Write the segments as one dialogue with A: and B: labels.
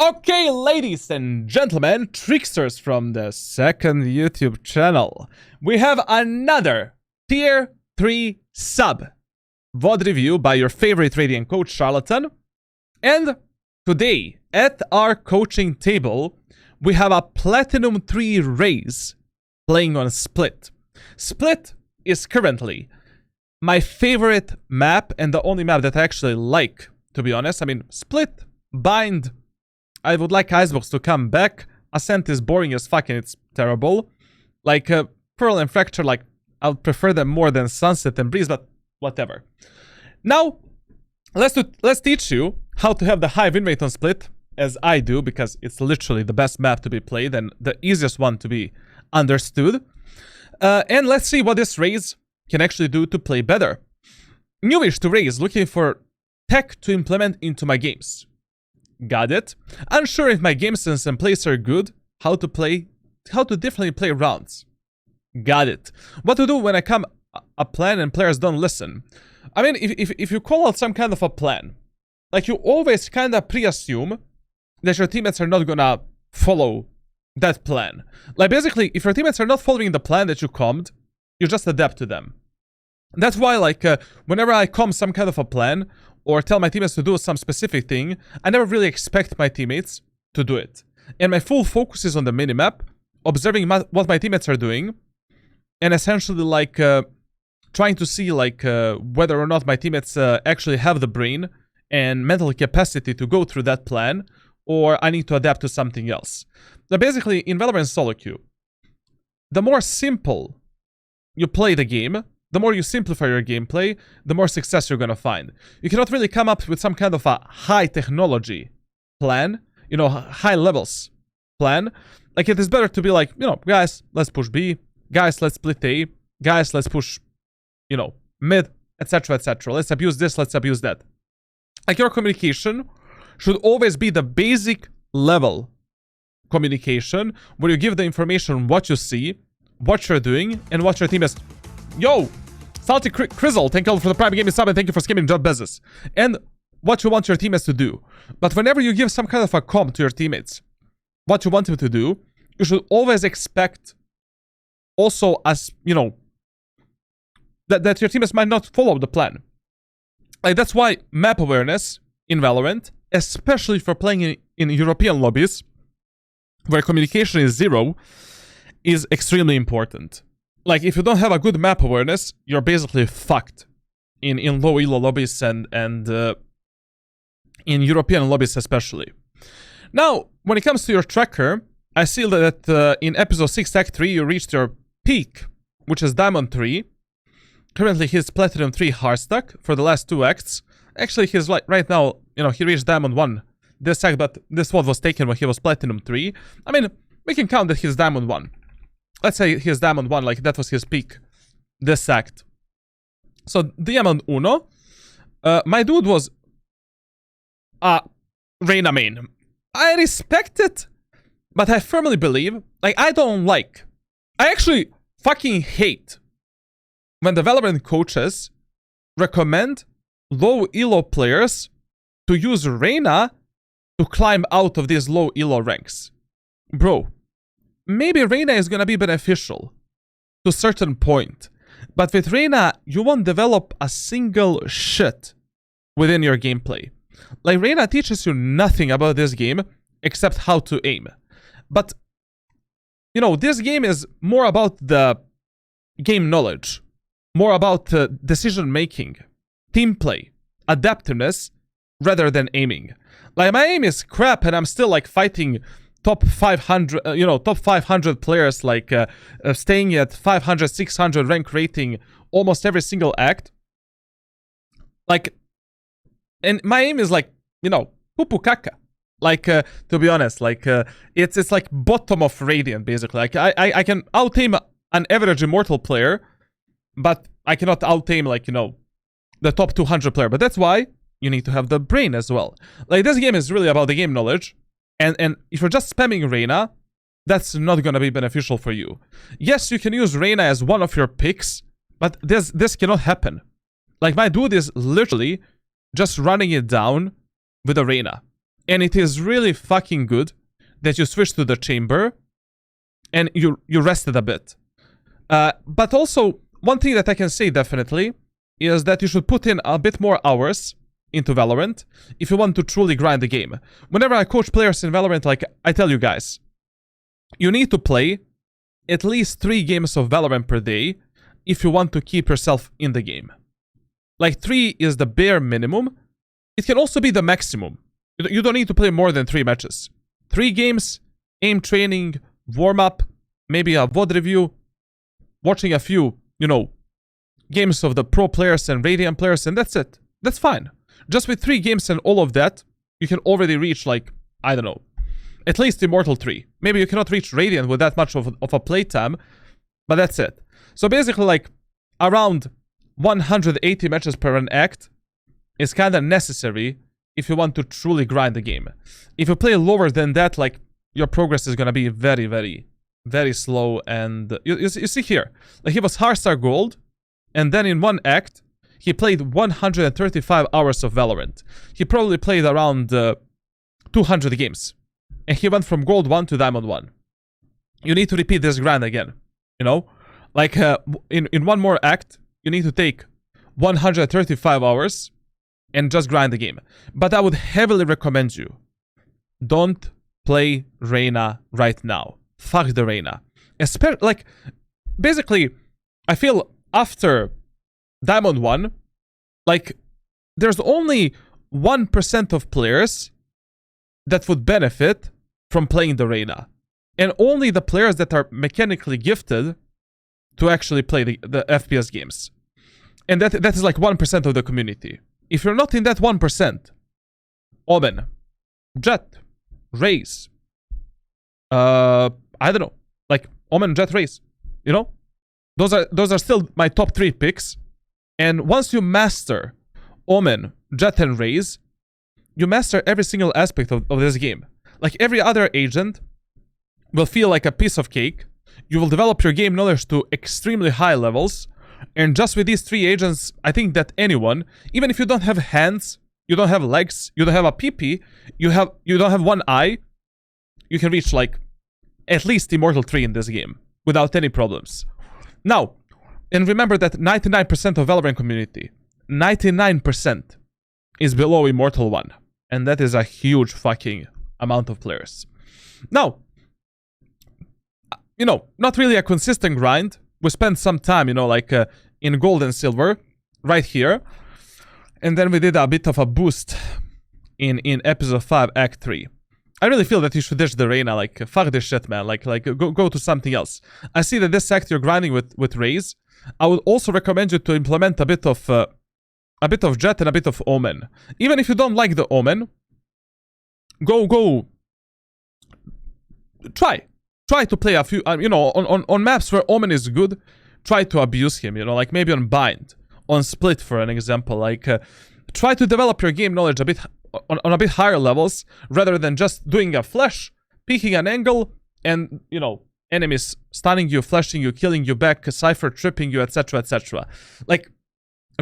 A: Okay, ladies and gentlemen, tricksters from the second YouTube channel, we have another Tier 3 sub VOD review by your favorite Radiant coach, Charlatan. And today, at our coaching table, we have a Platinum 3 Raze playing on Split. Split is currently my favorite map and the only map that I actually like, to be honest. I mean, Split, Bind, I would like Icebox to come back. Ascent is boring as fuck and it's terrible. Like, Pearl and Fracture, like, I would prefer them more than Sunset and Breeze, but whatever. Now, let's teach you how to have the high win rate on Split, as I do, because it's literally the best map to be played and the easiest one to be understood. And let's see what this Raze can actually do to play better. Newish to Raze, looking for tech to implement into my games. Got it. Unsure if my game sense and plays are good. How to differently play rounds. Got it. What to do when I come a plan and players don't listen. I mean, if you call out some kind of a plan, like you always kind of pre-assume that your teammates are not gonna follow that plan. Like basically, if your teammates are not following the plan that you commed, you just adapt to them. That's why, like, whenever I come some kind of a plan or tell my teammates to do some specific thing, I never really expect my teammates to do it. And my full focus is on the minimap, observing what my teammates are doing, and essentially, like, trying to see, like, whether or not my teammates actually have the brain and mental capacity to go through that plan, or I need to adapt to something else. But basically, in Valorant solo queue, the more simple you play the game, the more you simplify your gameplay, the more success you're gonna find. You cannot really come up with some kind of a high technology plan, you know, high levels plan. Like, it is better to be like, you know, guys, let's push B, guys, let's split A, guys, let's push, you know, mid, etc, etc. Let's abuse this, let's abuse that. Like, your communication should always be the basic level communication, where you give the information what you see, what you're doing, and what your team is. Yo! Salty Crizzle, thank you for the Prime Gaming sub and thank you for skimming job business. And what you want your teammates to do. But whenever you give some kind of a comp to your teammates, what you want them to do, you should always expect also, as, you know, that your teammates might not follow the plan. Like, that's why map awareness in Valorant, especially for playing in European lobbies, where communication is zero, is extremely important. Like, if you don't have a good map awareness, you're basically fucked in low elo lobbies and in European lobbies especially. Now, when it comes to your tracker, I see that in episode 6 act 3 you reached your peak, which is Diamond 3. Currently he's Platinum 3 hardstack for the last 2 acts. Actually, he's like right now, you know, he reached Diamond 1 this act, but this one was taken when he was Platinum 3. I mean, we can count that he's Diamond 1. Let's say he's Diamond 1, like that was his peak this act. So, Diamond Uno. My dude was Reyna main. I respect it, but I firmly believe, like, I actually fucking hate when the Valorant coaches recommend low elo players to use Reyna to climb out of these low elo ranks. Bro, maybe Reyna is gonna be beneficial to a certain point, but with Reyna, you won't develop a single shit within your gameplay. Like, Reyna teaches you nothing about this game except how to aim. But, you know, this game is more about the game knowledge, more about decision making, team play, adaptiveness, rather than aiming. Like, my aim is crap and I'm still, like, fighting top 500, top 500 players, like, staying at 500, 600 rank rating almost every single act. Like, and my aim is, like, you know, pupu kaka. Like, to be honest, like, it's like bottom of Radiant, basically. Like, I can out-aim an average Immortal player, but I cannot out-aim, like, you know, the top 200 player. But that's why you need to have the brain as well. Like, this game is really about the game knowledge. And if you're just spamming Reyna, that's not gonna be beneficial for you. Yes, you can use Reyna as one of your picks, but this cannot happen. Like, my dude is literally just running it down with a Reyna. And it is really fucking good that you switch to the chamber and you rested a bit. But also, one thing that I can say definitely is that you should put in a bit more hours into Valorant if you want to truly grind the game. Whenever I coach players in Valorant, like, I tell you guys, you need to play at least 3 games of Valorant per day if you want to keep yourself in the game. Like, 3 is the bare minimum. It can also be the maximum. You don't need to play more than 3 matches. 3 games, aim training, warm-up, maybe a VOD review, watching a few, games of the pro players and Radiant players, and that's it. That's fine. Just with 3 games and all of that, you can already reach, like, I don't know, at least Immortal 3. Maybe you cannot reach Radiant with that much of a playtime, but that's it. So basically, like, around 180 matches per an act is kind of necessary if you want to truly grind the game. If you play lower than that, like, your progress is gonna be very, very, very slow. And you see here, like, he was Heartstar Gold, and then in one act, he played 135 hours of Valorant. He probably played around 200 games. And he went from Gold 1 to Diamond 1. You need to repeat this grind again, Like, in one more act, you need to take 135 hours and just grind the game. But I would heavily recommend you, don't play Reyna right now. Fuck the Reyna. Like, basically, I feel after Diamond 1, like, there's only 1% of players that would benefit from playing the Reyna. And only the players that are mechanically gifted to actually play the FPS games. And that is like 1% of the community. If you're not in that 1%, Omen, Jett, Raze, I don't know, like Omen, Jett, Raze, those are still my top 3 picks. And once you master Omen, Jett, and Raze, you master every single aspect of this game. Like, every other agent will feel like a piece of cake. You will develop your game knowledge to extremely high levels. And just with these 3 agents, I think that anyone, even if you don't have hands, you don't have legs, you don't have a PP, you don't have one eye, you can reach, like, at least Immortal 3 in this game without any problems. Now, and remember that 99% of Valorant community, 99% is below Immortal 1. And that is a huge fucking amount of players. Now, not really a consistent grind. We spent some time, in gold and silver, right here. And then we did a bit of a boost in episode 5, act 3. I really feel that you should ditch the Reyna, like, fuck this shit, man. Like go to something else. I see that this act you're grinding with Raze. I would also recommend you to implement a bit of Jett and a bit of Omen. Even if you don't like the Omen, go. Try to play a few, on maps where Omen is good, try to abuse him, like maybe on Bind, on Split, for an example. Like, try to develop your game knowledge a bit on a bit higher levels, rather than just doing a flash, peeking an angle, and, enemies stunning you, flashing you, killing you back, Cypher tripping you, etc, etc. Like,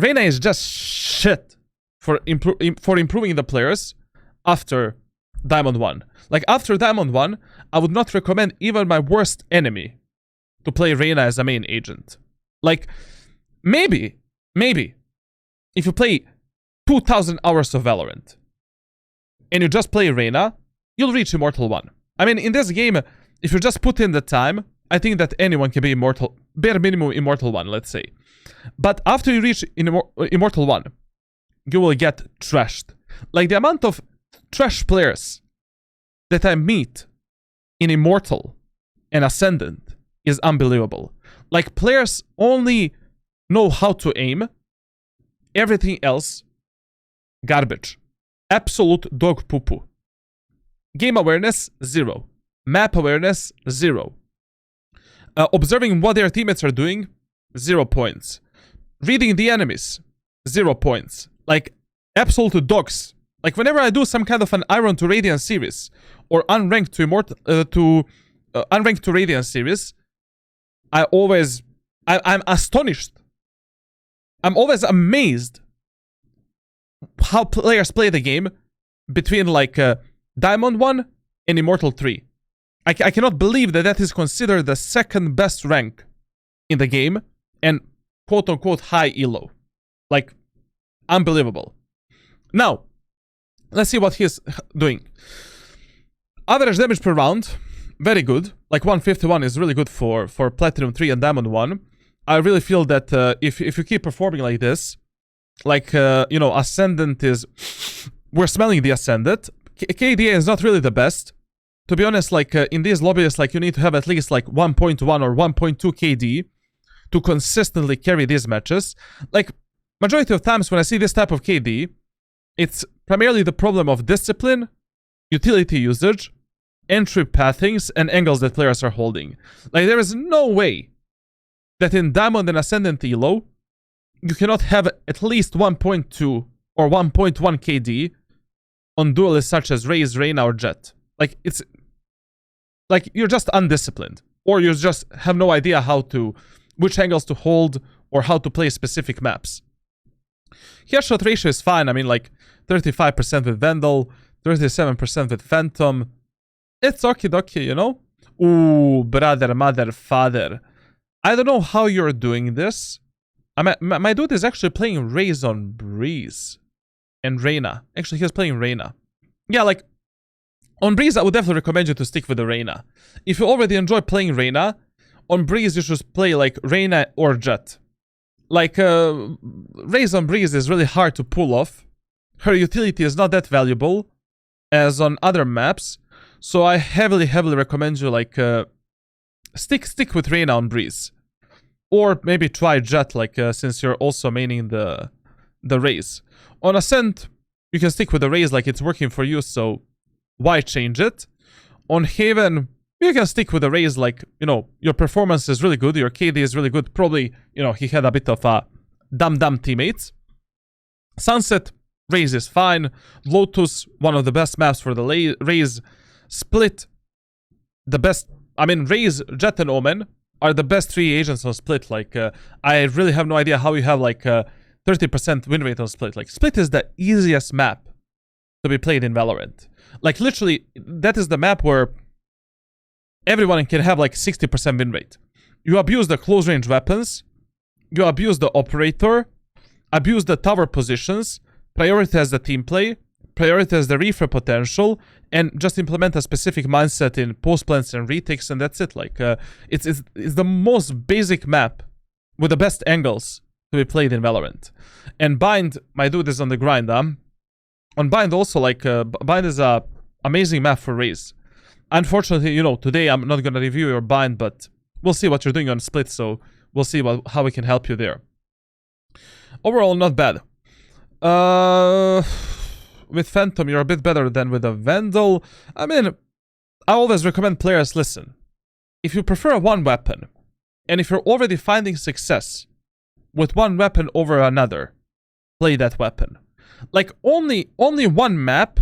A: Reyna is just shit for improving the players after Diamond 1. Like, after Diamond 1, I would not recommend even my worst enemy to play Reyna as a main agent. Like, maybe, if you play 2,000 hours of Valorant, and you just play Reyna, you'll reach Immortal 1. I mean, in this game, if you just put in the time, I think that anyone can be Immortal, bare minimum Immortal 1, let's say. But after you reach Immortal 1, you will get trashed. Like, the amount of trash players that I meet in Immortal and Ascendant is unbelievable. Like, players only know how to aim. Everything else, garbage. Absolute dog poo-poo. Game awareness, 0. Map awareness, 0. Observing what their teammates are doing, 0 points. Reading the enemies, 0 points. Like, absolute dogs. Like, whenever I do some kind of an Iron to Radiant series, or unranked to unranked to Radiant series, I'm astonished. I'm always amazed how players play the game between, like, Diamond 1, and Immortal 3. I cannot believe that that is considered the second best rank in the game, and quote-unquote high elo. Like, unbelievable. Now, let's see what he's doing. Average damage per round, very good. Like 151 is really good for Platinum 3 and Diamond 1. I really feel that if you keep performing like this, like, you know, Ascendant is... We're smelling the Ascendant. KDA is not really the best. To be honest, like, in these lobbies, like, you need to have at least, like, 1.1 or 1.2 KD to consistently carry these matches. Like, majority of times when I see this type of KD, it's primarily the problem of discipline, utility usage, entry pathings, and angles that players are holding. Like, there is no way that in Diamond and Ascendant Elo, you cannot have at least 1.2 or 1.1 KD on duelists such as Raze, Reyna, or Jett. Like, it's... Like, you're just undisciplined. Or you just have no idea how to... which angles to hold, or how to play specific maps. Headshot ratio is fine. I mean, like, 35% with Vandal, 37% with Phantom. It's okie dokie, you know? Ooh, brother, mother, father. I don't know how you're doing this. My dude is actually playing Raze on Breeze. And Reyna. Actually, he's playing Reyna. Yeah, like, on Breeze, I would definitely recommend you to stick with the Reyna. If you already enjoy playing Reyna, on Breeze, you should play, like, Reyna or Jett. Like, Raze on Breeze is really hard to pull off. Her utility is not that valuable as on other maps. So I heavily recommend you, like, stick with Reyna on Breeze. Or maybe try Jett, like, since you're also maining the Raze. On Ascent, you can stick with the Raze, like, it's working for you, so why change it? On Haven, you can stick with the Raze, like, you know, your performance is really good, your KD is really good. Probably, you know, he had a bit of dumb teammates. Sunset, Raze is fine. Lotus, one of the best maps for the Raze. Split, the best... I mean, Raze, Jett, and Omen are the best 3 agents on Split. Like, I really have no idea how you have, like, 30% win rate on Split. Like, Split is the easiest map to be played in Valorant. Like, literally, that is the map where everyone can have, like, 60% win rate. You abuse the close range weapons, you abuse the operator, abuse the tower positions, prioritize the team play, prioritize the refresh potential, and just implement a specific mindset in post plants and retakes, and that's it. Like, it's the most basic map with the best angles to be played in Valorant. And Bind, my dude, is on the grind. On Bind also, like, Bind is a amazing map for Raze. Unfortunately, you know, today I'm not gonna review your Bind, but we'll see what you're doing on Split, so we'll see how we can help you there. Overall, not bad. With Phantom, you're a bit better than with a Vandal. I mean, I always recommend players, listen. If you prefer one weapon, and if you're already finding success with one weapon over another, play that weapon. Like, only one map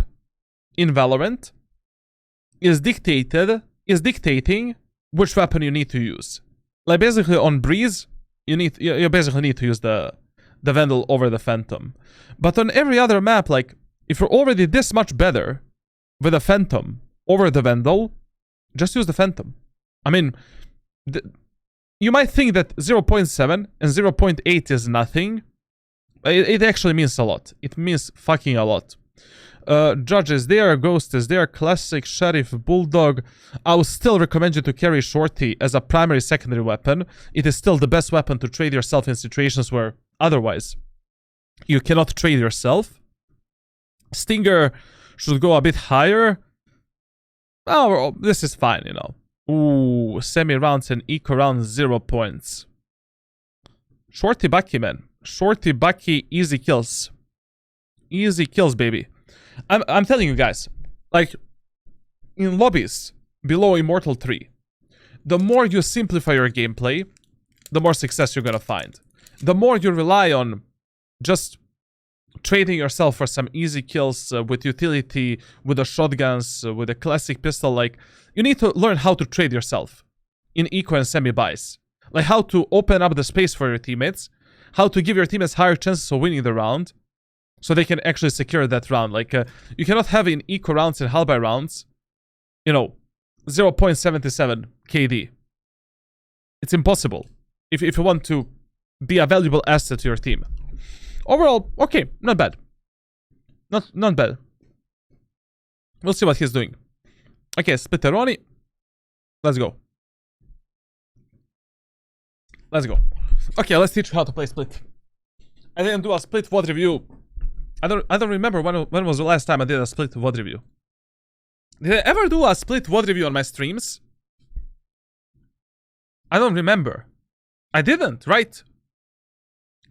A: in Valorant is dictating which weapon you need to use. Like, basically on Breeze, you basically need to use the Vandal over the Phantom. But on every other map, like, if you're already this much better with a Phantom over the Vandal, just use the Phantom. I mean, you might think that 0.7 and 0.8 is nothing. It actually means a lot. It means fucking a lot. Judge is there, Ghost is there, Classic, Sheriff, Bulldog. I would still recommend you to carry Shorty as a primary secondary weapon. It is still the best weapon to trade yourself in situations where otherwise you cannot trade yourself. Stinger should go a bit higher. Oh, this is fine, you know. Ooh, semi-rounds and eco rounds, 0 points. Shorty Bucky, man. Shorty Bucky, easy kills. Easy kills, baby. I'm telling you guys, like, in lobbies below Immortal 3, the more you simplify your gameplay, the more success you're gonna find. The more you rely on just trading yourself for some easy kills with utility, with the shotguns, with a classic pistol, like, you need to learn how to trade yourself in eco and semi-buys. Like, how to open up the space for your teammates, how to give your teammates higher chances of winning the round, so they can actually secure that round. Like, you cannot have in eco rounds and halberd rounds, you know, 0.77 KD. It's impossible if you want to be a valuable asset to your team. Overall, okay, not bad. Not bad. We'll see what he's doing. Okay, Splitteroni. Let's go. Let's go. Okay, let's teach you how to play split. I didn't do a split VOD review. I don't remember when was the last time I did a split VOD review. Did I ever do a split VOD review on my streams? I don't remember. I didn't, right?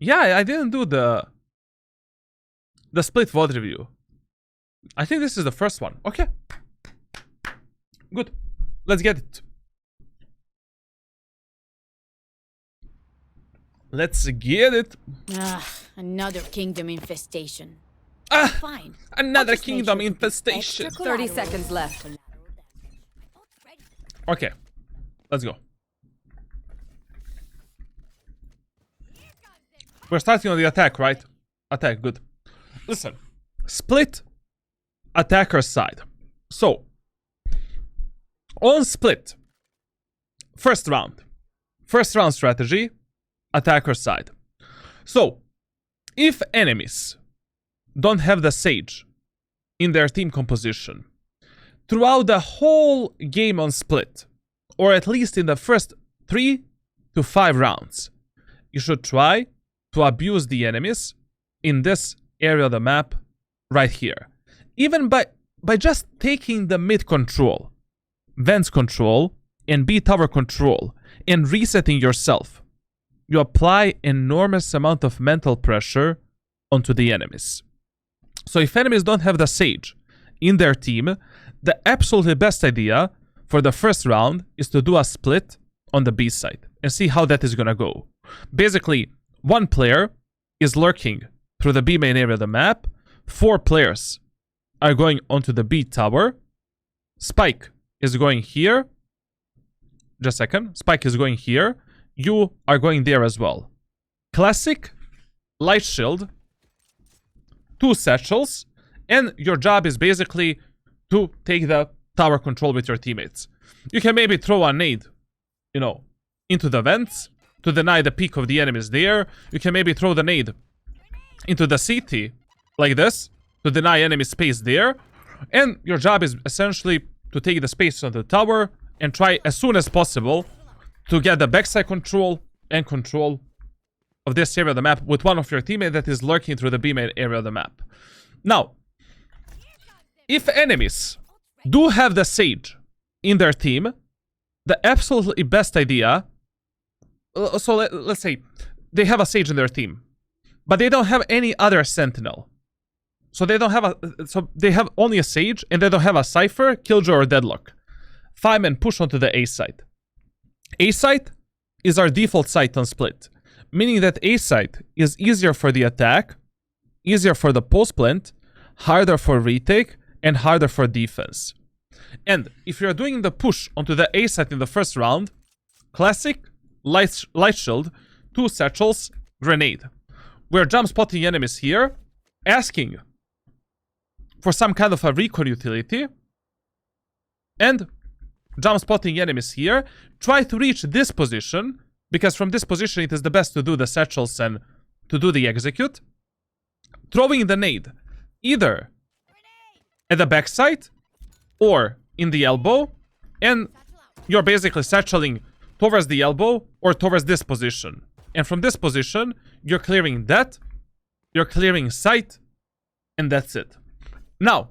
A: Yeah, I didn't do the split VOD review. I think this is the first one. Okay. Good. Let's get it. Let's get it.
B: Another kingdom infestation. Fine.
A: Another kingdom infestation.
B: 30 seconds left.
A: Okay. Let's go. We're starting on the attack, right? Attack, good. Listen. Split attacker side. So, on split, first round strategy, attacker side. So, if enemies don't have the Sage in their team composition throughout the whole game on split, or at least in the first 3 to 5 rounds, you should try to abuse the enemies in this area of the map right here. Even by just taking the mid control, vents control, and B tower control, and resetting yourself, you apply enormous amount of mental pressure onto the enemies. So if enemies don't have the Sage in their team, the absolutely best idea for the first round is to do a split on the B side and see how that is gonna go. Basically, one player is lurking through the B main area of the map, 4 players are going onto the B tower, Spike is going here, just a second, Spike is going here, you are going there as well. Classic, light shield, 2 satchels, and your job is basically to take the tower control with your teammates. You can maybe throw a nade, you know, into the vents to deny the peek of the enemies there. You can maybe throw the nade into the CT like this to deny enemy space there. And your job is essentially to take the space on the tower and try as soon as possible to get the backside control and control of this area of the map with one of your teammates that is lurking through the B main area of the map. Now, if enemies do have the Sage in their team, the absolutely best idea, so let's say they have a Sage in their team, but they don't have any other Sentinel. So they don't have so they have only a Sage and they don't have a Cypher, Killjoy, or Deadlock. Firemen push onto the A site. A site is our default site on split, meaning that A site is easier for the attack, easier for the post plant, harder for retake, and harder for defense. And if you're doing the push onto the A site in the first round, classic, light shield, 2 satchels, grenade. We're jump spotting enemies here, asking for some kind of a recon utility, and jump spotting enemies here. Try to reach this position, because from this position it is the best to do the satchels and to do the execute. Throwing the nade either at the backside or in the elbow, and you're basically satcheling towards the elbow or towards this position. And from this position, you're clearing that, you're clearing sight, and that's it. Now,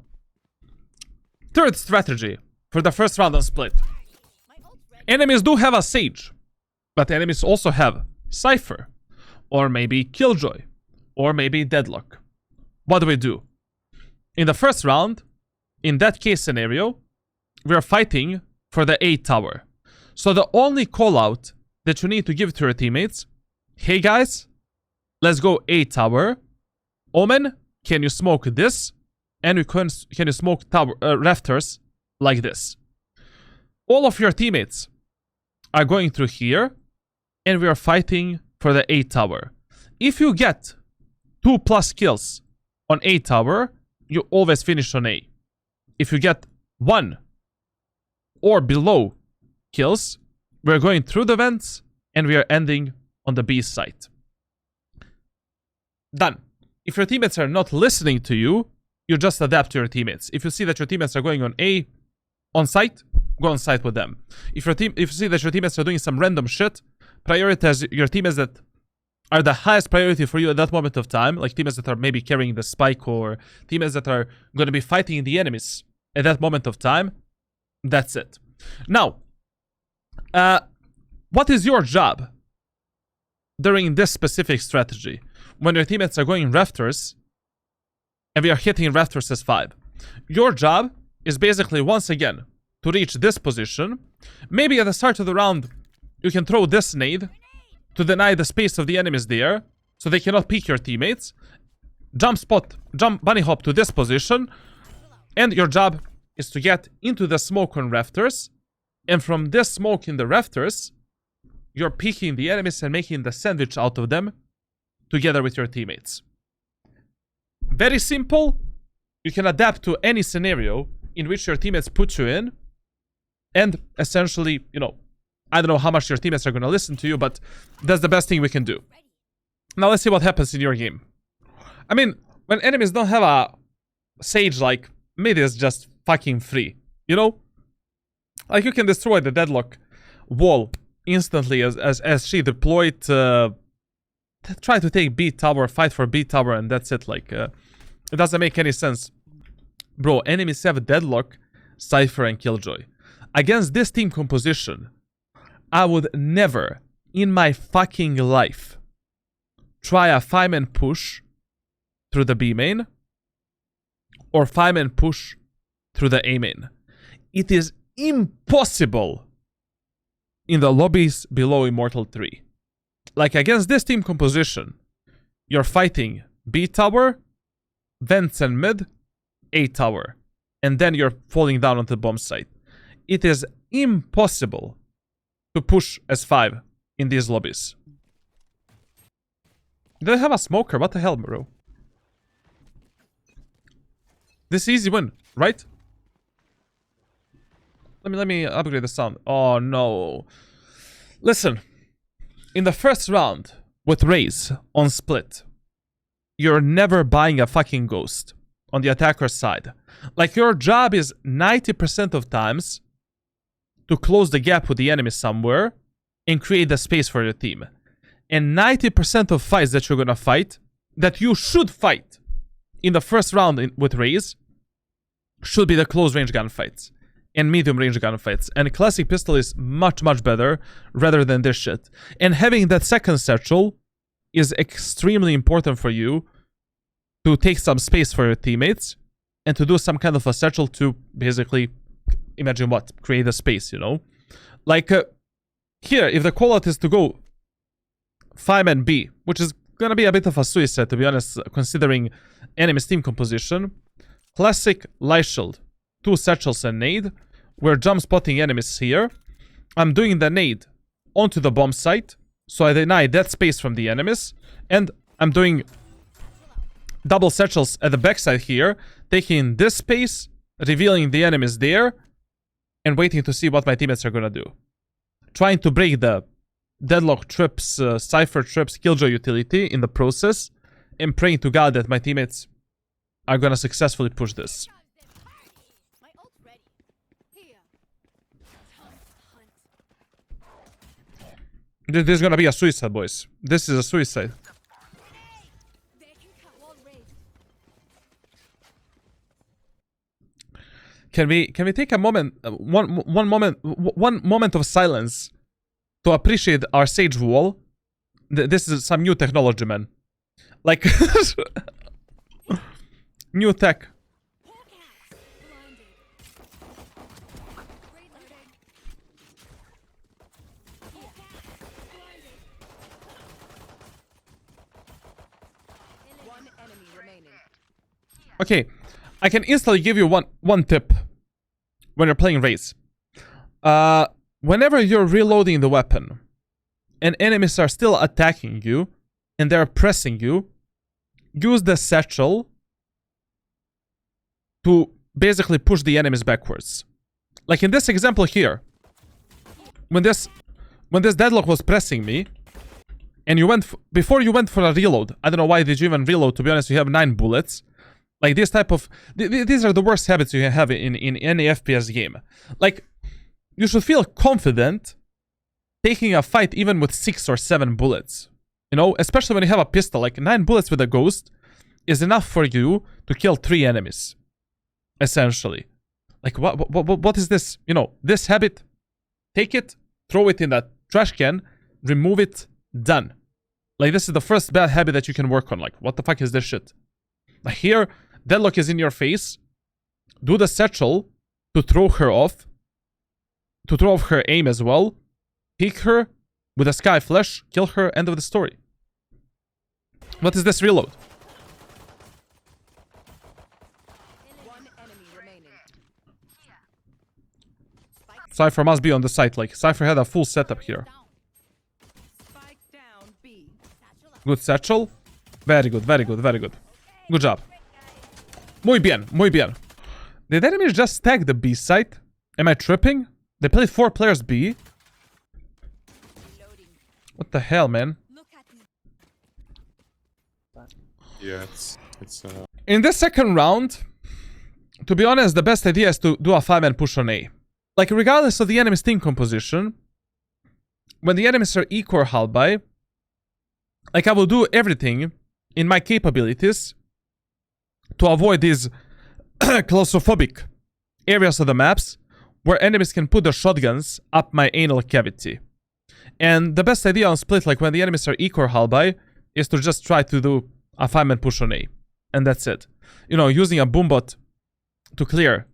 A: third strategy for the first round on split. Enemies do have a Sage, but enemies also have Cypher, or maybe Killjoy, or maybe Deadlock. What do we do? In the first round, in that case scenario, we are fighting for the A tower. So the only call out that you need to give to your teammates, hey guys, let's go A tower. Omen, can you smoke this? And can you smoke tower rafters like this? All of your teammates are going through here, and we are fighting for the A tower. If you get 2+ kills on A tower, you always finish on A. If you get 1 or below kills, we're going through the vents and we are ending on the B site. Done. If your teammates are not listening to you, you just adapt to your teammates. If you see that your teammates are going on A on site, go on site with them. If you see that your teammates are doing some random shit, prioritize your teammates that are the highest priority for you at that moment of time, like teammates that are maybe carrying the spike or teammates that are going to be fighting the enemies at that moment of time. That's it. Now, what is your job during this specific strategy? When your teammates are going rafters, and we are hitting rafters as 5. Your job is basically, once again, to reach this position. Maybe at the start of the round, you can throw this nade to deny the space of the enemies there, so they cannot peek your teammates. Jump bunny hop to this position, and your job is to get into the smoke on rafters, and from this smoke in the rafters, you're peeking the enemies and making the sandwich out of them together with your teammates. Very simple. You can adapt to any scenario in which your teammates put you in, and essentially, you know, I don't know how much your teammates are going to listen to you, but that's the best thing we can do. Now let's see what happens in your game. I mean, when enemies don't have a Sage, like, mid is just fucking free, you know? Like, you can destroy the deadlock wall instantly as she deployed, try to take B tower, fight for B tower, and that's it. Like, it doesn't make any sense. Bro, enemies have Deadlock, Cypher, and Killjoy. Against this team composition, I would never, in my fucking life, try a 5-man push through the B main, or 5-man push through the A main. It is impossible in the lobbies below Immortal 3. Like, against this team composition, you're fighting B tower, vents and mid, A tower, and then you're falling down onto the bomb site. It is impossible to push S5 in these lobbies. Do they have a smoker? What the hell, bro? This is easy win, right? Let me upgrade the sound. Oh no. Listen. In the first round with Raze on split, you're never buying a fucking ghost on the attacker's side. Like, your job is 90% of times to close the gap with the enemy somewhere and create the space for your team. And 90% of fights that you're gonna fight, that you should fight in the first round with Raze, should be the close range gunfights and medium range gunfights. And classic pistol is much, much better rather than this shit. And having that second satchel is extremely important for you to take some space for your teammates and to do some kind of a satchel to basically, imagine what? Create a space, you know? Like, here, if the call-out is to go 5-man B, which is gonna be a bit of a suicide, to be honest, considering enemy's team composition. Classic light shield, 2 satchels and nade. We're jump spotting enemies here. I'm doing the nade onto the bomb site, so I deny that space from the enemies. And I'm doing double satchels at the backside here, taking this space, revealing the enemies there, and waiting to see what my teammates are gonna do. Trying to break the deadlock trips, Cypher trips, Killjoy utility in the process, and praying to God that my teammates are gonna successfully push this. This is gonna be a suicide, boys. This is a suicide. Can we take a moment, one moment of silence to appreciate our Sage wall? This is some new technology, man. Like, new tech. Okay, I can instantly give you one tip when you're playing Raze. Whenever you're reloading the weapon and enemies are still attacking you and they're pressing you, use the satchel to basically push the enemies backwards. Like in this example here, when this deadlock was pressing me, and you went before you went for a reload. I don't know why did you even reload. To be honest, you have 9 bullets. Like this type of these are the worst habits you can have in any FPS game. Like you should feel confident taking a fight even with 6 or 7 bullets. You know, especially when you have a pistol. Like 9 bullets with a ghost is enough for you to kill 3 enemies. Essentially, like what is this? You know, this habit. Take it, throw it in that trash can, remove it. Done. Like this is the first bad habit that you can work on. Like what the fuck is this shit? Like here, deadlock is in your face. Do the satchel to throw her off. To throw off her aim as well. Pick her with a sky flash. Kill her. End of the story. What is this reload? Cypher must be on the site. Like Cypher had a full setup here. Good satchel. Very good, very good, very good. Good job. Muy bien, muy bien. Did enemies just tag the B site? Am I tripping? They played 4 players B. What the hell, man?
C: Yeah, it's
A: In this second round, to be honest, the best idea is to do a 5-man push on A. Like, regardless of the enemy's team composition, when the enemies are equal or half by, like, I will do everything in my capabilities to avoid these claustrophobic areas of the maps where enemies can put their shotguns up my anal cavity. And the best idea on split, like when the enemies are equal or half by, is to just try to do a 5-man push on A. And that's it. You know, using a boombot to clear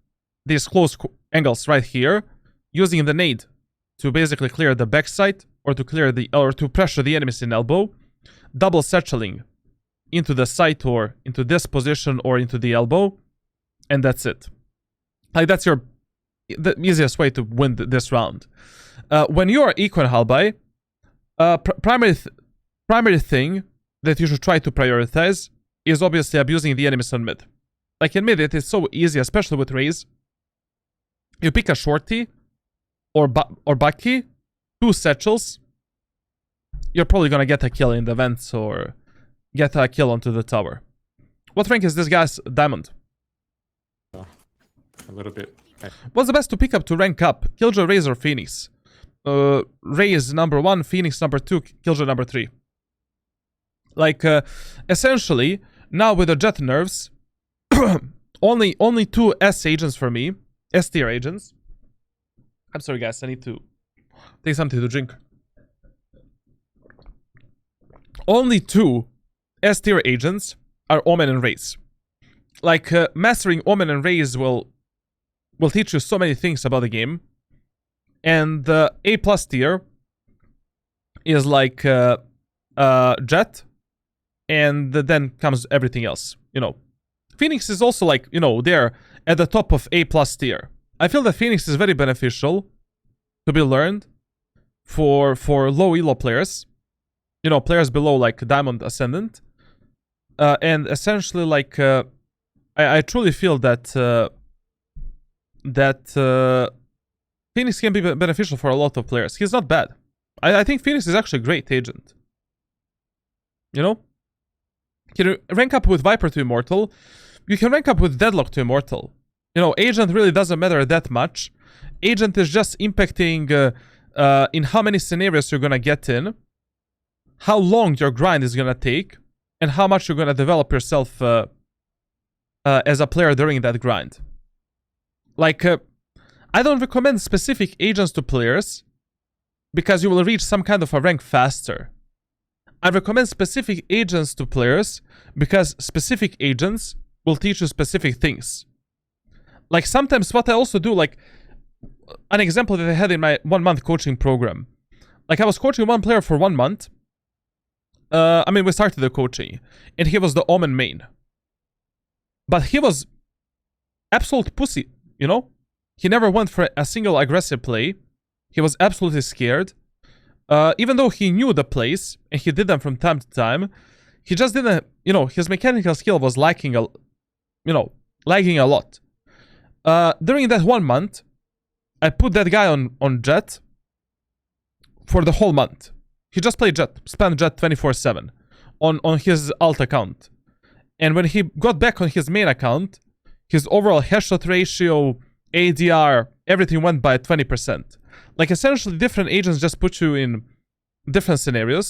A: these close angles right here, using the nade to basically clear the backside or to clear or to pressure the enemies in elbow, double satcheling into the site or into this position or into the elbow, and that's it. Like that's the easiest way to win this round. When you are equal and half by, primary thing that you should try to prioritize is obviously abusing the enemies on mid. Like in mid, it is so easy, especially with Raze. You pick a shorty or bucky, 2 satchels. You're probably gonna get a kill in the vents or get a kill onto the tower. What rank is this guy's diamond?
C: a little bit.
A: What's the best to pick up to rank up? Killjoy, Raze, or Phoenix? Raze number 1, Phoenix number 2, Killjoy number 3. Like, essentially, now with the jet nerves, only 2 S agents for me. S tier agents. I'm sorry, guys. I need to take something to drink. Only 2 S tier agents are Omen and Raze. Like, mastering Omen and Raze will teach you so many things about the game. And the A+ tier is like Jet, and then comes everything else. You know, Phoenix is also like, you know, there at the top of A+ tier. I feel that Phoenix is very beneficial to be learned for low elo players. You know, players below like Diamond Ascendant. And essentially, like, I truly feel that Phoenix can be beneficial for a lot of players. He's not bad. I think Phoenix is actually a great agent. You know? Can you rank up with Viper to Immortal? You can rank up with Deadlock to Immortal. You know, Agent really doesn't matter that much. Agent is just impacting in how many scenarios you're gonna get in, how long your grind is gonna take, and how much you're gonna develop yourself as a player during that grind. Like, I don't recommend specific agents to players because you will reach some kind of a rank faster. I recommend specific agents to players because specific agents will teach you specific things. Like sometimes what I also do, like an example that I had in my 1-month coaching program. Like I was coaching one player for 1 month. I mean, we started the coaching and he was the Omen main. But he was absolute pussy, you know? He never went for a single aggressive play. He was absolutely scared. Even though he knew the plays, and he did them from time to time, he just didn't, you know, his mechanical skill was lacking, lagging a lot. During that 1 month, I put that guy on Jet for the whole month. He just played Jet, spammed Jet 24/7 on his alt account. And when he got back on his main account, his overall headshot ratio, ADR, everything went by 20%. Like, essentially, different agents just put you in different scenarios.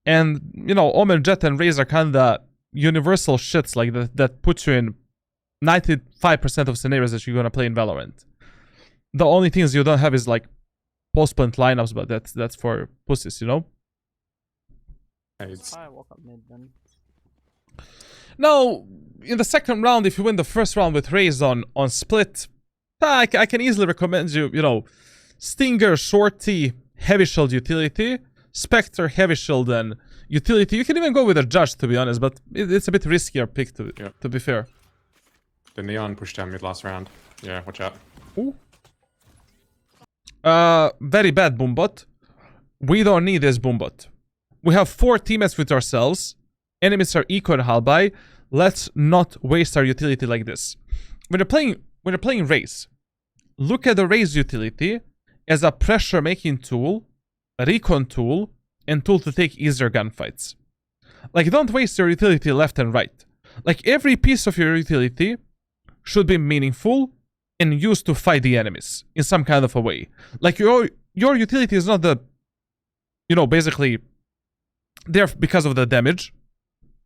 A: And, you know, Omen, Jet, and Raze are kinda universal shits like that put you in 95% of scenarios that you're gonna play in Valorant. The only things you don't have is, like, post-plant lineups, but that's for pussies, you know?
C: It's
D: I walk up mid then.
A: Now, in the second round, if you win the first round with Raze on split, I can easily recommend you, you know, Stinger, Shorty, Heavy Shield utility, Spectre, Heavy Shield, and utility. You can even go with a Judge, to be honest, but it's a bit riskier pick, to be fair.
C: the Neon pushed down mid last round. Yeah, watch out.
A: Ooh. Very bad Boombot. We don't need this Boombot. We have 4 teammates with ourselves. Enemies are eco and halby. Let's not waste our utility like this. When you're playing Raze, look at the Raze utility as a pressure making tool, a recon tool, and tool to take easier gunfights. Like, don't waste your utility left and right. Like, every piece of your utility should be meaningful and used to fight the enemies in some kind of a way. Like, your utility is not the, you know, basically there because of the damage.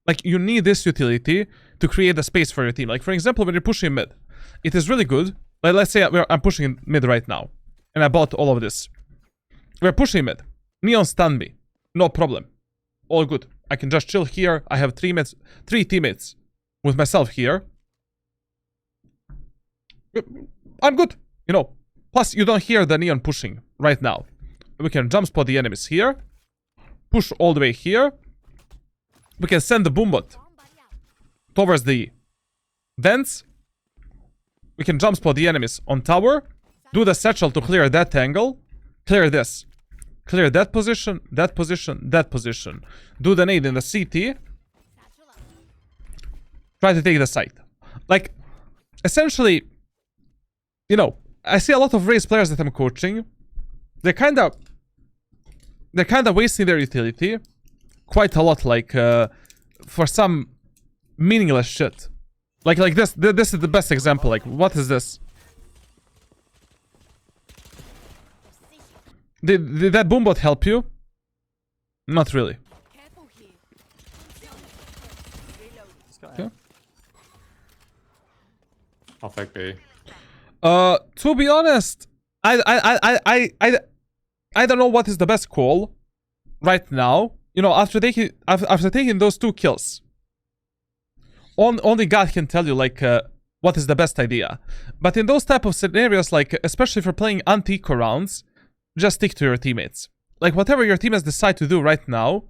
A: Like, you need this utility to create a space for your team. Like, for example, when you're pushing mid, it is really good. Like, let's say I'm pushing mid right now, and I bought all of this. We're pushing mid. Neon stunned me. No problem. All good. I can just chill here. I have 3 teammates with myself here. I'm good. You know. Plus, you don't hear the Neon pushing right now. We can jump spot the enemies here. Push all the way here. We can send the Boombot towards the vents. We can jump spot the enemies on tower. Do the satchel to clear that angle. Clear this. Clear that position, that position, that position. Do the nade in the CT. Try to take the site. Like, essentially, you know, I see a lot of Raze players that I'm coaching. They're kind of wasting their utility quite a lot, like, for some meaningless shit. Like this. This is the best example. Like, what is this? Did that Boombot help you? Not really. Okay.
C: I'll fake B.
A: To be honest, I don't know what is the best call right now. You know, after taking those 2 kills, only God can tell you, like, what is the best idea. But in those type of scenarios, like, especially if you're playing anti-eco rounds, just stick to your teammates. Like, whatever your teammates decide to do right now,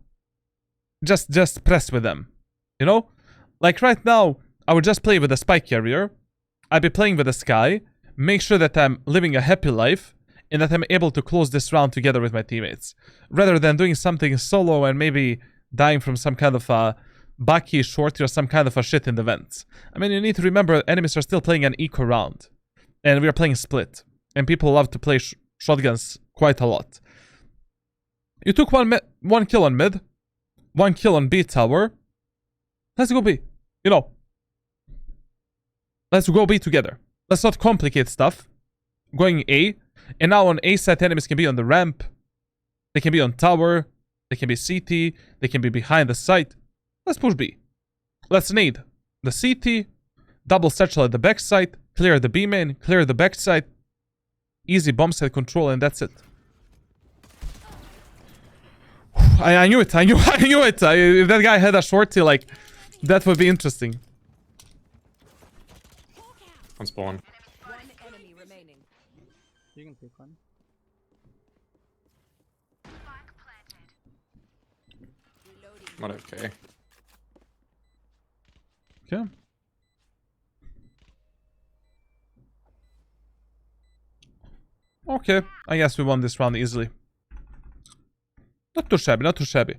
A: just press with them. You know? Like, right now, I would just play with a spy carrier. I'd be playing with a Sky. Make sure that I'm living a happy life, and that I'm able to close this round together with my teammates. Rather than doing something solo and maybe dying from some kind of a Bucky, Shorty, or some kind of a shit in the vents. I mean, you need to remember, enemies are still playing an eco round. And we are playing split. And people love to play shotguns quite a lot. You took one kill on mid. 1 kill on B tower. Let's go B. You know. Let's go B together. Let's not complicate stuff. Going A. And now on A side, enemies can be on the ramp. They can be on tower. They can be CT. They can be behind the site. Let's push B. Let's nade the CT. Double satchel at the backside. Clear the B main. Clear the backside. Easy bomb site control, and that's it. I knew it. I knew it. If that guy had a shorty, like, that would be interesting.
C: On spawn.
B: One enemy remaining.
D: You can pick one.
C: Not okay.
A: Okay. Okay, I guess we won this round easily. Not too shabby, not too shabby.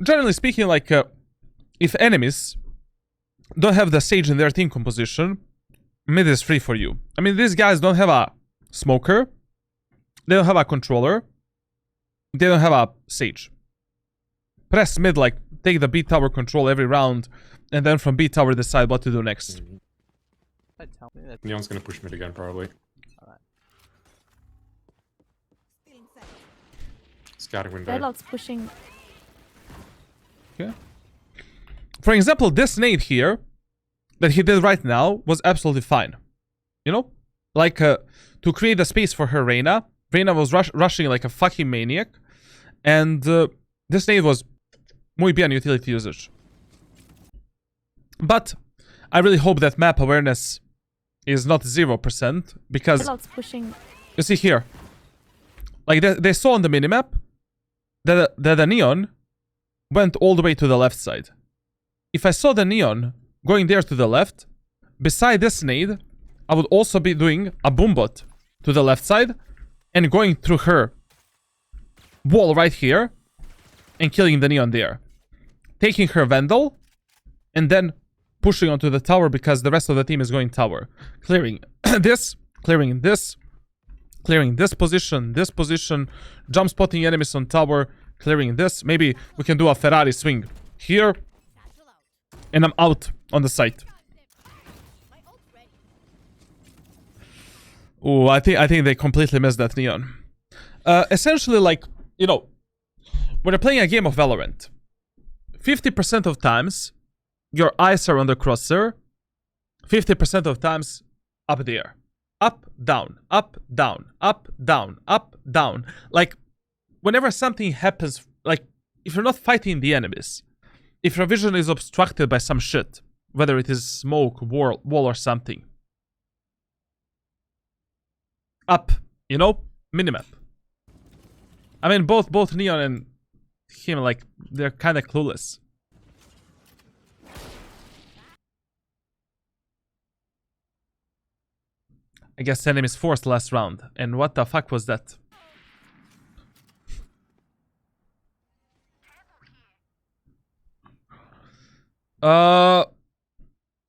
A: Generally speaking, like, if enemies don't have the Sage in their team composition, mid is free for you. I mean, these guys don't have a smoker. They don't have a controller. They don't have a sage. Press mid, like, take the B tower control every round, and then from B tower decide what to do next.
D: I'd tell me that.
C: Neon's gonna push mid again, probably.
D: Alright.
C: Scouting window.
E: Deadlock's pushing.
A: Okay. For example, this nade here that he did right now was absolutely fine. You know? Like, to create a space for her Reyna. Reyna was rushing like a fucking maniac. And this nade was muy bien utility usage. But I really hope that map awareness is not 0%. Because,
E: Deadlock's pushing.
A: you see here. Like, they saw on the minimap that the Neon went all the way to the left side. If I saw the Neon going there to the left, beside this nade, I would also be doing a boombot to the left side and going through her wall right here and killing the Neon there. Taking her Vandal and then pushing onto the tower because the rest of the team is going tower. Clearing this, clearing this, clearing this position, jump spotting enemies on tower, clearing this. Maybe we can do a Ferrari swing here. And I'm out on the site. Oh, I think they completely missed that Neon. Essentially, like, you know, when you're playing a game of Valorant, 50% of times your eyes are on the crosshair, 50% of times up there. Up, down, up, down, up, down, up, down. Like, whenever something happens, like, if you're not fighting the enemies, if your vision is obstructed by some shit, whether it is smoke, wall or something. Up, you know? Minimap. I mean, both Neon and him, like, they're kind of clueless. I guess enemies forced last round. And what the fuck was that?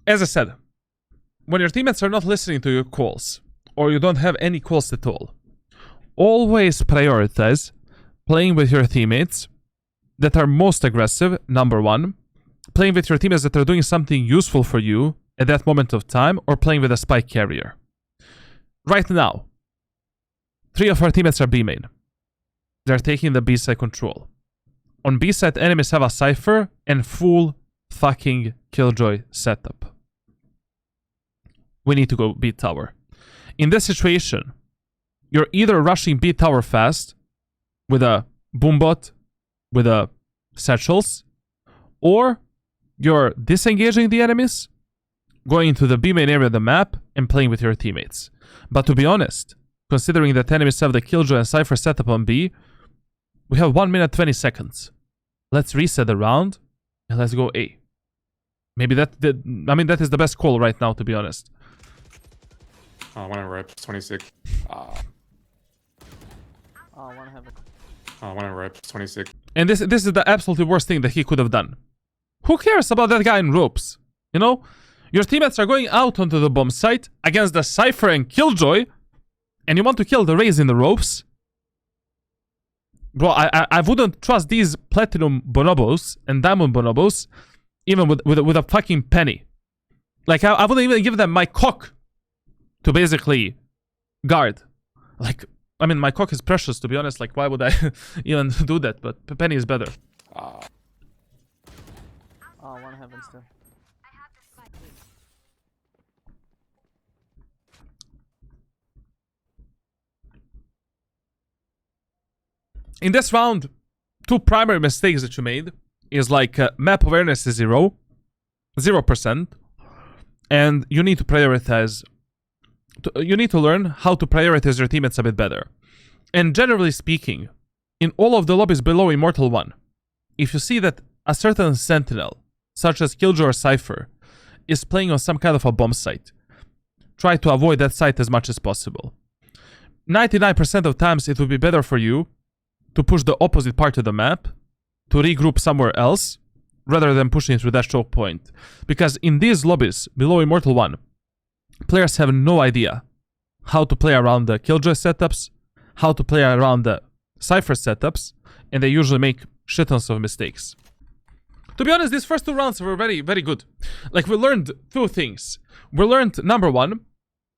A: As I said, when your teammates are not listening to your calls, or you don't have any calls at all, always prioritize playing with your teammates that are most aggressive, number one, playing with your teammates that are doing something useful for you at that moment of time, or playing with a spike carrier. Right now, 3 of our teammates are B main. They're taking the B side control. On B side, enemies have a Cypher and full fucking Killjoy setup. We need to go B tower. In this situation, you're either rushing B tower fast with a boombot, with a satchels, or you're disengaging the enemies, going into the B main area of the map, and playing with your teammates. But to be honest, considering that enemies have the Killjoy and Cypher setup on B, we have 1 minute 20 seconds. Let's reset the round and let's go A. Maybe that is the best call right now, to be honest.
C: One over rip, 26.
D: Oh, one heaven.
C: One over rip, 26.
A: And this is the absolutely worst thing that he could have done. Who cares about that guy in ropes? You know? Your teammates are going out onto the bomb site against the Cypher and Killjoy, and you want to kill the Raze in the ropes? Bro, I wouldn't trust these platinum bonobos and diamond bonobos even with a fucking penny. Like, I wouldn't even give them my cock to basically guard. Like, I mean, my cock is precious, to be honest. Like, why would I even do that? But penny is better.
D: Oh, one heaven still.
A: In this round, 2 primary mistakes that you made is like map awareness is 0%, and you need to prioritize. You need to learn how to prioritize your teammates a bit better. And generally speaking, in all of the lobbies below Immortal 1, if you see that a certain sentinel, such as Killjoy or Cypher, is playing on some kind of a bomb site, try to avoid that site as much as possible. 99% of times it would be better for you to push the opposite part of the map, to regroup somewhere else, rather than pushing through that choke point. Because in these lobbies, below Immortal 1, players have no idea how to play around the Killjoy setups, how to play around the Cypher setups, and they usually make shit tons of mistakes. To be honest, these first 2 rounds were very, very good. Like, we learned 2 things. We learned, number 1,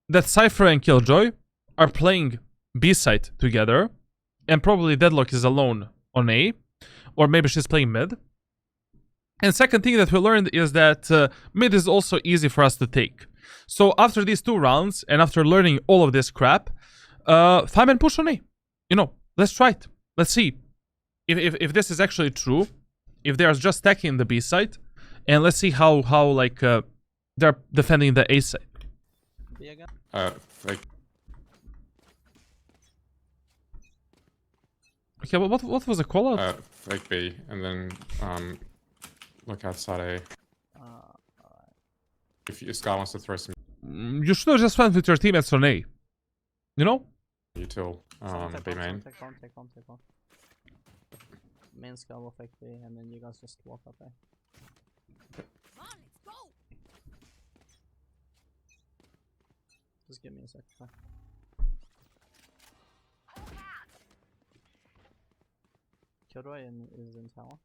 A: that Cypher and Killjoy are playing B side together, and probably Deadlock is alone on A, or maybe she's playing mid. And second thing that we learned is that mid is also easy for us to take. So after these 2 rounds, and after learning all of this crap, 5-man push on A. You know, let's try it. Let's see if this is actually true, if they are just stacking the B side, and let's see how like they're defending the A side.
D: B again?
C: Like,
A: Okay, well, what was the call out?
C: like B, and then look outside A. If Scar wants to throw some
A: You should have just went with your teammates on A. You know?
C: util, B main.
D: Take one. Main Scar will fake B, and then you guys just walk up A. Just give me a sec. Killjoy is in tower.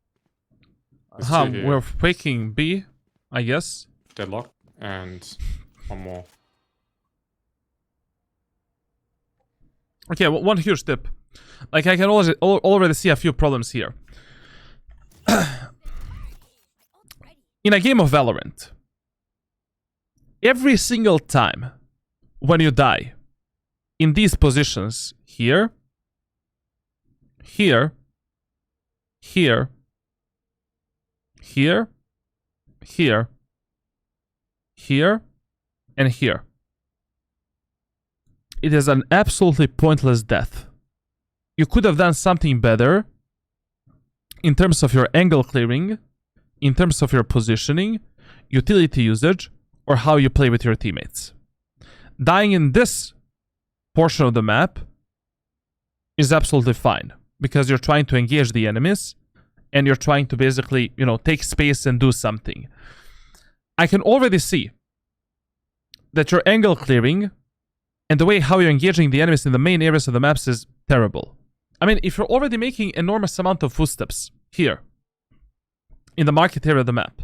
A: We're faking B, I guess.
C: Deadlock, and one more.
A: Okay, well, one huge tip. Like, I can already see a few problems here. In a game of Valorant, every single time when you die in these positions here, here, here, here, here, here, and here, it is an absolutely pointless death. You could have done something better in terms of your angle clearing, in terms of your positioning, utility usage, or how you play with your teammates. Dying in this portion of the map is absolutely fine, because you're trying to engage the enemies, and you're trying to basically, you know, take space and do something. I can already see that your angle clearing and the way how you're engaging the enemies in the main areas of the maps is terrible. I mean, if you're already making enormous amount of footsteps here, in the market area of the map,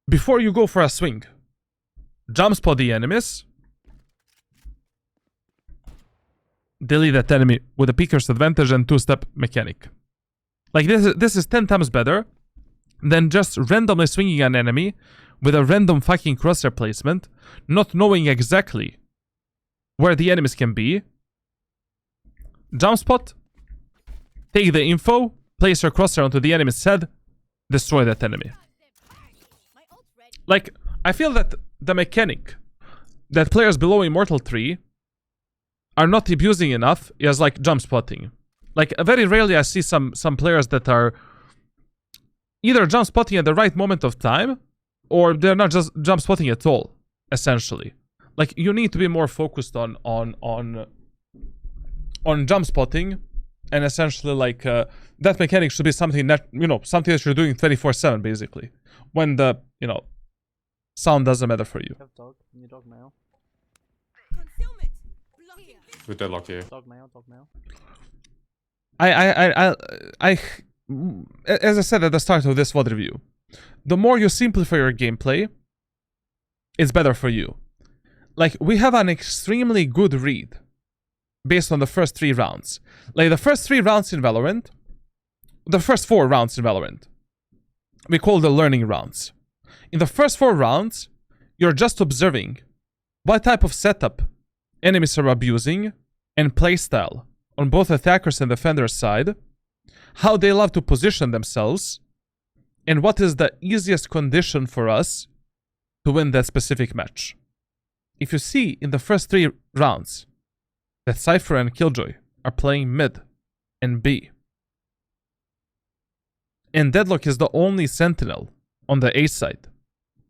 A: before you go for a swing, jump spot the enemies, delete that enemy with a peeker's advantage and 2-step mechanic. Like, this is 10 times better than just randomly swinging an enemy with a random fucking crosshair placement, not knowing exactly where the enemies can be. Jump spot, take the info, place your crosshair onto the enemy's head, destroy that enemy. Like, I feel that the mechanic that players below Immortal 3 are not abusing enough is like jump spotting. Like, very rarely I see some players that are either jump spotting at the right moment of time, or they're not just jump spotting at all, essentially. Like, you need to be more focused on jump spotting, and essentially, like, that mechanic should be something that, you know, something that you're doing 24/7, basically, when the, you know, sound doesn't matter for you.
D: Have dog. Can you dog mail?
C: With Deadlock here.
D: Dog mail.
A: As I said at the start of this VOD review, the more you simplify your gameplay, it's better for you. Like, we have an extremely good read based on the first 3 rounds. Like, the first 3 rounds in Valorant, the first 4 rounds in Valorant, we call the learning rounds. In the first 4 rounds, you're just observing what type of setup enemies are abusing and playstyle on both attackers and defenders side, how they love to position themselves, and what is the easiest condition for us to win that specific match. If you see in the first 3 rounds that Cypher and Killjoy are playing mid and B, and Deadlock is the only sentinel on the A side,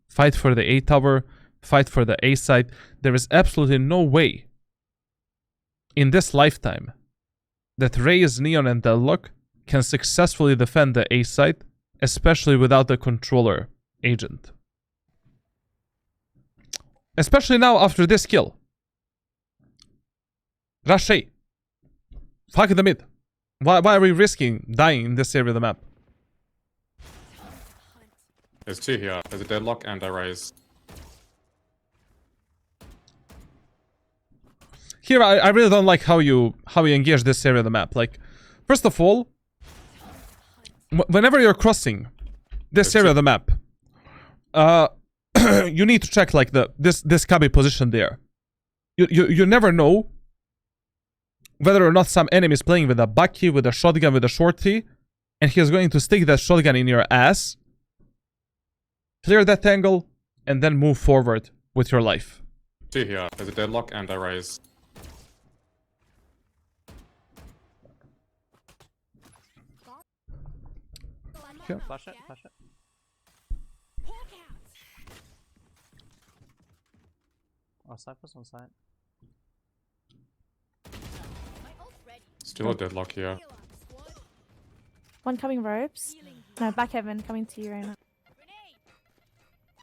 A: fight for the A tower, fight for the A side, there is absolutely no way in this lifetime that Raze, Neon, and Deadlock can successfully defend the A side, especially without the controller agent. Especially now after this kill. Rush A. Fuck the mid. Why are we risking dying in this area of the map?
C: There's two here. There's a deadlock and a Raze.
A: Here, I really don't like how you engage this area of the map. Like, first of all, whenever you're crossing this area of the map, you need to check like this cubby position there. You never know whether or not some enemy is playing with a bucky, with a shotgun, with a shorty, and he is going to stick that shotgun in your ass, clear that angle, and then move forward with your life.
C: Two here. There's a deadlock and a Raze.
D: Flash it, flash it. Oh, Cypher's on site.
C: Still a deadlock here.
E: One coming ropes. No, back heaven coming to you right now.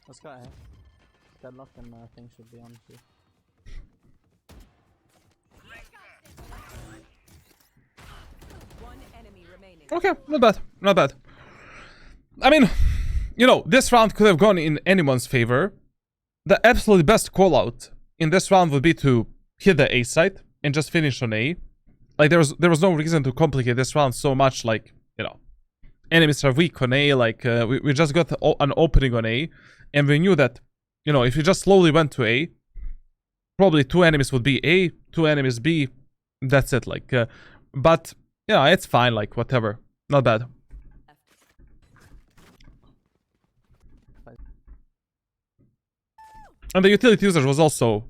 D: Let's go ahead. Deadlock and thing should be on too.
B: One enemy remaining.
A: Okay, not bad, not bad. I mean, you know, this round could have gone in anyone's favor. The absolutely best call out in this round would be to hit the A site and just finish on A. Like, there was no reason to complicate this round so much. Like, you know, enemies are weak on A. Like, we just got an opening on A, and we knew that, you know, if we just slowly went to A, probably 2 enemies would be A, 2 enemies B. That's it. Like, but yeah, it's fine. Like, whatever, not bad. And the utility usage was also,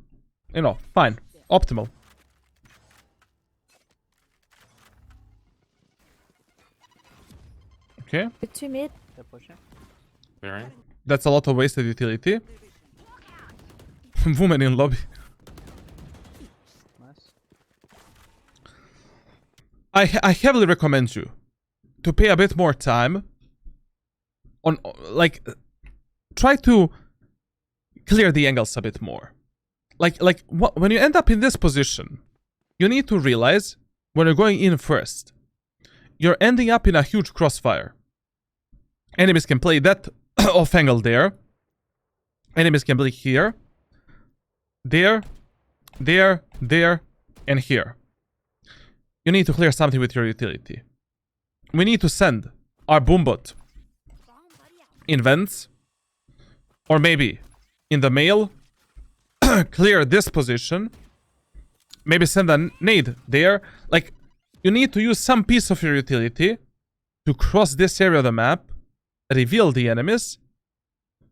A: you know, fine, optimal. Okay,
E: With 2 mid.
D: They're pushing.
C: Clearing.
A: that's a lot of wasted utility. Woman in lobby.
D: Nice.
A: I heavily recommend you to pay a bit more time on, like, try to clear the angles a bit more. When you end up in this position, you need to realize when you're going in first, you're ending up in a huge crossfire. Enemies can play that off angle there. Enemies can play here, there, there, there, and here. You need to clear something with your utility. We need to send our boombot in vents, or maybe in the mail, clear this position, maybe send a nade there. Like, you need to use some piece of your utility to cross this area of the map, reveal the enemies,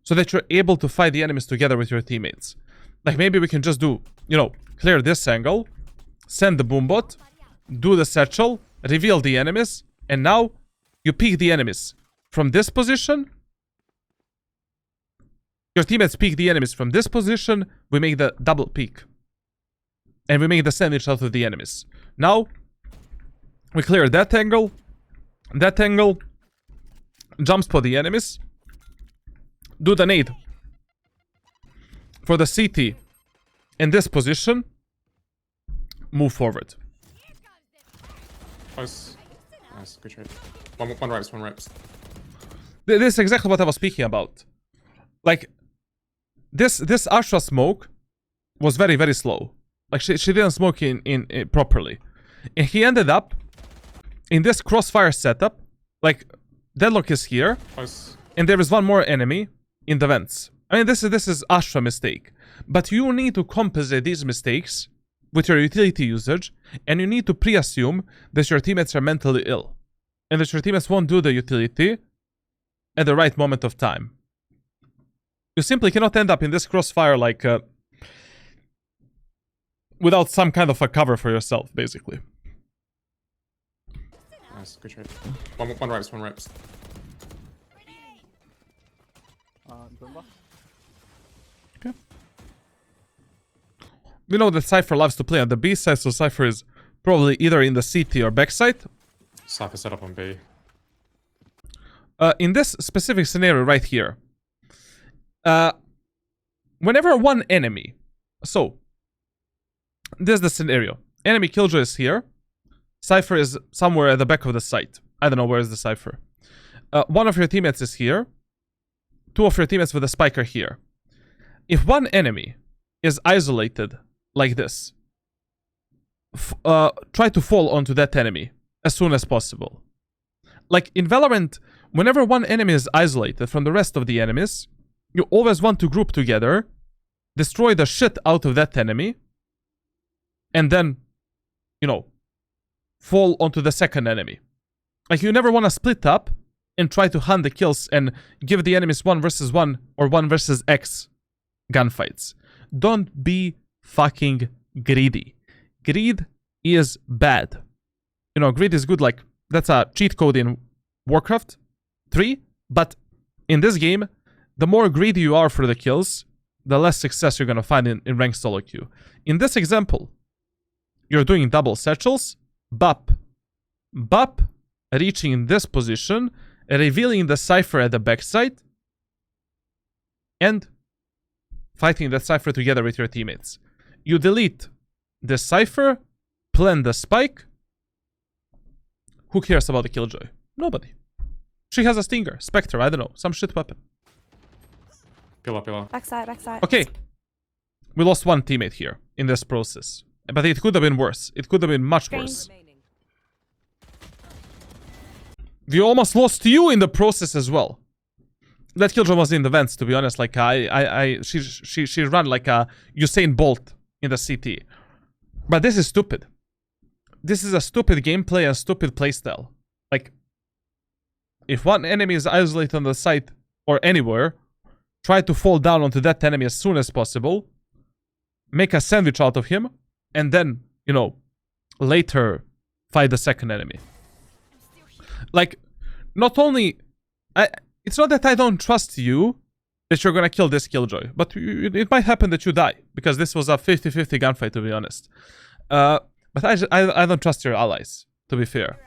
A: so that you're able to fight the enemies together with your teammates. Like, maybe we can just do, you know, clear this angle, send the boombot, do the satchel, reveal the enemies, and now you peek the enemies from this position. Your teammates peek the enemies from this position, we make the double peek. And we make the sandwich out of the enemies. Now, we clear that angle, jump spot the enemies, do the nade for the CT in this position, move forward.
C: Close. Nice, good trade. One reps, one reps.
A: This is exactly what I was speaking about. Like, this Astra smoke was very, very slow. Like, she didn't smoke in properly. And he ended up in this crossfire setup. Like, deadlock is here,
C: Close.
A: and there is one more enemy in the vents. I mean, this is Astra mistake. But you need to compensate these mistakes with your utility usage, and you need to pre-assume that your teammates are mentally ill, and that your teammates won't do the utility at the right moment of time. You simply cannot end up in this crossfire like without some kind of a cover for yourself, basically.
C: Nice, good trade. One reps, one reps.
D: Boomba.
A: Okay. We know that Cypher loves to play on the B side, so Cypher is probably either in the CT or backside.
C: Cypher set up on B.
A: In this specific scenario right here, whenever one enemy... So, this is the scenario. Enemy Killjoy is here. Cypher is somewhere at the back of the site. I don't know where is the Cypher. One of your teammates is here. Two of your teammates with a spike are here. If one enemy is isolated like this, try to fall onto that enemy as soon as possible. Like in Valorant, whenever one enemy is isolated from the rest of the enemies, you always want to group together, destroy the shit out of that enemy, and then, you know, fall onto the second enemy. Like you never want to split up and try to hunt the kills and give the enemies 1 versus 1 or 1 versus X gunfights. Don't be fucking greedy. Greed is bad. You know, greed is good, like, that's a cheat code in Warcraft 3, but in this game, the more greedy you are for the kills, the less success you're gonna find in ranked solo queue. In this example, you're doing double satchels, bop, reaching in this position, revealing the Cypher at the backside, and fighting that Cypher together with your teammates. You delete the Cypher, plant the spike. Who cares about the Killjoy? Nobody. She has a Stinger, Spectre, I don't know, some shit weapon.
C: Pillar.
E: Backside, backside.
A: Okay. We lost one teammate here in this process. But it could have been worse. It could have been much worse.
B: Remaining.
A: We almost lost you in the process as well. That Killjoy was in the vents, to be honest. Like she ran like a Usain Bolt in the CT. But this is stupid. This is a stupid gameplay and stupid playstyle. Like, if one enemy is isolated on the site or anywhere, try to fall down onto that enemy as soon as possible. Make a sandwich out of him, and then, you know, later fight the second enemy. Like, not only... it's not that I don't trust you that you're gonna kill this Killjoy, but it might happen that you die, because this was a 50-50 gunfight, to be honest. But I don't trust your allies, to be fair.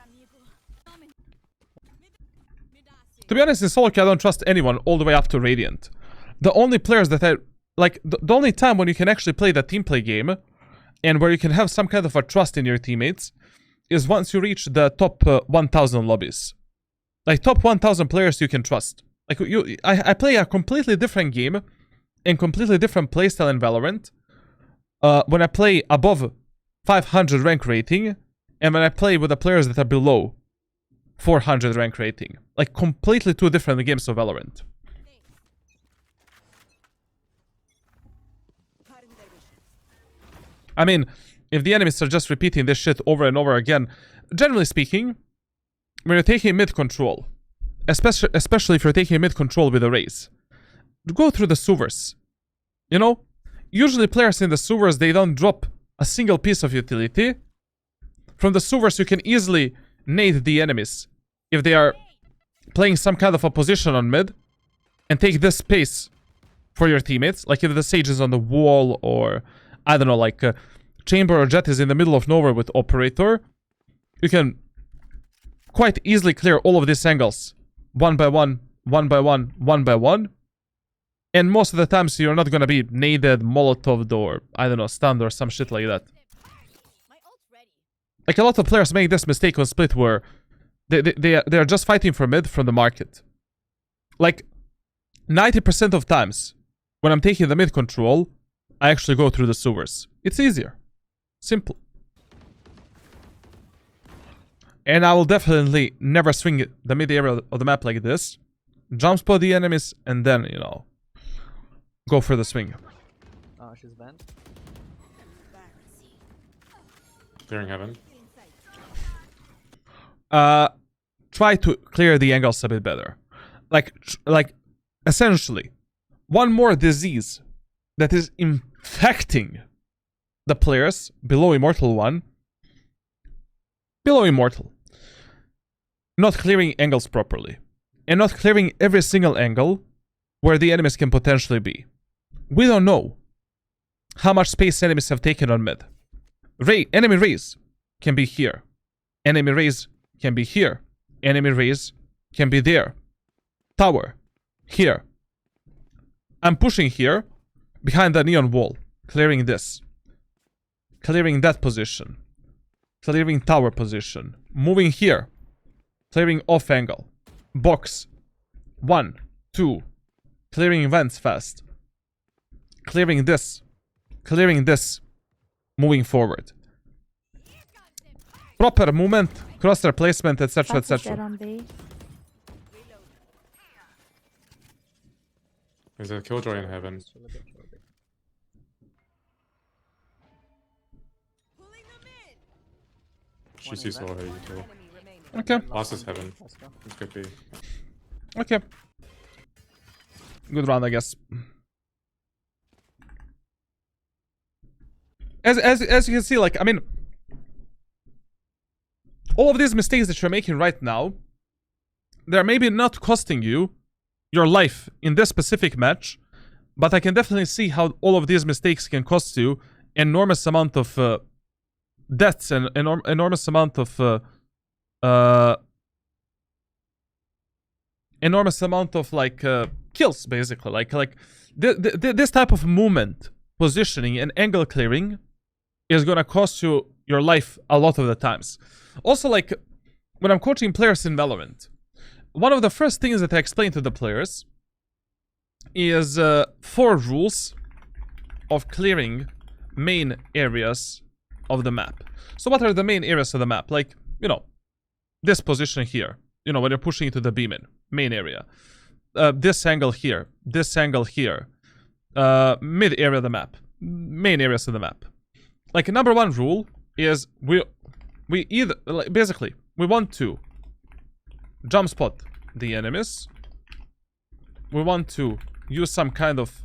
A: To be honest, in solo queue, I don't trust anyone all the way up to Radiant. The only players that I... Like, the only time when you can actually play the team play game, and where you can have some kind of a trust in your teammates, is once you reach the top 1,000 lobbies. Like, top 1,000 players you can trust. Like, I play a completely different game, and completely different playstyle in Valorant, when I play above 500 rank rating, and when I play with the players that are below 400 rank rating. Like, completely two different games of Valorant. I mean, if the enemies are just repeating this shit over and over again, generally speaking, when you're taking mid control, especially if you're taking mid control with a Raze, go through the sewers. You know, usually players in the sewers, they don't drop a single piece of utility. From the sewers, you can easily nade the enemies if they are playing some kind of a position on mid, and take this space for your teammates. Like if the Sage is on the wall, or I don't know, like Chamber or Jet is in the middle of nowhere with Operator, you can quite easily clear all of these angles one by one, one by one, one by one. And most of the times you're not gonna be naded, molotoved, or I don't know, stunned or some shit like that. Like a lot of players make this mistake on Split where they are just fighting for mid from the market. Like 90% of times when I'm taking the mid control, I actually go through the sewers. It's easier. Simple. And I will definitely never swing the mid area of the map like this. Jump spot the enemies and then, you know, go for the swing.
D: Oh, she's banned.
C: Clearing heaven.
A: Try to clear the angles a bit better. Like essentially, one more disease that is infecting the players below Immortal 1. Below Immortal. Not clearing angles properly. And not clearing every single angle where the enemies can potentially be. We don't know how much space enemies have taken on mid. Enemy Raze can be here. Enemy Raze can be here. Enemy Raze can be there. Tower. Here. I'm pushing here. behind the neon wall. Clearing this. Clearing that position. Clearing tower position. Moving here. Clearing off angle. Box. 1, 2. Clearing vents fast. Clearing this. Clearing this. Moving forward. Proper movement, crosshair placement, etc,
E: Back is dead
A: etc.
E: on B.
C: There's a killjoy in heaven. She sees all her you kill.
B: Enemy remaining.
A: Okay,
C: Last is heaven.
D: Let's go.
C: It could be.
A: okay. Good round, I guess. As you can see, like, I mean, all of these mistakes that you're making right now, they're maybe not costing you your life in this specific match, but I can definitely see how all of these mistakes can cost you enormous amount of deaths and enormous amount of like kills, basically. Like this type of movement, positioning, and angle clearing is gonna cost you your life a lot of the times. Also, like, when I'm coaching players in Valorant, one of the first things that I explain to the players is 4 rules of clearing main areas of the map. So what are the main areas of the map? Like, you know, this position here. You know, when you're pushing into the beam in, main area. This angle here. This angle here. Mid area of the map. Main areas of the map. Like, number 1 rule is we either, like, basically, we want to jump spot the enemies. We want to use some kind of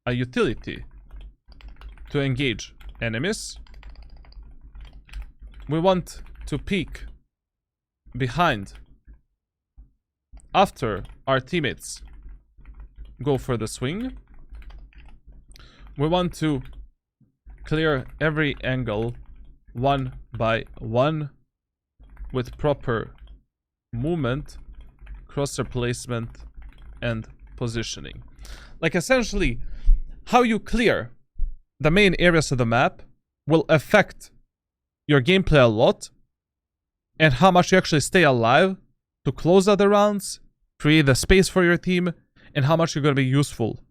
A: a utility to engage enemies. We want to peek behind after our teammates go for the swing. We want to clear every angle one by one with proper movement, crosshair placement, and positioning. Like, essentially, how you clear the main areas of the map will affect your gameplay a lot, and how much you actually stay alive to close out the rounds, create the space for your team, and how much you're going to be useful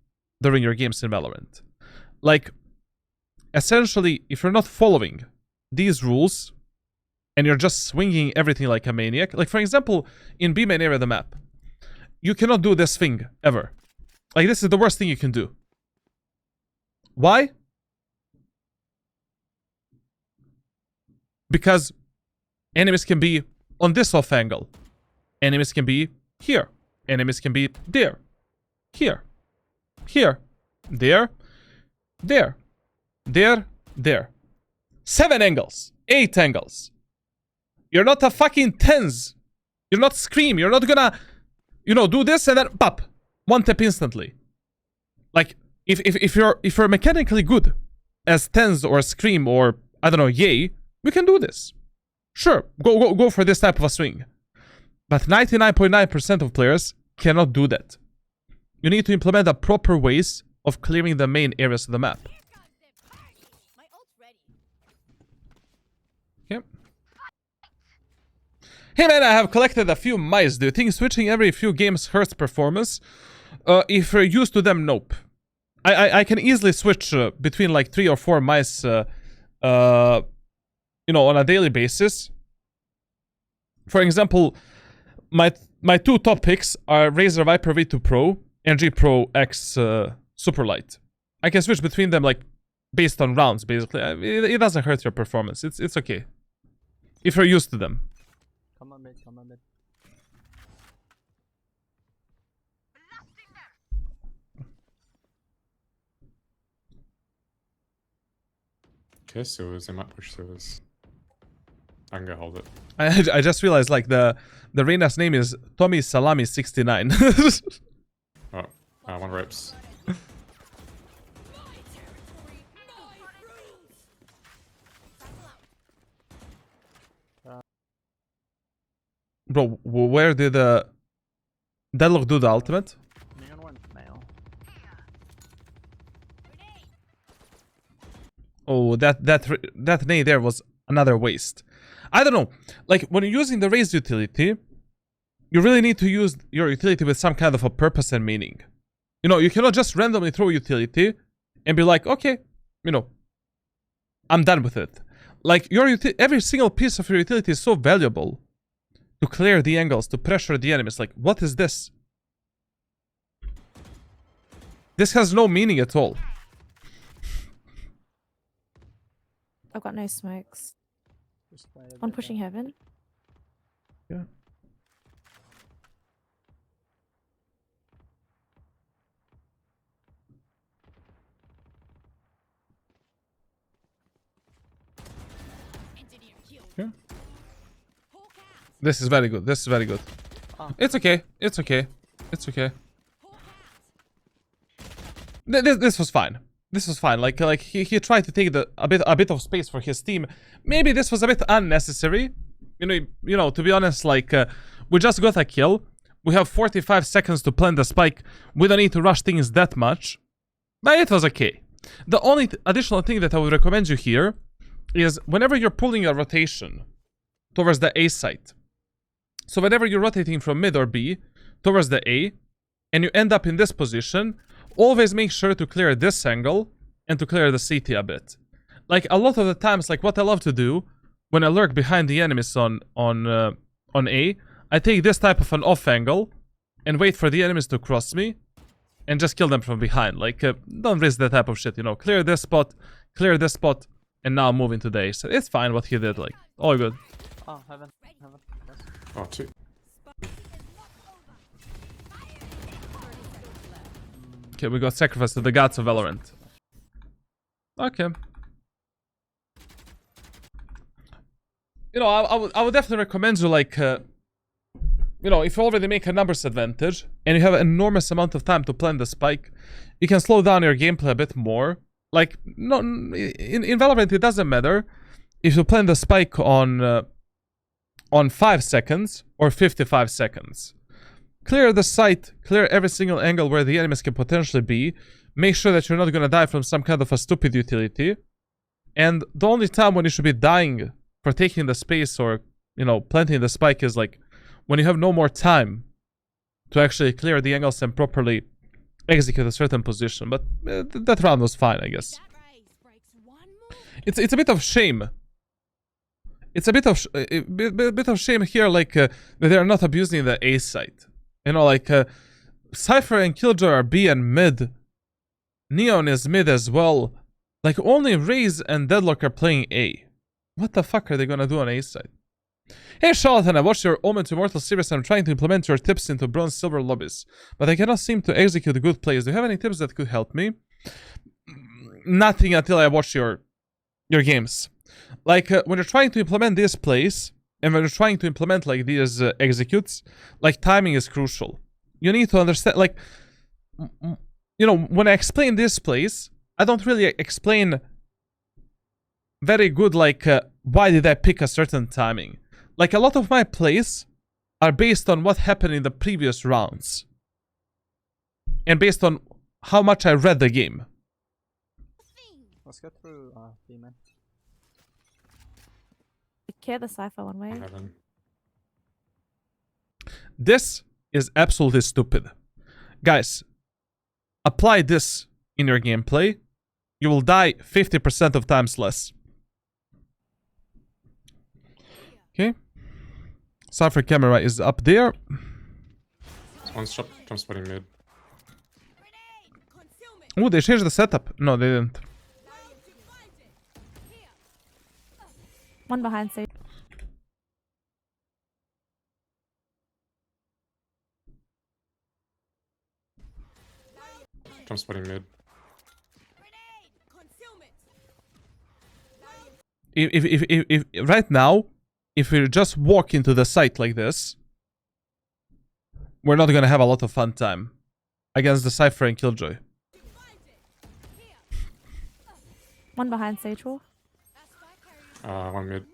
A: during your games in Valorant. Like, essentially, if you're not following these rules and you're just swinging everything like a maniac, like, for example, in B main area of the map, you cannot do this thing ever. Like, this is the worst thing you can do. Why? Because enemies can be on this off angle. Enemies can be here. Enemies can be there. Here. Here. There. There. There. There. 7 angles. 8 angles. You're not a fucking tens. You're not Scream. You're not gonna, you know, do this and then pop. 1 tap instantly. Like, if you're mechanically good as tens or Scream or, I don't know, Yay, we can do this. Sure, go for this type of a swing. But 99.9% of players cannot do that. You need to implement the proper ways of clearing the main areas of the map. Okay. Hey man, I have collected a few mice. Do you think switching every few games hurts performance? If you're used to them, nope. I can easily switch between like 3 or 4 mice, you know, on a daily basis. For example, my 2 top picks are Razer Viper V2 Pro and G Pro X Superlight. I can switch between them like based on rounds, basically. It doesn't hurt your performance. It's okay if you're used to them.
D: Come on mid, come on mid.
C: Okay, sewers. They might push sewers. I can go hold it.
A: I just realized like the Reyna's name is Tommy Salami 69.
C: Oh, 1 reps.
A: Bro, where did Deadlock do the ultimate?
D: Neon one male.
A: Oh, that nade there was another waste. I don't know. Like, when you're using the Raze utility, you really need to use your utility with some kind of a purpose and meaning. You know, you cannot just randomly throw utility and be like, okay, you know, I'm done with it. Like, every single piece of your utility is so valuable to clear the angles, to pressure the enemies. Like, what is this? This has no meaning at all.
E: I've got no smokes.
D: Just play a
E: One
D: bit
E: pushing heaven.
A: Yeah. Yeah. This is very good. This is very good.
D: Oh.
A: It's okay. It's okay. It's okay. This was fine. This was fine. Like he tried to take a bit of space for his team. Maybe this was a bit unnecessary. You know, to be honest, like we just got a kill. We have 45 seconds to plant the spike. We don't need to rush things that much. But it was okay. The only additional thing that I would recommend you here is whenever you're pulling a rotation towards the A site. So whenever you're rotating from mid or B towards the A, and you end up in this position, always make sure to clear this angle and to clear the CT a bit. Like, a lot of the times, like what I love to do when I lurk behind the enemies on A, I take this type of an off angle and wait for the enemies to cross me and just kill them from behind. Like, don't risk that type of shit, you know. Clear this spot, and now move into the A. So it's fine what he did, like, all good.
D: Oh, heaven. Heaven. Yes.
C: Oh, two.
A: Okay, we got sacrificed to the gods of Valorant. Okay. You know, I would definitely recommend you, like, you know, if you already make a numbers advantage and you have an enormous amount of time to plan the spike, you can slow down your gameplay a bit more. Like, no, in Valorant, it doesn't matter if you plan the spike on 5 seconds or 55 seconds. Clear the site, clear every single angle where the enemies can potentially be. Make sure that you're not gonna die from some kind of a stupid utility. And the only time when you should be dying for taking the space or, you know, planting the spike is like when you have no more time to actually clear the angles and properly execute a certain position. But that round was fine, I guess. It's a bit of shame. It's a bit of shame here, like that they're not abusing the A site. You know, like Cypher and Killjoy are B and mid. Neon is mid as well. Like, only Raze and Deadlock are playing A. What the fuck are they gonna do on A side? Hey Charlatan, I watched your Omen to Immortal series and I'm trying to implement your tips into bronze silver lobbies, but I cannot seem to execute good plays. Do you have any tips that could help me? Nothing until I watch your games. Like, when you're trying to implement these plays, and when you're trying to implement, like, these executes, like, timing is crucial. You need to understand, like, you know, when I explain these plays, I don't really explain very good, like, why did I pick a certain timing. Like, a lot of my plays are based on what happened in the previous rounds. And based on how much I read the game.
D: Let's go through B, man.
E: Clear the Cypher one way.
C: Heaven.
A: This is absolutely stupid. Guys, apply this in your gameplay. You will die 50% of times less. Okay. Cypher camera is up there.
C: One shot jump spotting mid.
A: Oh, they changed the setup. No, they didn't.
E: One behind stage.
C: Jump spotting mid.
A: If right now, if we just walk into the site like this, we're not gonna have a lot of fun time against the Cypher and Killjoy.
E: One behind stage wall.
C: One mid.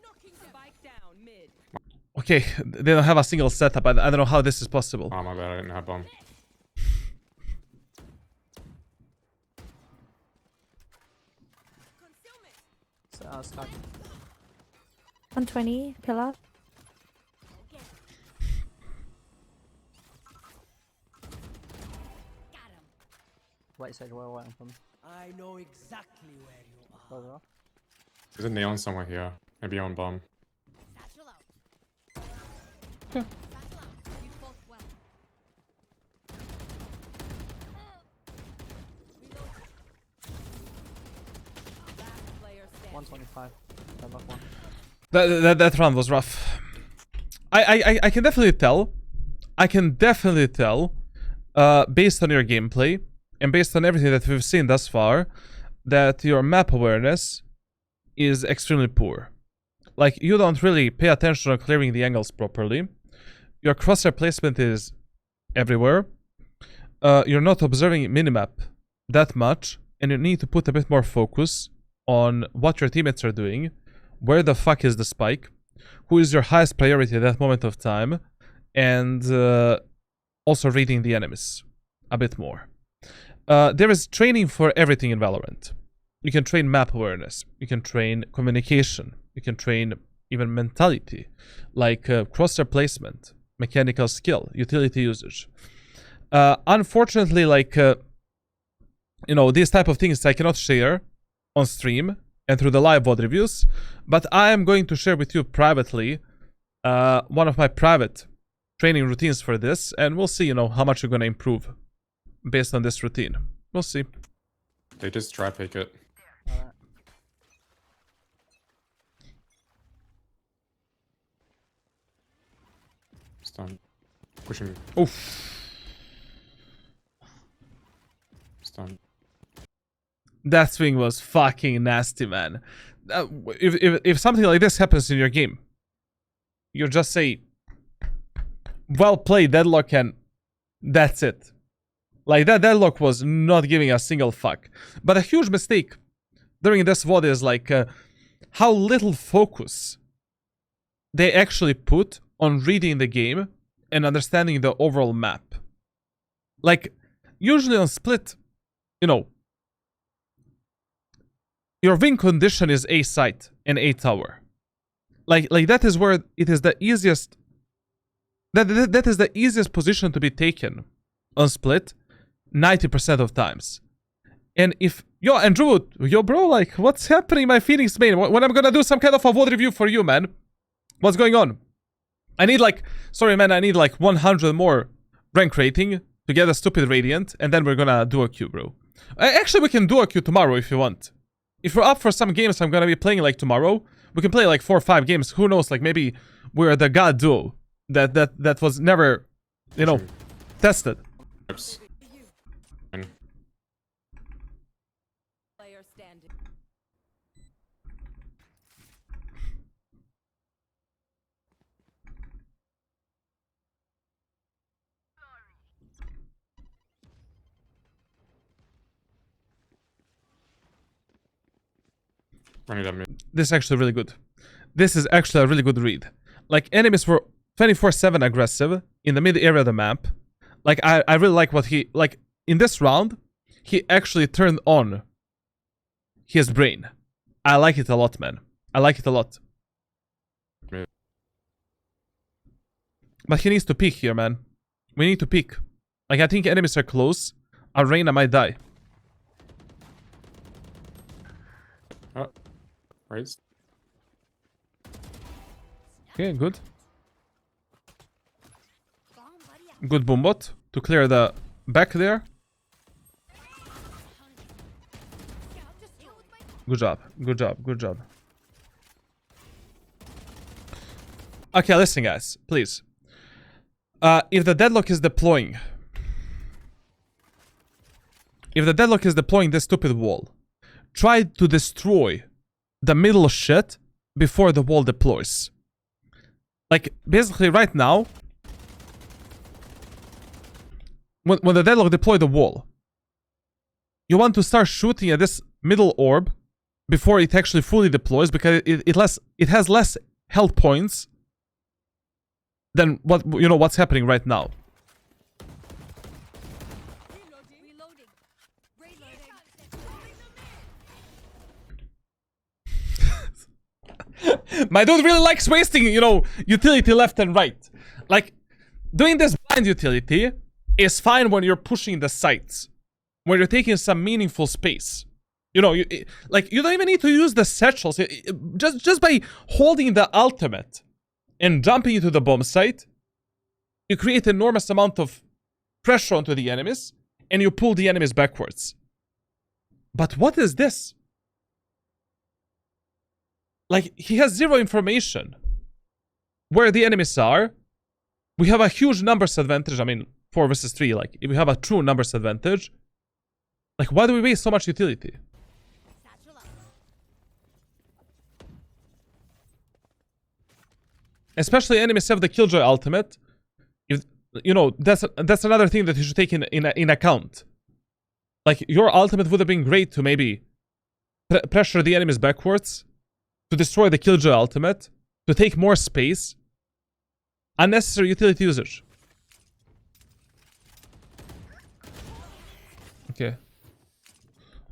A: Okay, they don't have a single setup. I don't know how this is possible.
C: Oh my bad, I didn't have bomb.
D: Sky.
E: 120, pillar.
D: Right side, where I'm from.
F: I know exactly where you are.
D: Further off.
C: There's a neon somewhere here. Maybe on bomb.
B: Satchel out.
A: Yeah.
B: Satchel out. You fought well. Reload. Last player standing.
D: 125. Deadlock one.
A: That round was rough. I can definitely tell. I can definitely tell, based on your gameplay and based on everything that we've seen thus far, that your map awareness is extremely poor. Like, you don't really pay attention on clearing the angles properly. Your crosshair placement is everywhere. You're not observing minimap that much, and you need to put a bit more focus on what your teammates are doing. Where the fuck is the spike? Who is your highest priority at that moment of time? And also reading the enemies a bit more. There is training for everything in Valorant. You can train map awareness. You can train communication. You can train even mentality, like crosshair placement, mechanical skill, utility usage. Unfortunately, like, you know, these type of things I cannot share on stream and through the live VOD reviews, but I am going to share with you privately one of my private training routines for this, and we'll see, you know, how much you're going to improve based on this routine. We'll see.
C: They just try pick it.
D: Alright.
C: Stun. Pushing.
A: Oof.
C: Stun.
A: That swing was fucking nasty, man. If something like this happens in your game, you just say, well played, Deadlock, and that's it. Like, that Deadlock was not giving a single fuck. But a huge mistake during this VOD is, like, how little focus they actually put on reading the game and understanding the overall map. Like, usually on Split, you know, your win condition is A site and A tower. Like that is where it is the easiest. That is the easiest position to be taken on Split 90% of times. And if and Drew, bro, like, what's happening, my Phoenix main? When I'm gonna do some kind of a VOD review for you, man? What's going on? I need like 100 more rank rating to get a stupid Radiant, and then we're gonna do a queue, bro. Actually, we can do a queue tomorrow if you want. If you're up for some games I'm gonna be playing like tomorrow, we can play like 4 or 5 games. Who knows? Like, maybe we're the god duo that was never, you know, tested.
C: Oops.
B: Player standing.
C: Running that mid.
A: This is actually really good. This is actually a really good read. Like, enemies were 24/7 aggressive in the mid area of the map. Like, I really like what he, like, in this round, he actually turned on his brain. I like it a lot, man. I like it a lot.
C: Mid.
A: But he needs to peek here, man. We need to peek. Like, I think enemies are close. Our Reyna might die.
C: Raze.
A: Okay, good. Good boombot to clear the back there. Good job, good job, good job. Okay, listen, guys, please. If the Deadlock is deploying... If the Deadlock is deploying this stupid wall, try to destroy the middle shit before the wall deploys. Like, basically right now, when the Deadlock deploy the wall, you want to start shooting at this middle orb before it actually fully deploys, because it has less health points than what's happening right now. My dude really likes wasting, you know, utility left and right. Like, doing this blind utility is fine when you're pushing the sites. When you're taking some meaningful space. You know, you don't even need to use the satchels. Just by holding the ultimate and jumping into the bomb site, you create enormous amount of pressure onto the enemies, and you pull the enemies backwards. But what is this? Like, he has zero information where the enemies are. We have a huge numbers advantage. I mean, 4 versus 3. Like, if we have a true numbers advantage, like, why do we waste so much utility?
B: Satchel out.
A: Especially enemies have the Killjoy ultimate. If, you know, that's another thing that you should take in account. Like, your ultimate would have been great to maybe pressure the enemies backwards, to destroy the Killjoy ultimate, to take more space. Unnecessary utility usage.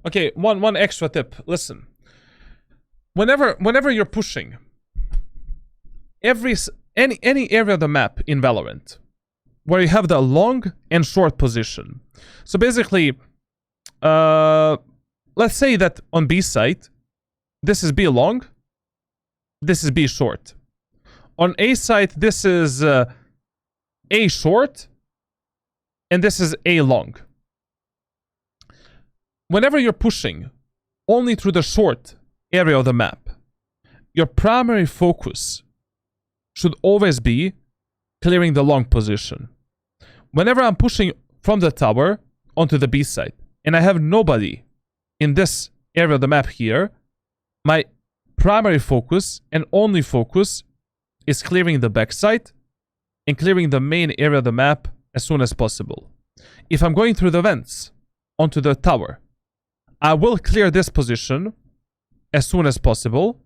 A: Okay, one extra tip. Listen. Whenever you're pushing, any area of the map in Valorant where you have the long and short position. So basically, let's say that on B site, this is B long, this is B short. On A site, this is A short, and this is A long. Whenever you're pushing only through the short area of the map, your primary focus should always be clearing the long position. Whenever I'm pushing from the tower onto the B site, and I have nobody in this area of the map here, my primary focus and only focus is clearing the backside and clearing the main area of the map as soon as possible. If I'm going through the vents onto the tower, I will clear this position as soon as possible,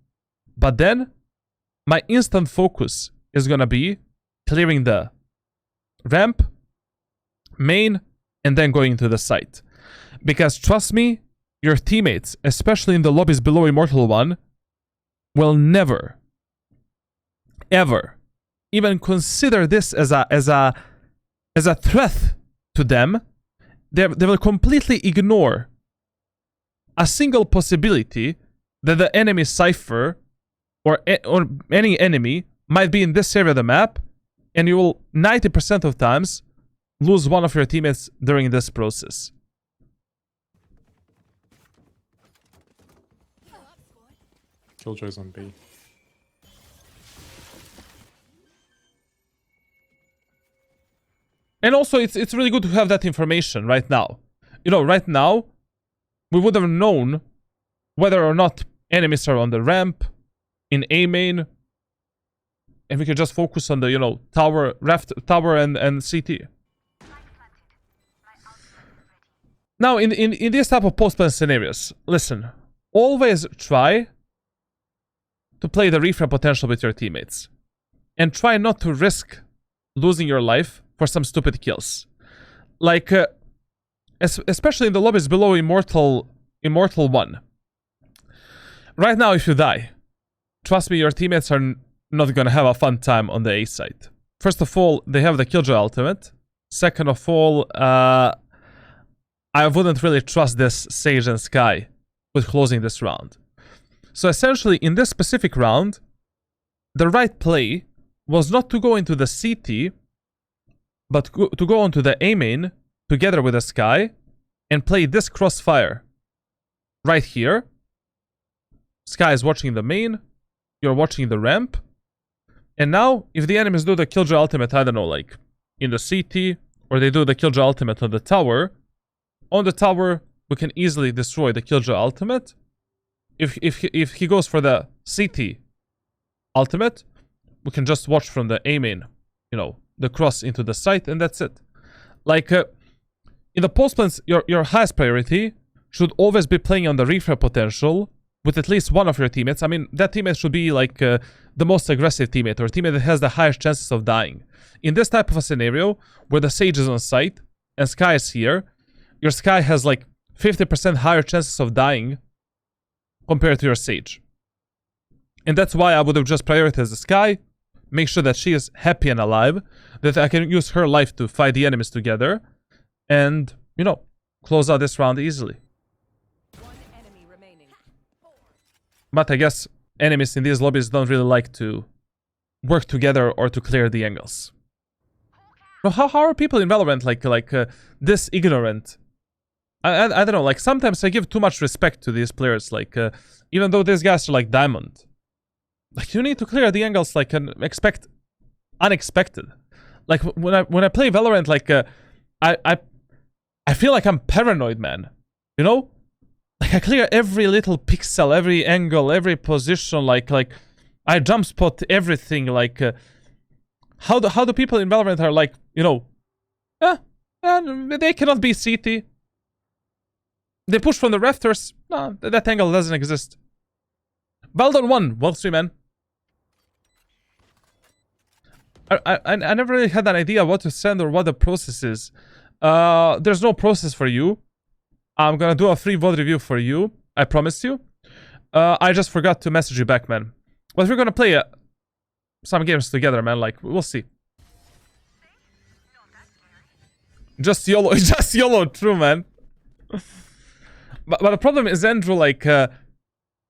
A: but then my instant focus is gonna be clearing the ramp, main, and then going to the site. Because trust me, your teammates, especially in the lobbies below Immortal 1, will never, ever, even consider this as a threat to them. They will completely ignore a single possibility that the enemy cipher or any enemy might be in this area of the map, and you will 90% of times lose one of your teammates during this process.
C: Killjoy's on B.
A: And also, it's really good to have that information right now. You know, right now, we would have known whether or not enemies are on the ramp, in A main, and we could just focus on the, you know, tower, tower and CT. Now, in these type of post-plan scenarios, listen, always try to play the reframe potential with your teammates. And try not to risk losing your life for some stupid kills. Like, especially in the lobbies below Immortal 1. Right now, if you die, trust me, your teammates are not gonna have a fun time on the A site. First of all, they have the Killjoy ultimate. Second of all, I wouldn't really trust this Sage and Sky with closing this round. So essentially, in this specific round, the right play was not to go into the CT, but to go onto the A main together with the Sky and play this crossfire right here. Sky is watching the main, you're watching the ramp, and now if the enemies do the Killjoy ultimate, I don't know, like in the CT, or they do the Killjoy ultimate on the tower, we can easily destroy the Killjoy ultimate. If he goes for the CT ultimate, we can just watch from the A main, you know, the cross into the site, and that's it. Like, in the post plans, your highest priority should always be playing on the reframe potential with at least one of your teammates. I mean, that teammate should be like the most aggressive teammate, or a teammate that has the highest chances of dying. In this type of a scenario, where the Sage is on site and Sky is here, your Sky has like 50% higher chances of dying compared to your Sage. And that's why I would have just prioritized the Sky, make sure that she is happy and alive, that I can use her life to fight the enemies together, and, you know, close out this round easily.
B: One enemy remaining.
A: But I guess enemies in these lobbies don't really like to work together or to clear the angles. Well, how are people in Valorant like this ignorant? I don't know, like sometimes I give too much respect to these players, like even though these guys are like diamond. Like you need to clear the angles like and expect unexpected. Like when I play Valorant, like I feel like I'm paranoid, man. You know? Like I clear every little pixel, every angle, every position, like I jump spot everything, like how the people in Valorant are like, you know, they cannot be CT. They push from the rafters. No, that angle doesn't exist. Valdon 1, well stream, man. I never really had an idea what to send or what the process is. There's no process for you. I'm gonna do a free VOD review for you. I promise you. I just forgot to message you back, man. But we're gonna play some games together, man. Like, we'll see. Just YOLO. Just YOLO, true, man. But the problem is, Andrew, like, you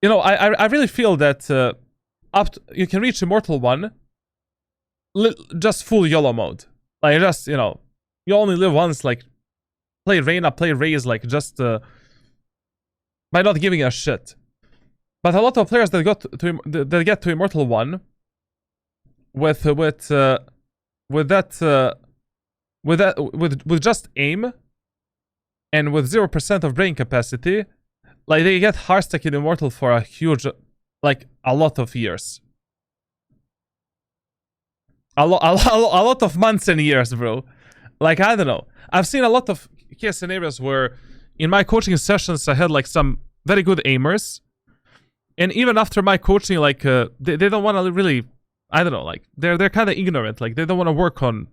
A: know, I really feel that you can reach Immortal 1 just full YOLO mode. Like, just, you know, you only live once, like, play Reyna, play Raze, like, just by not giving a shit. But a lot of players that get to Immortal 1 with just aim and with 0% of brain capacity, like they get hard stuck in Immortal for a huge, like a lot of years, a lot of months and years, bro. Like I don't know. I've seen a lot of case scenarios where in my coaching sessions I had like some very good aimers, and even after my coaching, like they don't want to really, I don't know, like they're kind of ignorant, like they don't want to work on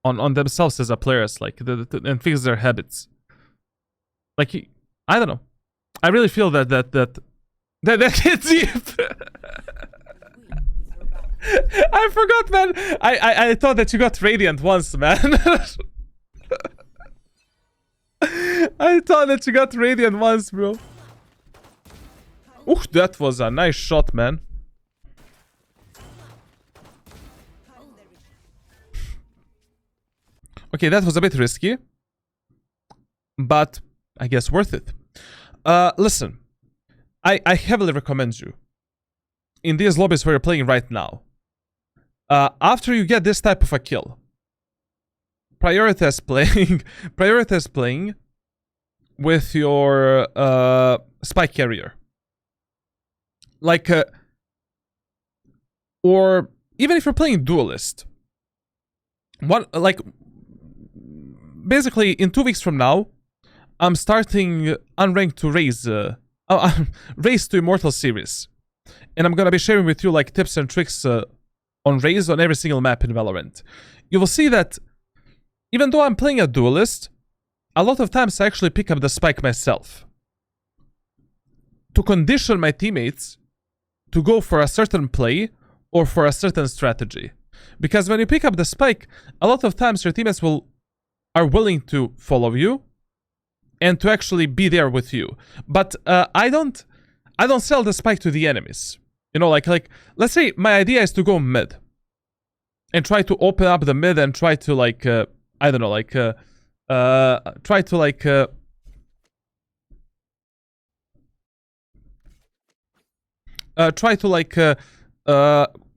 A: themselves as a players, like and fix their habits. Like I don't know. I really feel that hits deep. I forgot, man. I thought that you got Radiant once, man. I thought that you got Radiant once, bro. Ooh, that was a nice shot, man. Okay, that was a bit risky, but I guess worth it. Listen, I heavily recommend you in these lobbies where you're playing right now. After you get this type of a kill, prioritize playing with your spike carrier. Like, or even if you're playing duelist, basically in 2 weeks from now, I'm starting unranked to Raze, Raze to Immortal series, and I'm gonna be sharing with you like tips and tricks on Raze on every single map in Valorant. You will see that even though I'm playing a duelist, a lot of times I actually pick up the spike myself to condition my teammates to go for a certain play or for a certain strategy. Because when you pick up the spike, a lot of times your teammates are willing to follow you and to actually be there with you. But I don't sell the spike to the enemies. You know, like let's say my idea is to go mid and try to open up the mid and try to like I don't know, like try to like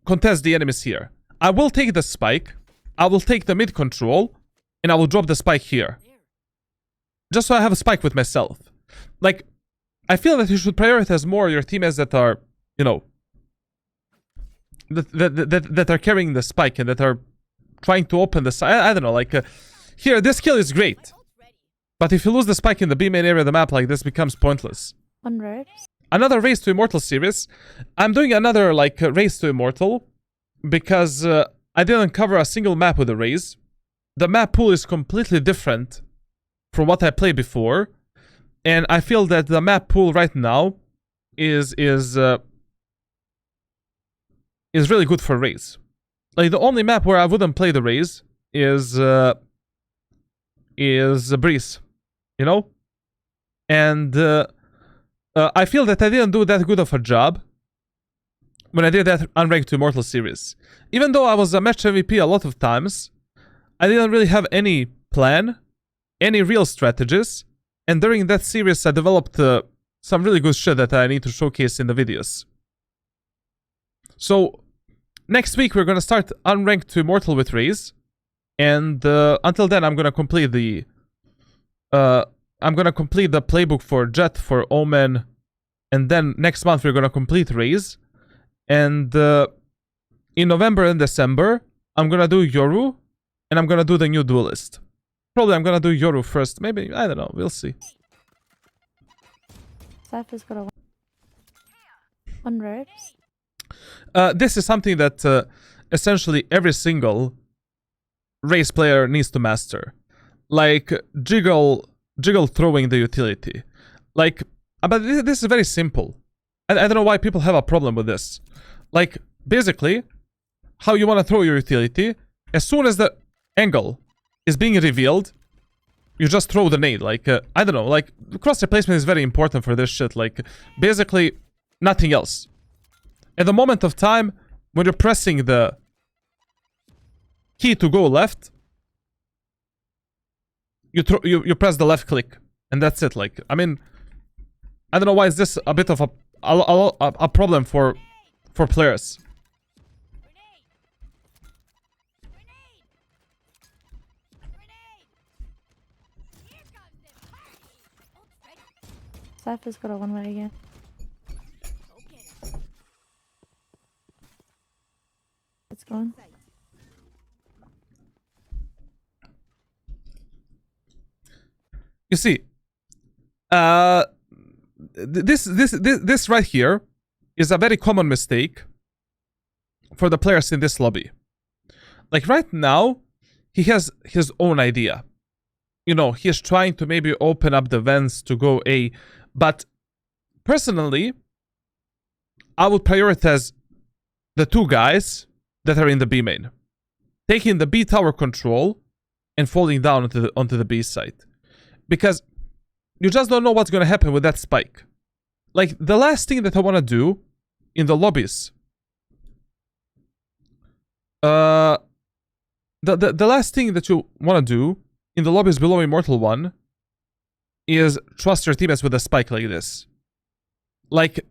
A: contest the enemies here. I will take the spike, I will take the mid control, and I will drop the spike here. Just so I have a spike with myself. Like, I feel that you should prioritize more your teammates that are, you know, that are carrying the spike and that are trying to open the side. I don't know, like, here, this kill is great. But if you lose the spike in the B main area of the map, like, this becomes pointless.
E: On ropes.
A: Another Race to Immortal series. I'm doing another, like, Race to Immortal because I didn't cover a single map with a Raze. The map pool is completely different from what I played before. And I feel that the map pool right now is is really good for Raze. Like, the only map where I wouldn't play the Raze is Breeze, you know? And I feel that I didn't do that good of a job when I did that Unranked to Immortal series. Even though I was a match MVP a lot of times, I didn't really have any plan, any real strategies, and during that series I developed some really good shit that I need to showcase in the videos. So, next week we're gonna start Unranked to Immortal with Raze, and until then I'm gonna complete the playbook for Jet, for Omen, and then next month we're gonna complete Raze, and in November and December I'm gonna do Yoru, and I'm gonna do the new Duelist. Probably I'm gonna do Yoru first, maybe, I don't know, we'll see.
E: Cypher's got a one ropes.
A: This is something that essentially every single Raze player needs to master. Like, jiggle throwing the utility. Like, but this is very simple. I don't know why people have a problem with this. Like, basically, how you want to throw your utility, as soon as the angle is being revealed, you just throw the nade. Like, I don't know, like, cross replacement is very important for this shit. Like, basically, nothing else. At the moment of time, when you're pressing the key to go left, you press the left click, and that's it. Like, I mean, I don't know why is this a bit of a problem for players.
E: Cypher's got a one way again. It's gone.
A: You see, this right here is a very common mistake for the players in this lobby. Like, right now, he has his own idea. You know, he's trying to maybe open up the vents to go A, but personally, I would prioritize the two guys that are in the B main, taking the B tower control and falling down onto the B site. Because you just don't know what's going to happen with that spike. Like, the last thing that I want to do in the lobbies, the last thing that you want to do in the lobbies below Immortal 1 is trust your teammates with a spike like this. Like,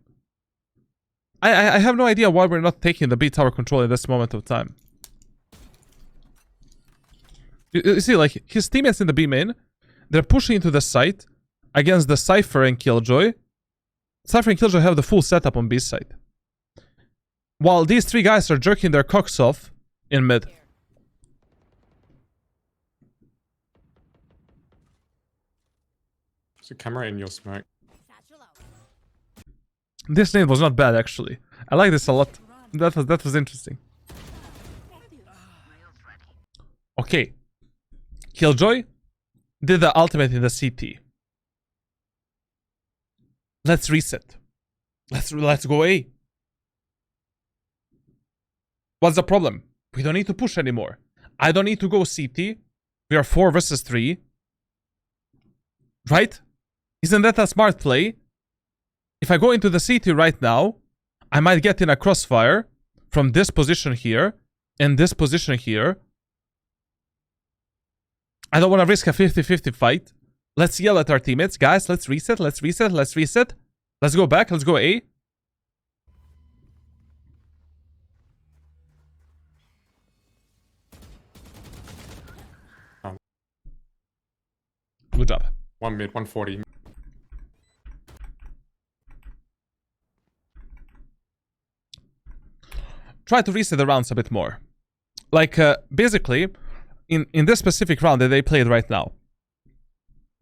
A: I have no idea why we're not taking the B tower control at this moment of time. You see, like, his teammates in the B main, they're pushing into the site against the Cypher and Killjoy. Cypher and Killjoy have the full setup on B side, while these three guys are jerking their cocks off in mid.
C: There's a camera in your smoke.
A: This name was not bad, actually. I like this a lot. That was interesting. Okay. Killjoy did the ultimate in the CT. Let's reset. Let's go A. What's the problem? We don't need to push anymore. I don't need to go CT. We are 4 versus 3. Right? Isn't that a smart play? If I go into the CT right now, I might get in a crossfire from this position here and this position here. I don't want to risk a 50-50 fight. Let's yell at our teammates. Guys, let's reset, let's reset, let's reset. Let's go back, let's go A. Good job.
C: 1 mid, 140.
A: Try to reset the rounds a bit more. Like, basically, in this specific round that they played right now,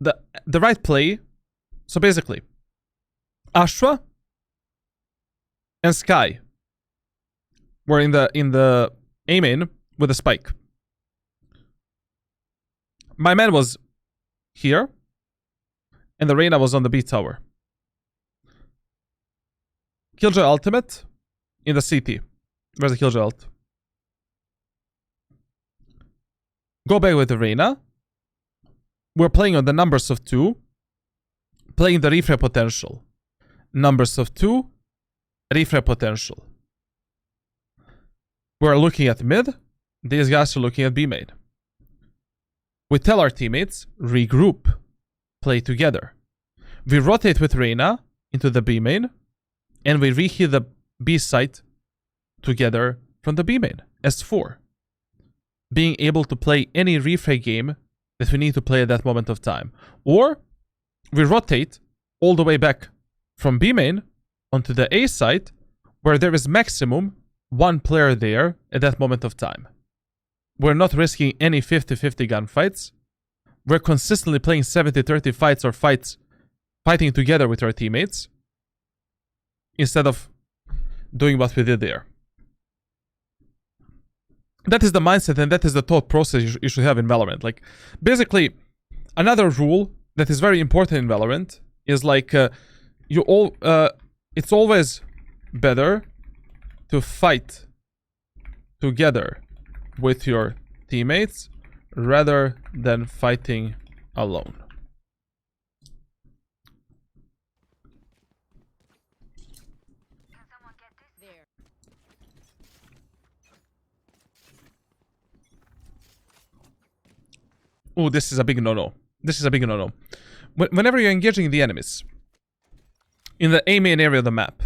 A: the right play, so basically, Ashra and Sky were in the A main with a spike. My man was here, and the Reyna was on the B tower. Killjoy ultimate in the CT. Where's the Killjoy ult? Go back with Arena. We're playing on the numbers of 2. Playing the reframe potential. Numbers of 2. Reframe potential. We're looking at mid. These guys are looking at B main. We tell our teammates, regroup. Play together. We rotate with Reyna into the B main. And we reheat the B site together from the B main as 4. Being able to play any reframe game that we need to play at that moment of time. Or we rotate all the way back from B main onto the A site where there is maximum 1 player there at that moment of time. We're not risking any 50-50 gunfights. We're consistently playing 70-30 fights or fighting together with our teammates instead of doing what we did there. That is the mindset and that is the thought process you should have in Valorant. Like, basically, another rule that is very important in Valorant is like, it's always better to fight together with your teammates rather than fighting alone. Oh, this is a big no-no. This is a big no-no. Whenever you're engaging the enemies in the A main area of the map,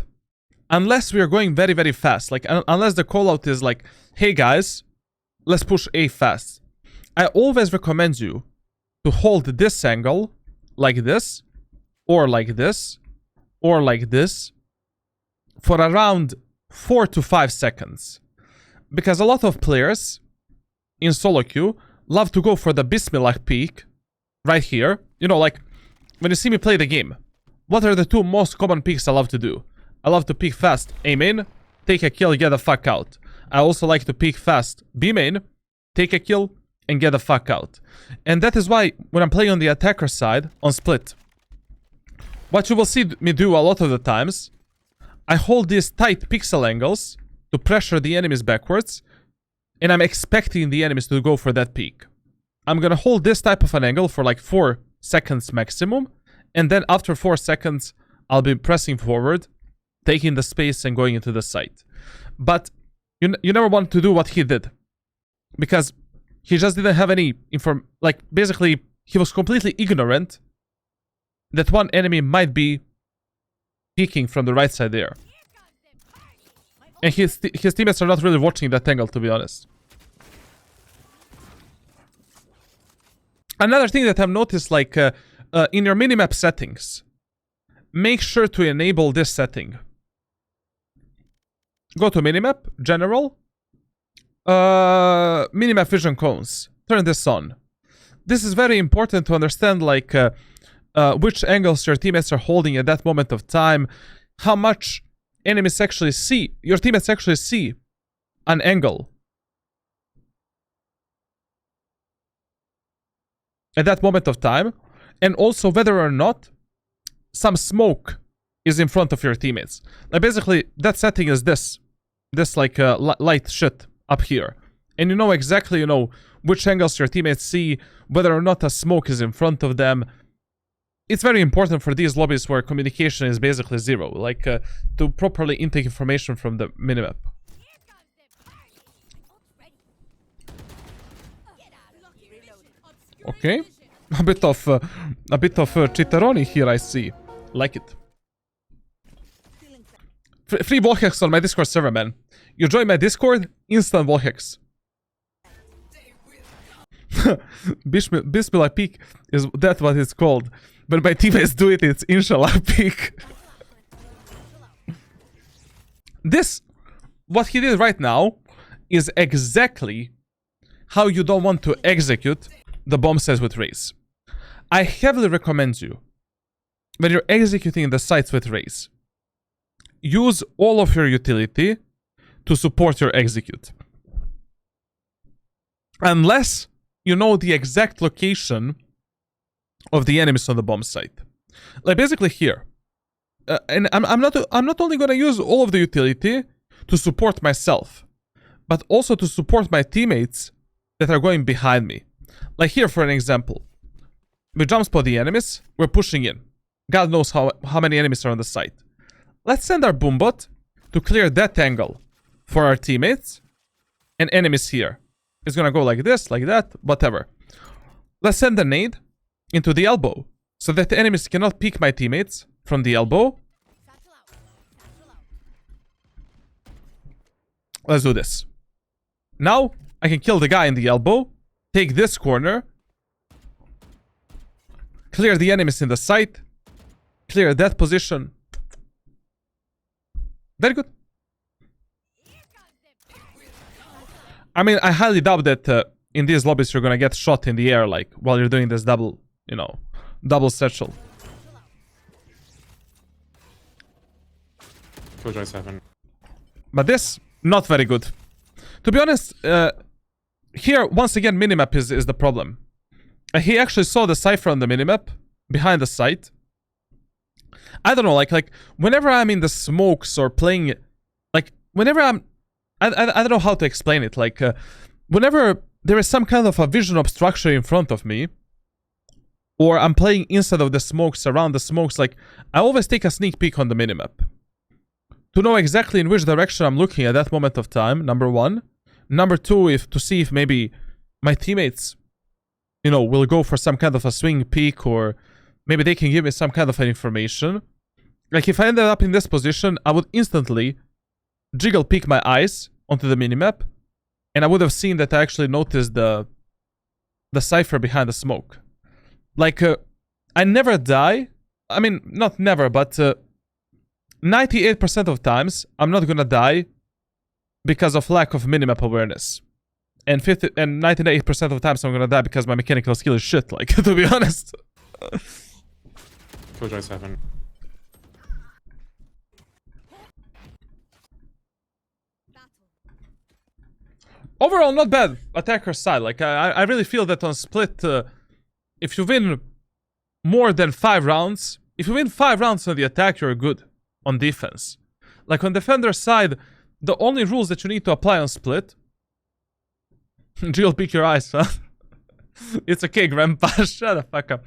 A: unless we are going very, very fast, like unless the callout is like, hey guys, let's push A fast. I always recommend you to hold this angle like this, or like this, or like this, for around 4 to 5 seconds. Because a lot of players in solo queue love to go for the Bismillah peek right here. You know, like, when you see me play the game, what are the 2 most common peeks I love to do? I love to peek fast A main, take a kill, get the fuck out. I also like to peek fast B main, take a kill, and get the fuck out. And that is why, when I'm playing on the attacker side, on split, what you will see me do a lot of the times, I hold these tight pixel angles to pressure the enemies backwards, and I'm expecting the enemies to go for that peek. I'm gonna hold this type of an angle for like 4 seconds maximum, and then after 4 seconds, I'll be pressing forward, taking the space and going into the site. But you never want to do what he did, because he just didn't have any like, basically, he was completely ignorant that one enemy might be peeking from the right side there. And his teammates are not really watching that angle, to be honest. Another thing that I've noticed, like, in your minimap settings, make sure to enable this setting. Go to minimap, general, minimap vision cones. Turn this on. This is very important to understand, like, which angles your teammates are holding at that moment of time, how much enemies actually see, your teammates actually see an angle at that moment of time, and also whether or not some smoke is in front of your teammates. Like, basically, that setting is this like light shit up here, and you know exactly, which angles your teammates see, whether or not a smoke is in front of them. It's very important for these lobbies where communication is basically zero, like, to properly intake information from the minimap. Okay, a bit of chitteroni here, I see. Like it. Free wallhacks on my Discord server, man. You join my Discord, instant wallhacks. Bismillah peak, is that what it's called? But my teammates do it, it's Inshallah peak. This, what he did right now, is exactly how you don't want to execute the bomb sites with Raze. I heavily recommend you, when you're executing the sites with Raze, use all of your utility to support your execute. Unless you know the exact location of the enemies on the bomb site. Like, basically here. And I'm not only gonna use all of the utility, to support myself, but also to support my teammates that are going behind me. Like here, for an example, we jump spot the enemies, we're pushing in. God knows how many enemies are on the site. Let's send our boombot to clear that angle for our teammates and enemies here. It's gonna go like this, like that, whatever. Let's send a nade into the elbow so that the enemies cannot peek my teammates from the elbow. Let's do this. Now, I can kill the guy in the elbow, take this corner, clear the enemies in the site, clear that position. Very good. I mean, I highly doubt that in these lobbies you're gonna get shot in the air, like, while you're doing this double, you know, double satchel.
C: Killjoy 7.
A: But this, not very good. To be honest, here, once again, minimap is the problem. He actually saw the cipher on the minimap, behind the site. I don't know, like whenever I'm in the smokes or playing, like, whenever I don't know how to explain it, like, whenever there is some kind of a vision obstruction in front of me, or I'm playing inside of the smokes, around the smokes, like, I always take a sneak peek on the minimap to know exactly in which direction I'm looking at that moment of time, number one. Number two, to see if maybe my teammates, you know, will go for some kind of a swing peek, or maybe they can give me some kind of an information. Like, if I ended up in this position, I would instantly jiggle peek my eyes onto the minimap, and I would have seen that I actually noticed the cipher behind the smoke. Like, I never die. I mean, not never, but 98% of times, I'm not gonna die because of lack of minimap awareness. And 98% of times I'm gonna die because my mechanical skill is shit, like, to be honest.
C: Killjoy 7.
A: Overall, not bad attacker side. Like, I really feel that on split, if you win more than 5 rounds, if you win 5 rounds on the attack, you're good on defense. Like, on defender side, the only rules that you need to apply on split... Jill, pick your eyes, huh? It's okay, Grandpa. Shut the fuck up.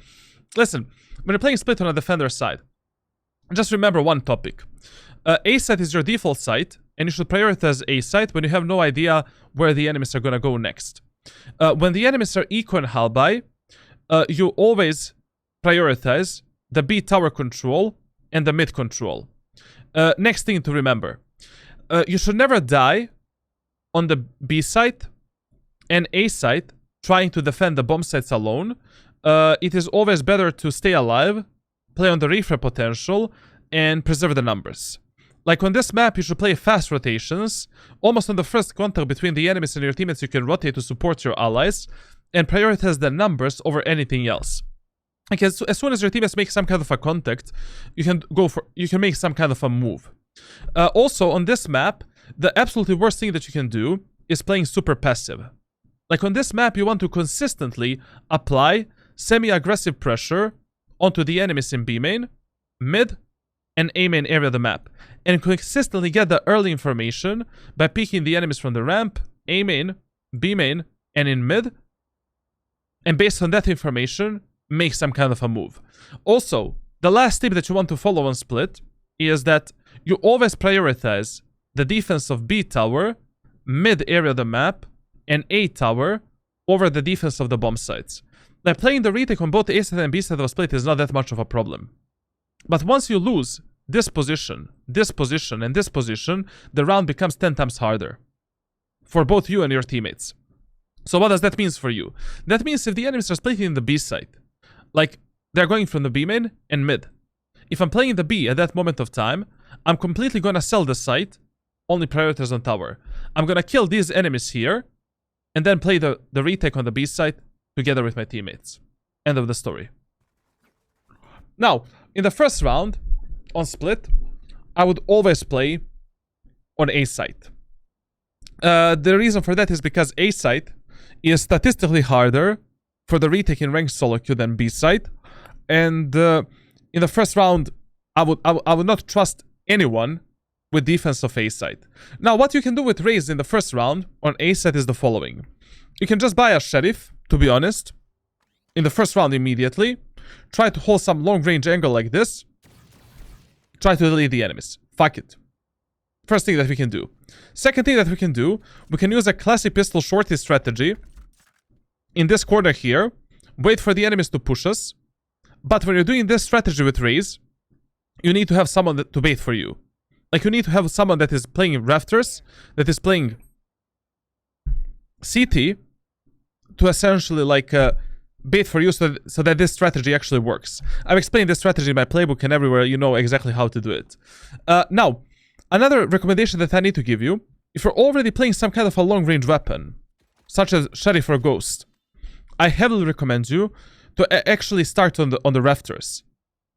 A: Listen, when you're playing split on a defender side, just remember one topic. A site is your default site, and you should prioritize A site when you have no idea where the enemies are gonna go next. When the enemies are eco and halby, you always prioritize the B tower control and the mid control. Next thing to remember, you should never die on the B site and A site trying to defend the bomb sites alone. It is always better to stay alive, play on the refresh potential, and preserve the numbers. Like, on this map, you should play fast rotations. Almost on the first contact between the enemies and your teammates, you can rotate to support your allies, and prioritize the numbers over anything else. Like, as soon as your teammates make some kind of a contact, you can make some kind of a move. Also, on this map, the absolutely worst thing that you can do is playing super passive. Like, on this map, you want to consistently apply semi-aggressive pressure onto the enemies in B main, mid, and A main area of the map, and consistently get the early information by peeking the enemies from the ramp, A main, B main, and in mid, and based on that information, make some kind of a move. Also, the last tip that you want to follow on split is that you always prioritize the defense of B tower, mid area of the map, and A tower over the defense of the bomb sites. Like, playing the retake on both A side and B side of a split is not that much of a problem. But once you lose this position, and this position, the round becomes 10 times harder for both you and your teammates. So what does that mean for you? That means if the enemies are splitting in the B side, like, they're going from the B main and mid. If I'm playing the B at that moment of time, I'm completely gonna sell the site, only prioritize on tower. I'm gonna kill these enemies here, and then play the retake on the B side together with my teammates. End of the story. Now, in the first round, on split, I would always play on A site. The reason for that is because A site is statistically harder for the retake in ranked solo queue than B site. And in the first round, I would not trust anyone with defense of A site. Now, what you can do with Raze in the first round on A site is the following. You can just buy a Sheriff, to be honest, in the first round immediately. Try to hold some long-range angle like this. Try to delete the enemies. Fuck it. First thing that we can do. Second thing that we can do, we can use a classic pistol shorty strategy. In this corner here, wait for the enemies to push us. But when you're doing this strategy with Raze, you need to have someone to bait for you. Like, you need to have someone that is playing Rafters, that is playing CT, to essentially, like, bait for you so that this strategy actually works. I've explained this strategy in my playbook, and everywhere you know exactly how to do it. Now, another recommendation that I need to give you, if you're already playing some kind of a long-range weapon, such as Sheriff or Ghost, I heavily recommend you to actually start on the Rafters,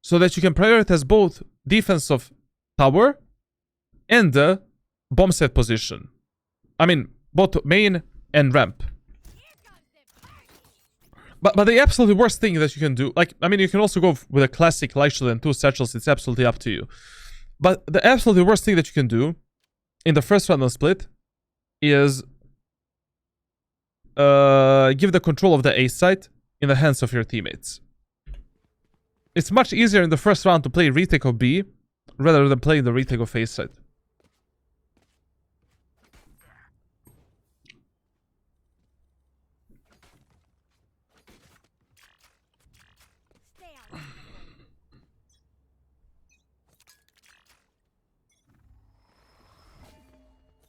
A: so that you can prioritize both defense of tower and the bomb set position. I mean, both main and ramp. But the absolutely worst thing that you can do, like, I mean, you can also go with a classic light shield and 2 satchels, it's absolutely up to you. But the absolutely worst thing that you can do in the first round of split is give the control of the A site in the hands of your teammates. It's much easier in the first round to play retake of B rather than playing the retake of A site.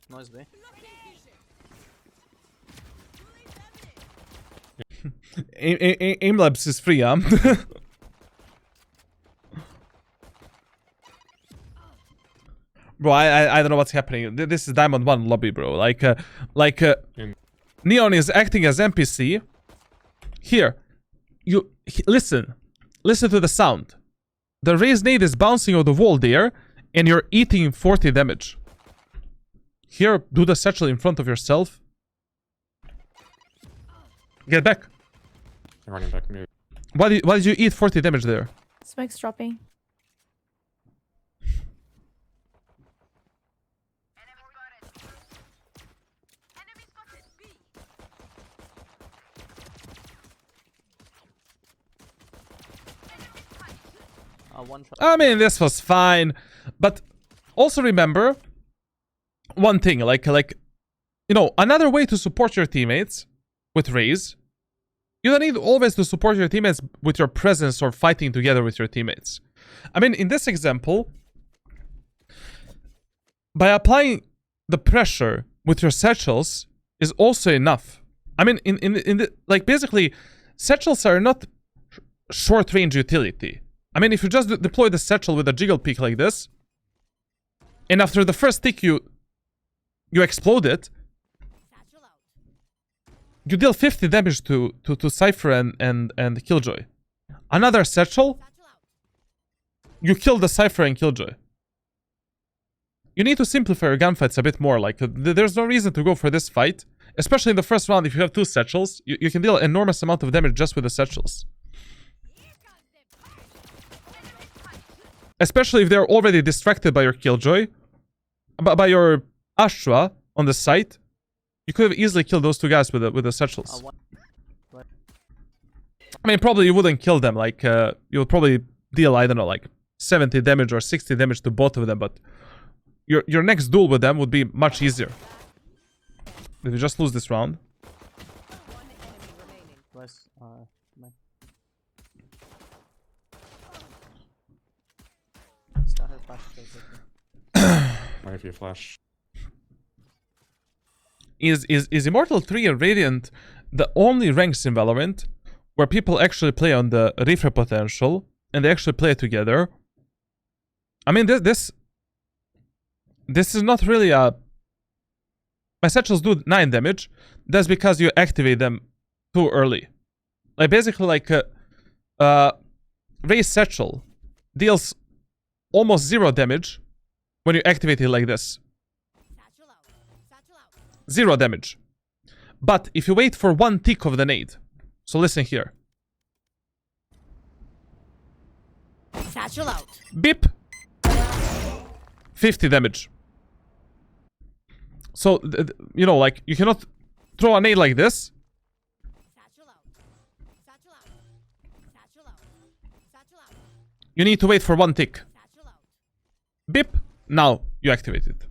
D: Nice B.
A: Aim Labs is free, huh? Bro, I don't know what's happening. This is Diamond 1 lobby, bro. Neon is acting as NPC. Here, listen to the sound. The Raze nade is bouncing on the wall there, and you're eating 40 damage. Here, do the satchel in front of yourself. Get back.
C: I'm running back mid.
A: Why did you eat 40 damage there?
E: Smoke's dropping.
D: One shot.
A: I mean, this was fine, but also remember one thing, like you know, another way to support your teammates with Raze, you don't need always to support your teammates with your presence or fighting together with your teammates. I mean, in this example, by applying the pressure with your satchels is also enough. I mean, in the like, basically, satchels are not short range utility. I mean, if you just deploy the satchel with a jiggle peek like this, and after the first tick you explode it, you deal 50 damage to Cypher and Killjoy. Another satchel, you kill the Cypher and Killjoy. You need to simplify your gunfights a bit more. Like, there's no reason to go for this fight, especially in the first round. If you have 2 satchels, you can deal an enormous amount of damage just with the satchels. Especially if they're already distracted by your Killjoy, by your Astra on the site. You could have easily killed those 2 guys with the satchels. I mean, probably you wouldn't kill them. Like, you would probably deal, I don't know, like 70 damage or 60 damage to both of them. But your next duel with them would be much easier. Did we just lose this round?
B: One enemy remaining.
D: Nice. Man. Start her flash.
C: Might have your flash.
A: Is Immortal 3 and Radiant the only ranks in Valorant where people actually play on the refresh potential and they actually play together? I mean, this is not really a... My satchels do 9 damage. That's because you activate them too early. Like, basically, like, Raze satchel deals almost 0 damage when you activate it like this. 0 damage. But if you wait for 1 tick of the nade, so listen here.
B: Satchel out.
A: Beep. 50 damage. So, you know, like, you cannot throw a nade like this.
B: Satchel out. Satchel out. Satchel out. Satchel out.
A: You need to wait for one tick.
B: Satchel out.
A: Beep. Now you activate it.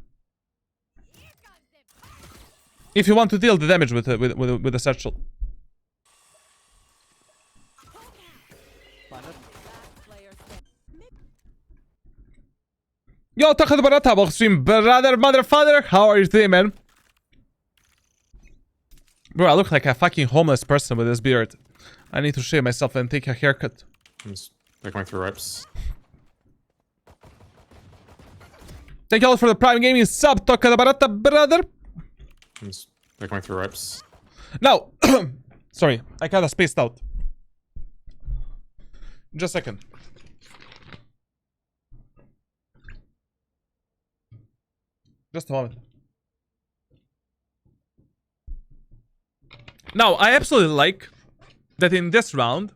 A: If you want to deal the damage with the satchel.
D: Find it.
B: Last player standing.
A: Yo, Takad Barata, welcome stream, brother, mother, father. How are you today, man? Bro, I look like a fucking homeless person with this beard. I need to shave myself and take a haircut.
C: I'm just going through reps.
A: Thank you all for the Prime Gaming sub, Takad Barata, brother.
C: I'm just going through reps.
A: Now, sorry, I kinda spaced out. Just a second. Just a moment. Now, I absolutely like that in this round,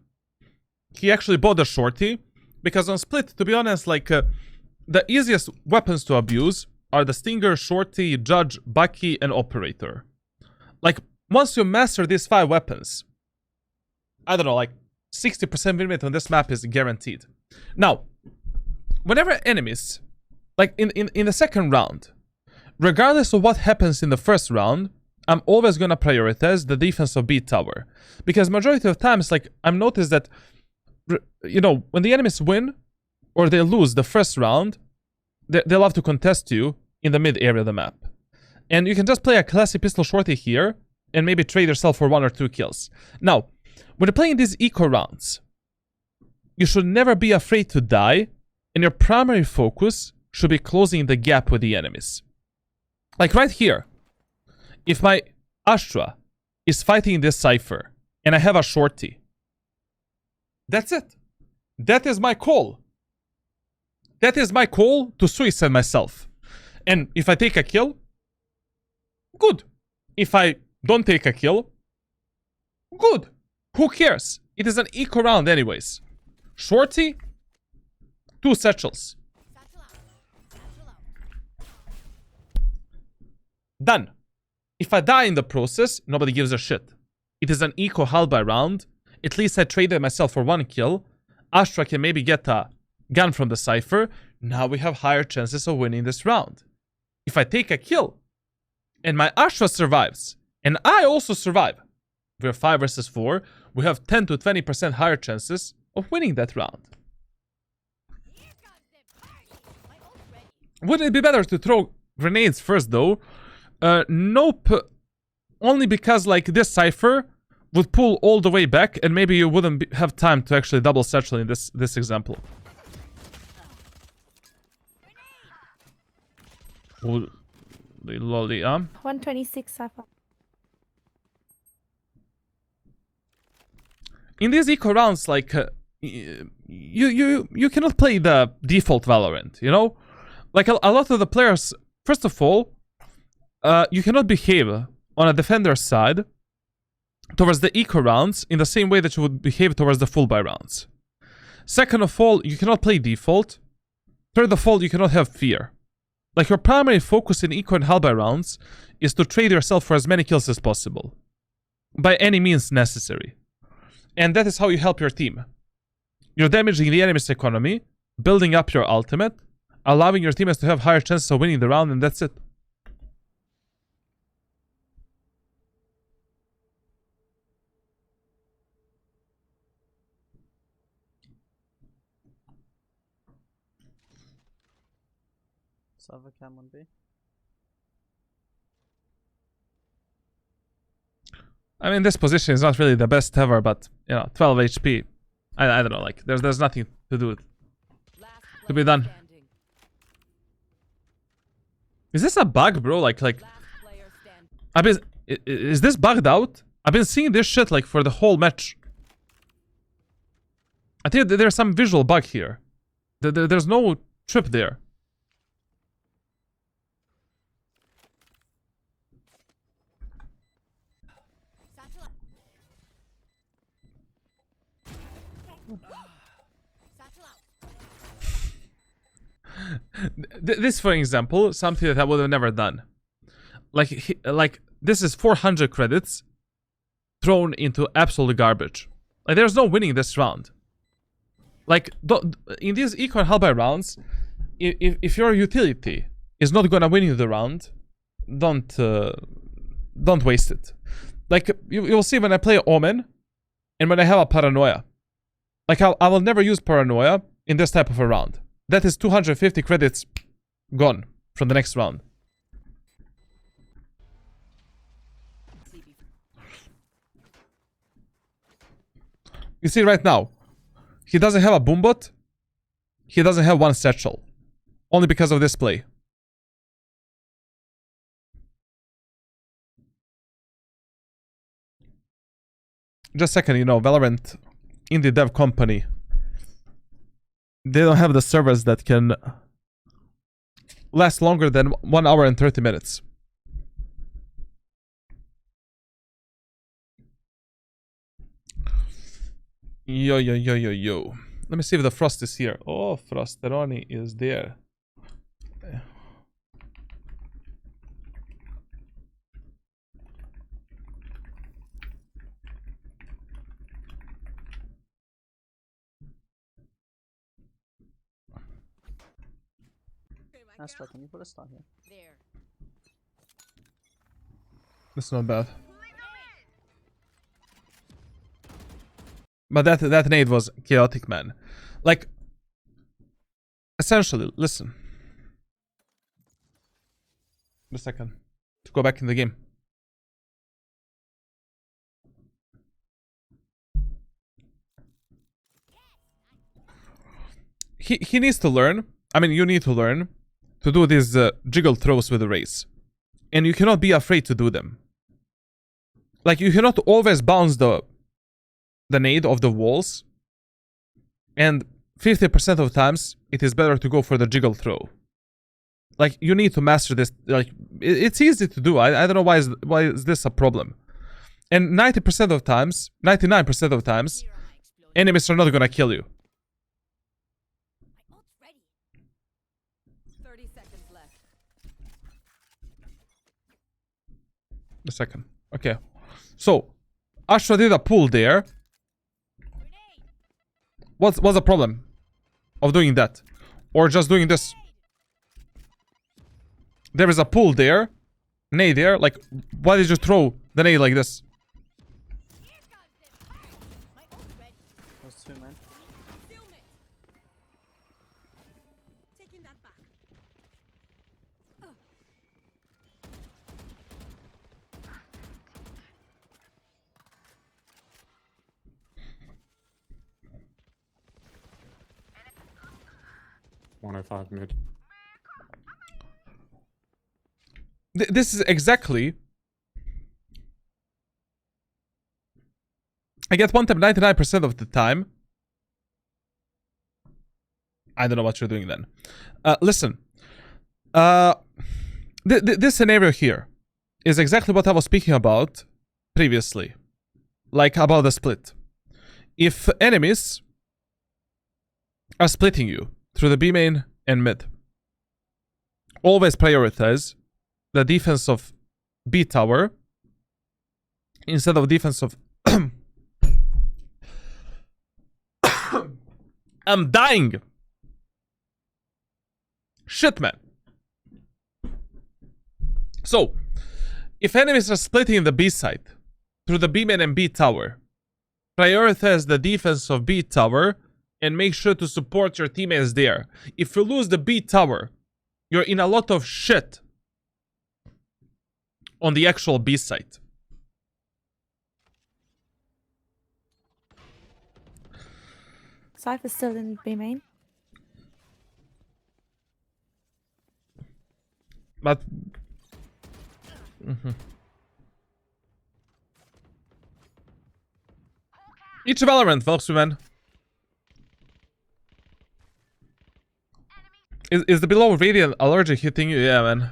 A: he actually bought the shorty. Because on split, to be honest, like, the easiest weapons to abuse are the Stinger, Shorty, Judge, Bucky, and Operator. Like, once you master these 5 weapons, I don't know, like, 60% win rate on this map is guaranteed. Now, whenever enemies, like, in the second round, regardless of what happens in the first round, I'm always gonna prioritize the defense of B tower. Because majority of times, like, I've noticed that, you know, when the enemies win, or they lose the first round, they love to contest you in the mid area of the map. And you can just play a classic pistol shorty here, and maybe trade yourself for 1 or 2 kills. Now, when you're playing these eco rounds, you should never be afraid to die, and your primary focus should be closing the gap with the enemies. Like right here, if my Astra is fighting this Cypher, and I have a shorty, that's it. That is my call. That is my call to suicide myself. And if I take a kill, good. If I don't take a kill, good. Who cares? It is an eco round anyways. Shorty, 2 satchels.
B: Satchel out. Satchel out.
A: Done. If I die in the process, nobody gives a shit. It is an eco halberd round. At least I traded myself for 1 kill. Astra can maybe get a gun from the Cypher. Now we have higher chances of winning this round. If I take a kill, and my Astra survives, and I also survive, we're 5 versus 4, we have 10 to 20% higher chances of winning that round.
B: Here comes the party. My ult's ready.
A: Wouldn't it be better to throw grenades first though? Nope. Only because like this Cypher would pull all the way back, and maybe you wouldn't have time to actually double satchel in this example. Holy lolly,
E: 126 Cypher.
A: In these eco rounds, like you cannot play the default Valorant, you know? Like a lot of the players, first of all, you cannot behave on a defender's side towards the eco rounds in the same way that you would behave towards the full buy rounds. Second of all, you cannot play default. Third of all, you cannot have fear. Like, your primary focus in eco and halberd rounds is to trade yourself for as many kills as possible. By any means necessary. And that is how you help your team. You're damaging the enemy's economy, building up your ultimate, allowing your teammates to have higher chances of winning the round, and that's it.
D: Server cam on B.
A: I mean, this position is not really the best ever, but, you know, 12 HP. I don't know, like, there's nothing to do
B: Last
A: to be
B: player
A: done.
B: standing.
A: Is this a bug, bro? Like,
B: Last player standing.
A: I've been... Is this bugged out? I've been seeing this shit, like, for the whole match. I think there's some visual bug here. There's no trip there.
B: Satchel out. Satchel out.
A: This, for example, something that I would have never done. Like this is 400 credits thrown into absolute garbage. Like there's no winning this round. Like in these Econ Hellby rounds, if your utility is not gonna win you the round, don't waste it. Like you'll see when I play Omen and when I have a Paranoia. Like I will never use Paranoia in this type of a round. That is 250 credits gone from the next round. You see right now, he doesn't have a boombot. He doesn't have one satchel. Only because of this play. Just a second, you know, Valorant indie dev company. They don't have the servers that can last longer than 1 hour and 30 minutes. Yo. Let me see if the Frost is here. Oh, Frosteroni is there.
D: Astro, can you put a stun here?
B: There.
A: That's not bad. But that nade was chaotic, man. Like, essentially, listen. Just a second. To go back in the game. He needs to learn. I mean, you need to learn to do these jiggle throws with the Raze. And you cannot be afraid to do them. Like, you cannot always bounce the nade of the walls. And 50% of times, it is better to go for the jiggle throw. Like, you need to master this. Like, it's easy to do. I don't know why is this a problem. And 90% of times, 99% of times,
B: Here are my explosives.
A: enemies are not gonna kill you.
B: My ult's ready. 30 seconds left.
A: A second. Okay. So, Astra did a pull there.
B: Grenade.
A: What's the problem of doing that? Or just doing this? There is a pull there. Nade there. Like, why did you throw the nade like this?
B: Here comes it. My ult's ready.
D: There's two men.
B: Concealment. Taking that back.
C: $105 mid.
A: This is exactly... I get one tap 99% of the time. I don't know what you're doing then. Listen. This scenario here is exactly what I was speaking about previously. Like about the split. If enemies are splitting you through the B main and mid, always prioritize the defense of B tower instead of defense of... I'm dying! Shit, man. So, if enemies are splitting the B side through the B main and B tower, prioritize the defense of B tower and make sure to support your teammates there. If you lose the B tower, you're in a lot of shit on the actual B side.
E: Cypher's still in B main.
A: But... Each Valorant, Volkswagen. Is the below radiant allergy hitting you? Yeah, man.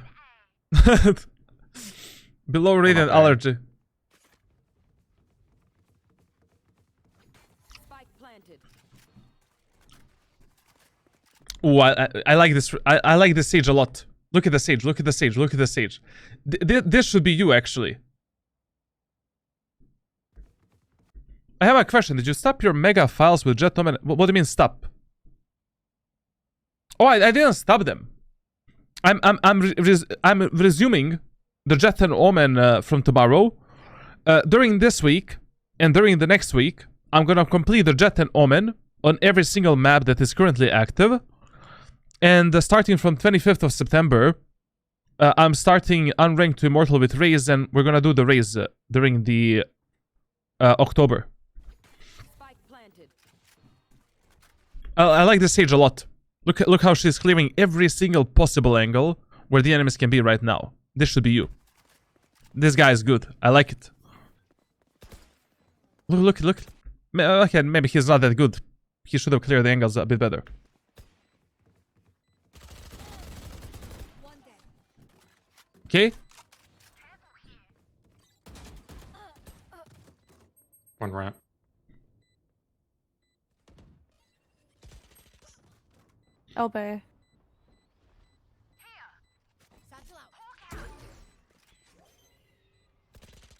A: Below radiant allergy.
B: Spike planted.
A: Ooh, I like this. I like this siege a lot. Look at the sage. Look at the sage. Look at the sage. This should be you, actually. I have a question. Did you stop your mega files with Jet Omen? What do you mean stop? Oh, I didn't stop them. I'm resuming the Jet and Omen from tomorrow. During this week and during the next week, I'm gonna complete the Jet and Omen on every single map that is currently active. And starting from 25th of September, I'm starting Unranked to Immortal with Raze, and we're gonna do the Raze during the October. I like this sage a lot. Look how she's clearing every single possible angle where the enemies can be right now. This should be you. This guy is good. I like it. Look. Okay, maybe he's not that good. He should have cleared the angles a bit better. Okay.
C: One ramp.
E: Elbow.
B: Satchel out.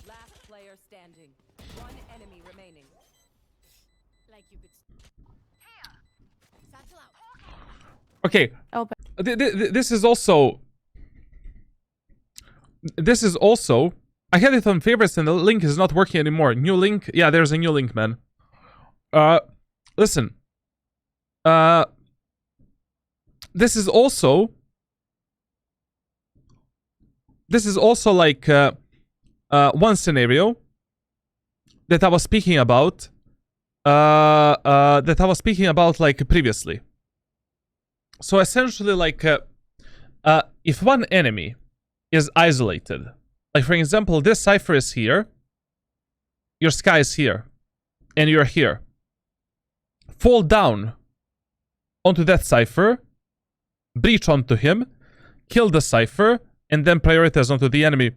G: Last player standing. One enemy remaining.
B: Like you could. Satchel out.
A: Okay.
E: Elbow.
A: This is also. I had it on favorites and the link is not working anymore. New link. Yeah, there's a new link, man. Listen. This is also like one scenario that I was speaking about like previously. So essentially, like if one enemy is isolated, like for example, this cipher is here, your Sky is here, and you're here. Fall down onto that cipher, breach onto him, kill the cipher, and then prioritize onto the enemy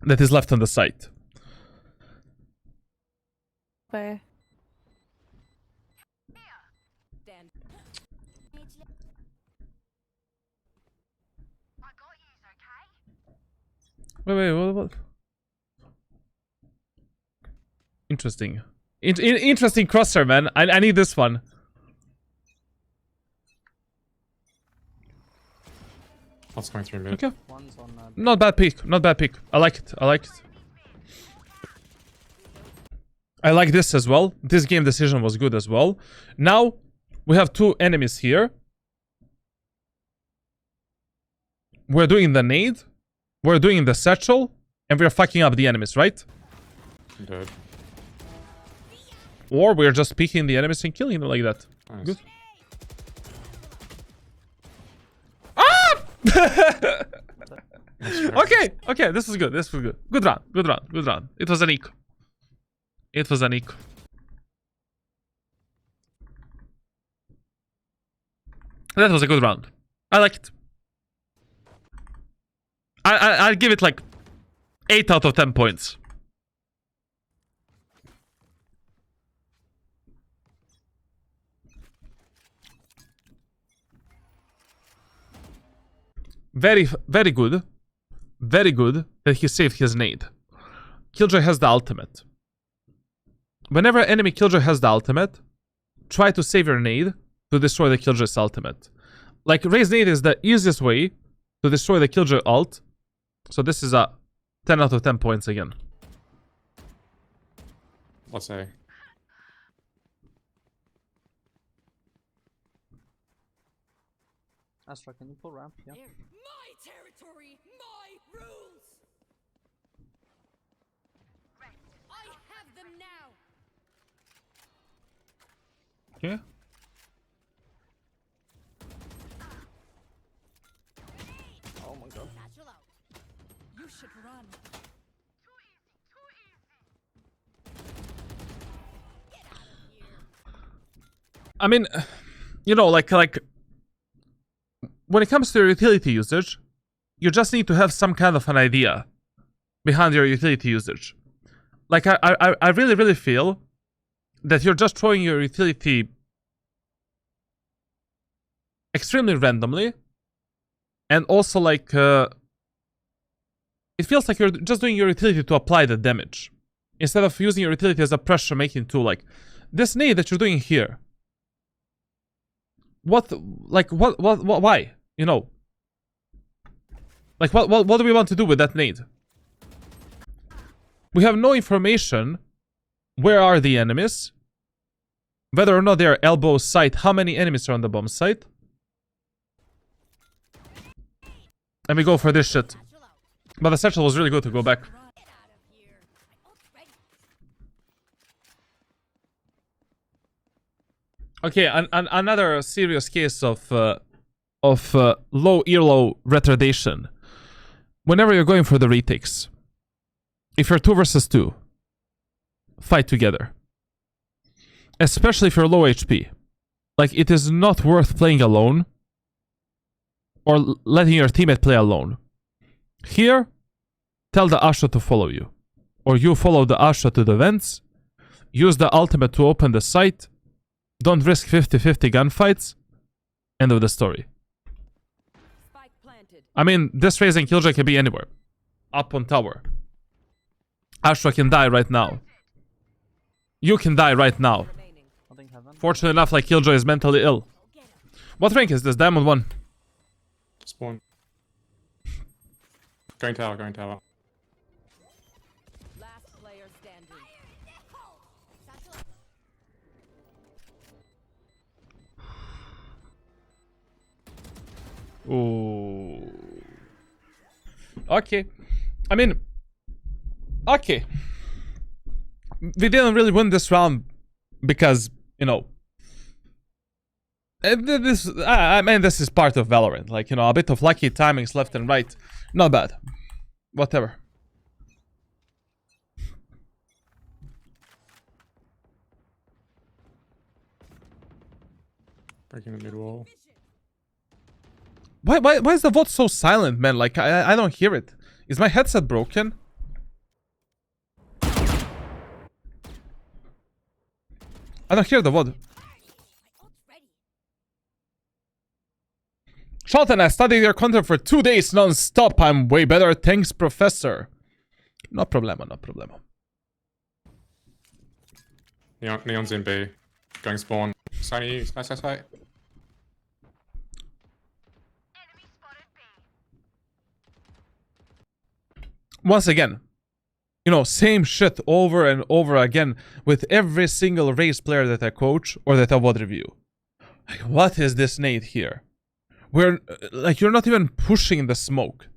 A: that is left on the site.
E: Elbow.
G: Stand.
A: Wait, what? Interesting. Interesting crosshair, man. I need this one.
C: That's going through mid.
A: Okay.
D: One's on
A: Not bad pick. Not bad pick. I like it. I like it. I like this as well. This game decision was good as well. Now, we have two enemies here. We're doing the nade. We're doing the satchel. And we're fucking up the enemies, right?
C: I'm dead.
A: Or we're just picking the enemies and killing them like that.
C: Nice.
A: Good. Ah! Okay, this was good. This was good. Good round. It was an eco. That was a good round. I like it. I'd give it like 8 out of 10 points. Very good. Very good that he saved his nade. Killjoy has the ultimate. Whenever enemy Killjoy has the ultimate, try to save your nade to destroy the Killjoy's ultimate. Like, Raze nade is the easiest way to destroy the Killjoy ult. So this is a 10 out of 10 points again.
C: Let's say.
D: Astra, can you pull ramp? Yeah.
B: There. My territory, my rules. I have them now.
A: Okay.
D: Oh my god.
B: Satchel out. You should run. Get out of here.
A: I mean, you know, like when it comes to your utility usage, you just need to have some kind of an idea behind your utility usage. Like, I really feel that you're just throwing your utility extremely randomly, And also, like, it feels like you're just doing your utility to apply the damage. Instead of using your utility as a pressure making tool. Like, this nade that you're doing here. What, why? You know? Like, what do we want to do with that nade? We have no information. Where are the enemies? Whether or not they are elbow site. How many enemies are on the bomb site? And we go for this shit. But the satchel was really good to go back.
B: Get out of here. My ult's ready.
A: Okay, another serious case of low earlobe retardation. Whenever you're going for the retakes, if you're 2 versus 2, fight together. Especially if you're low HP. Like, it is not worth playing alone or letting your teammate play alone. Here, tell the Asha to follow you. Or you follow the Asha to the vents. Use the ultimate to open the site. Don't risk 50-50 gunfights. End of the story.
G: Spike planted.
A: I mean, this Raze and Killjoy can be anywhere. Up on tower. Asha can die right now. You can die right now.
G: Remaining.
D: Holding heaven.
A: Fortunately enough, like, Killjoy is mentally ill. What rank is this? Diamond 1.
C: Spawn. Going tower, going tower.
G: Last player standing.
B: Satchel out.
A: Ooh. Okay. I mean, okay. We didn't really win this round because, you know, I mean, this is part of Valorant. Like, you know, a bit of lucky timings left and right. Not bad. Whatever.
C: Breaking the mid wall.
A: Why is the VOD so silent, man? Like, I don't hear it. Is my headset broken? I don't hear the VOD.
B: My ult's ready.
A: Charlatan, I studied your content for 2 days non-stop. I'm way better. Thanks, professor. No problemo, no problemo.
C: Neon's in B. Going spawn. Sunny, side.
A: Once again, you know, same shit over and over again with every single Raze player that I coach or that I VOD review. Like, what is this nade here? Where, like, you're not even pushing the smoke.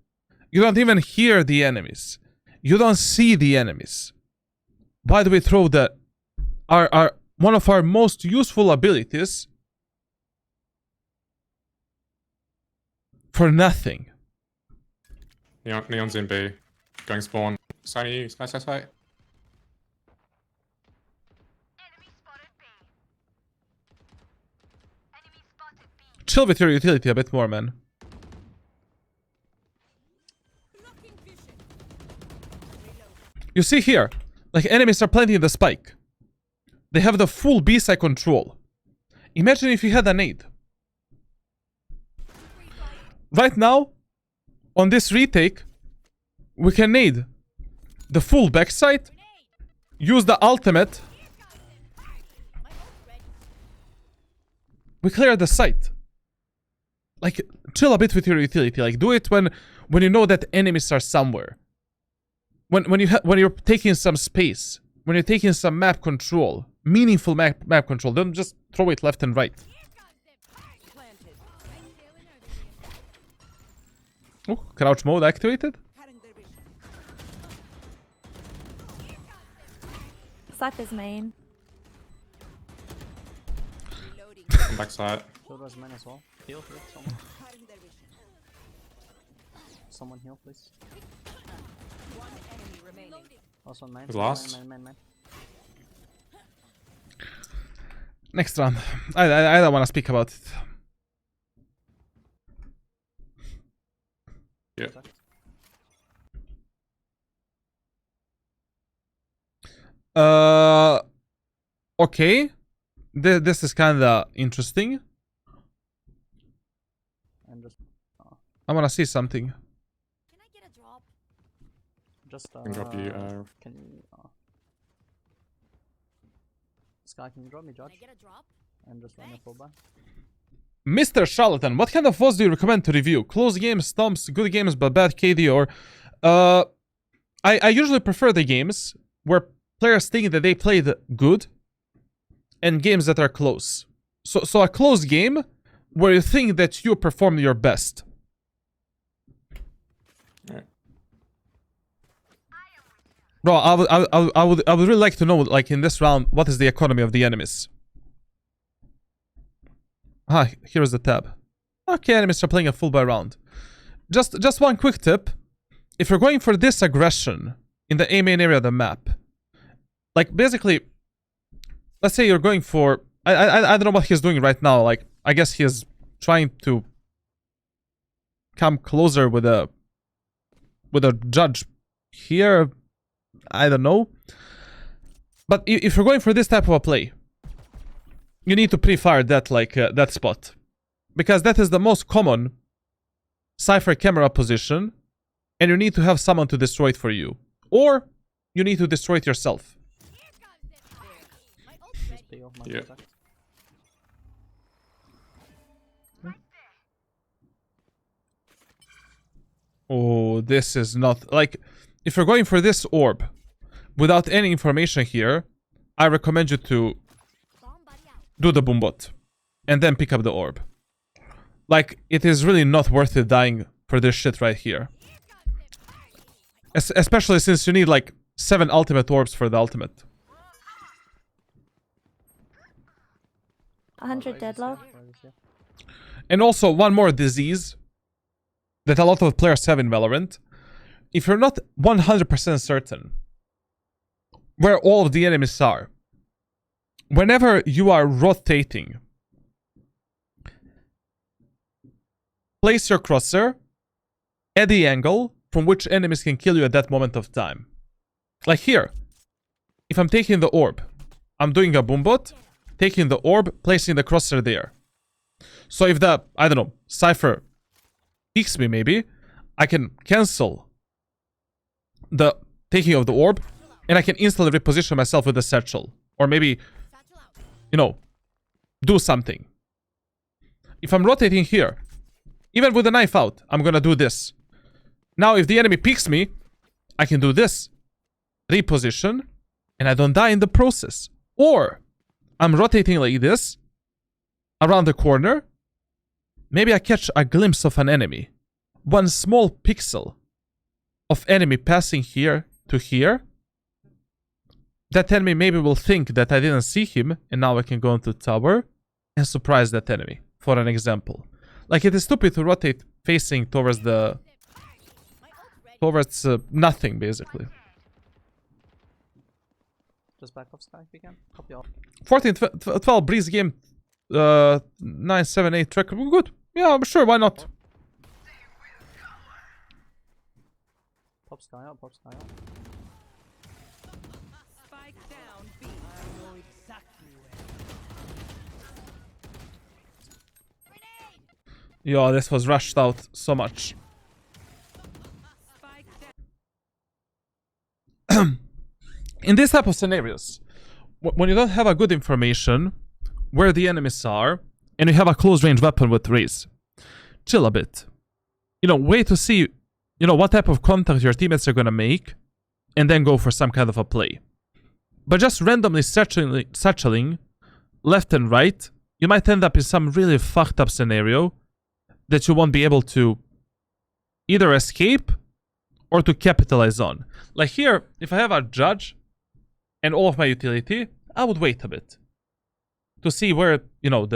A: You don't even hear the enemies. You don't see the enemies. Why do we throw the our one of our most useful abilities for nothing?
C: Neon's in B. Going spawn. Sunny, side.
A: Chill with your utility a bit more, man. You see here, like, enemies are planting the spike. They have the full B side control. Imagine if you had a nade. Right now, on this retake, we can nade the full backside, use the ultimate.
B: My ult's ready.
A: We clear the site. Like, chill a bit with your utility. Like, do it when you know that enemies are somewhere. When you're taking some space, when you're taking some map control, meaningful map control. Don't just throw it left and right.
G: Planted.
A: Oh, crouch mode activated.
E: Cypher's main.
C: Come back side.
D: Shield was mine as well. Heal, please, someone. Someone heal, please.
G: One enemy remaining.
D: Also mine.
C: Who's last?
D: Mine.
A: Next round. I don't want to speak about it.
C: Yeah.
A: Okay. This is kind of interesting.
D: And just
A: I wanna see something.
B: Can I get a drop?
D: Just
C: I can drop you.
D: can you? Sky, can you drop me
B: Can I
D: Judge?
B: get a drop?
D: And just run a full buy.
A: Mr. Charlatan, what kind of VODs do you recommend to review? Close games, stomps, good games but bad KD, or I usually prefer the games where players think that they played good and games that are close. So a close game where you think that you performed your best.
C: Alright.
A: Bro, I would really like to know, like in this round, what is the economy of the enemies? Ah, here's the tab. Okay, enemies are playing a full buy round. Just one quick tip. If you're going for this aggression in the A main area of the map, like basically, let's say you're going for, I don't know what he's doing right now. Like, I guess he's trying to come closer with a judge here. I don't know. But if you're going for this type of a play, you need to pre-fire that, like, that spot. Because that is the most common Cypher camera position, and you need to have someone to destroy it for you. Or, you need to destroy it yourself.
B: Here comes this party. My ult's ready.
D: Just pay off my
C: Yeah.
D: contact.
A: Oh, this is not... Like, if you're going for this orb, without any information here, I recommend you to
B: Bomb buddy out.
A: do the boombot. And then pick up the orb. Like, it is really not worth it dying for this shit right here.
B: Here comes this party.
A: Especially since you need, like, 7 ultimate orbs for the ultimate.
E: 100 dead low.
A: And also, one more disease that a lot of players have in Valorant. If you're not 100% certain where all of the enemies are, whenever you are rotating, place your crosshair at the angle from which enemies can kill you at that moment of time. Like here, if I'm taking the orb, I'm doing a boombot, taking the orb, placing the crosshair there. So if the, I don't know, Cypher peeks me maybe, I can cancel the taking of the orb, and I can instantly reposition myself with the satchel. Or maybe,
B: Satchel out.
A: you know, do something. If I'm rotating here, even with the knife out, I'm gonna do this. Now if the enemy peeks me, I can do this. Reposition, and I don't die in the process. Or, I'm rotating like this, around the corner. Maybe I catch a glimpse of an enemy. One small pixel of enemy passing here to here. That enemy maybe will think that I didn't see him, and now I can go into tower and surprise that enemy, for an example. Like, it is stupid to rotate facing towards the...
B: My ult's ready.
A: towards nothing, basically.
D: Just back off Sky if you can. Copy off.
A: 14, 12, Breeze game, 9, 7, 8 track. Good. Yeah, sure, why not?
D: Pop Sky out, pop Sky out.
G: Spike down B.
F: I know exactly where.
A: Yo, this was rushed out so much.
G: Spike down.
A: In these type of scenarios, when you don't have a good information where the enemies are, and you have a close range weapon with Raze, chill a bit. You know, wait to see, you know, what type of contact your teammates are gonna make, and then go for some kind of a play. But just randomly satcheling left and right, you might end up in some really fucked up scenario that you won't be able to either escape or to capitalize on. Like here, if I have a judge and all of my utility, I would wait a bit to see where, you know,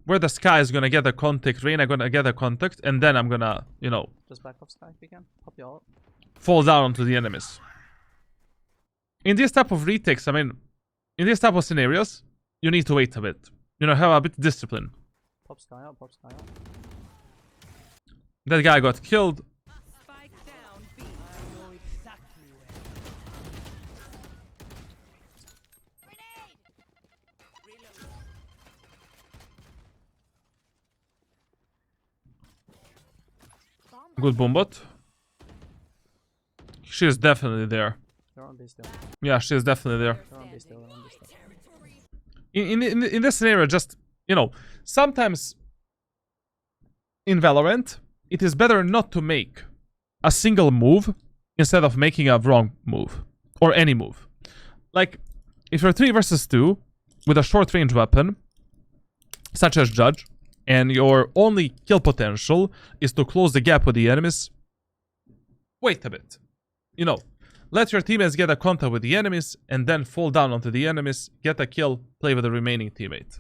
A: where the Sky is gonna get a contact, Reyna gonna get a contact, and then I'm gonna, you know,
D: Just back off Sky if you can. Pop your ult.
A: fall down onto the enemies. In this type of retakes, I mean, in these type of scenarios, you need to wait a bit. You know, have a bit of discipline.
D: Pop Sky out, pop Sky out.
A: That guy got killed.
G: Spike down B.
F: I know exactly where.
A: Good boombot. She is definitely there.
D: They're on B still.
A: Yeah, she is definitely there.
D: They're on B still. They're on B still.
A: In this scenario, just, you know, sometimes in Valorant, it is better not to make a single move instead of making a wrong move. Or any move. Like, if you're 3 versus 2 with a short range weapon, such as Judge, and your only kill potential is to close the gap with the enemies, wait a bit. You know, let your teammates get a contact with the enemies, and then fall down onto the enemies, get a kill, play with the remaining teammate.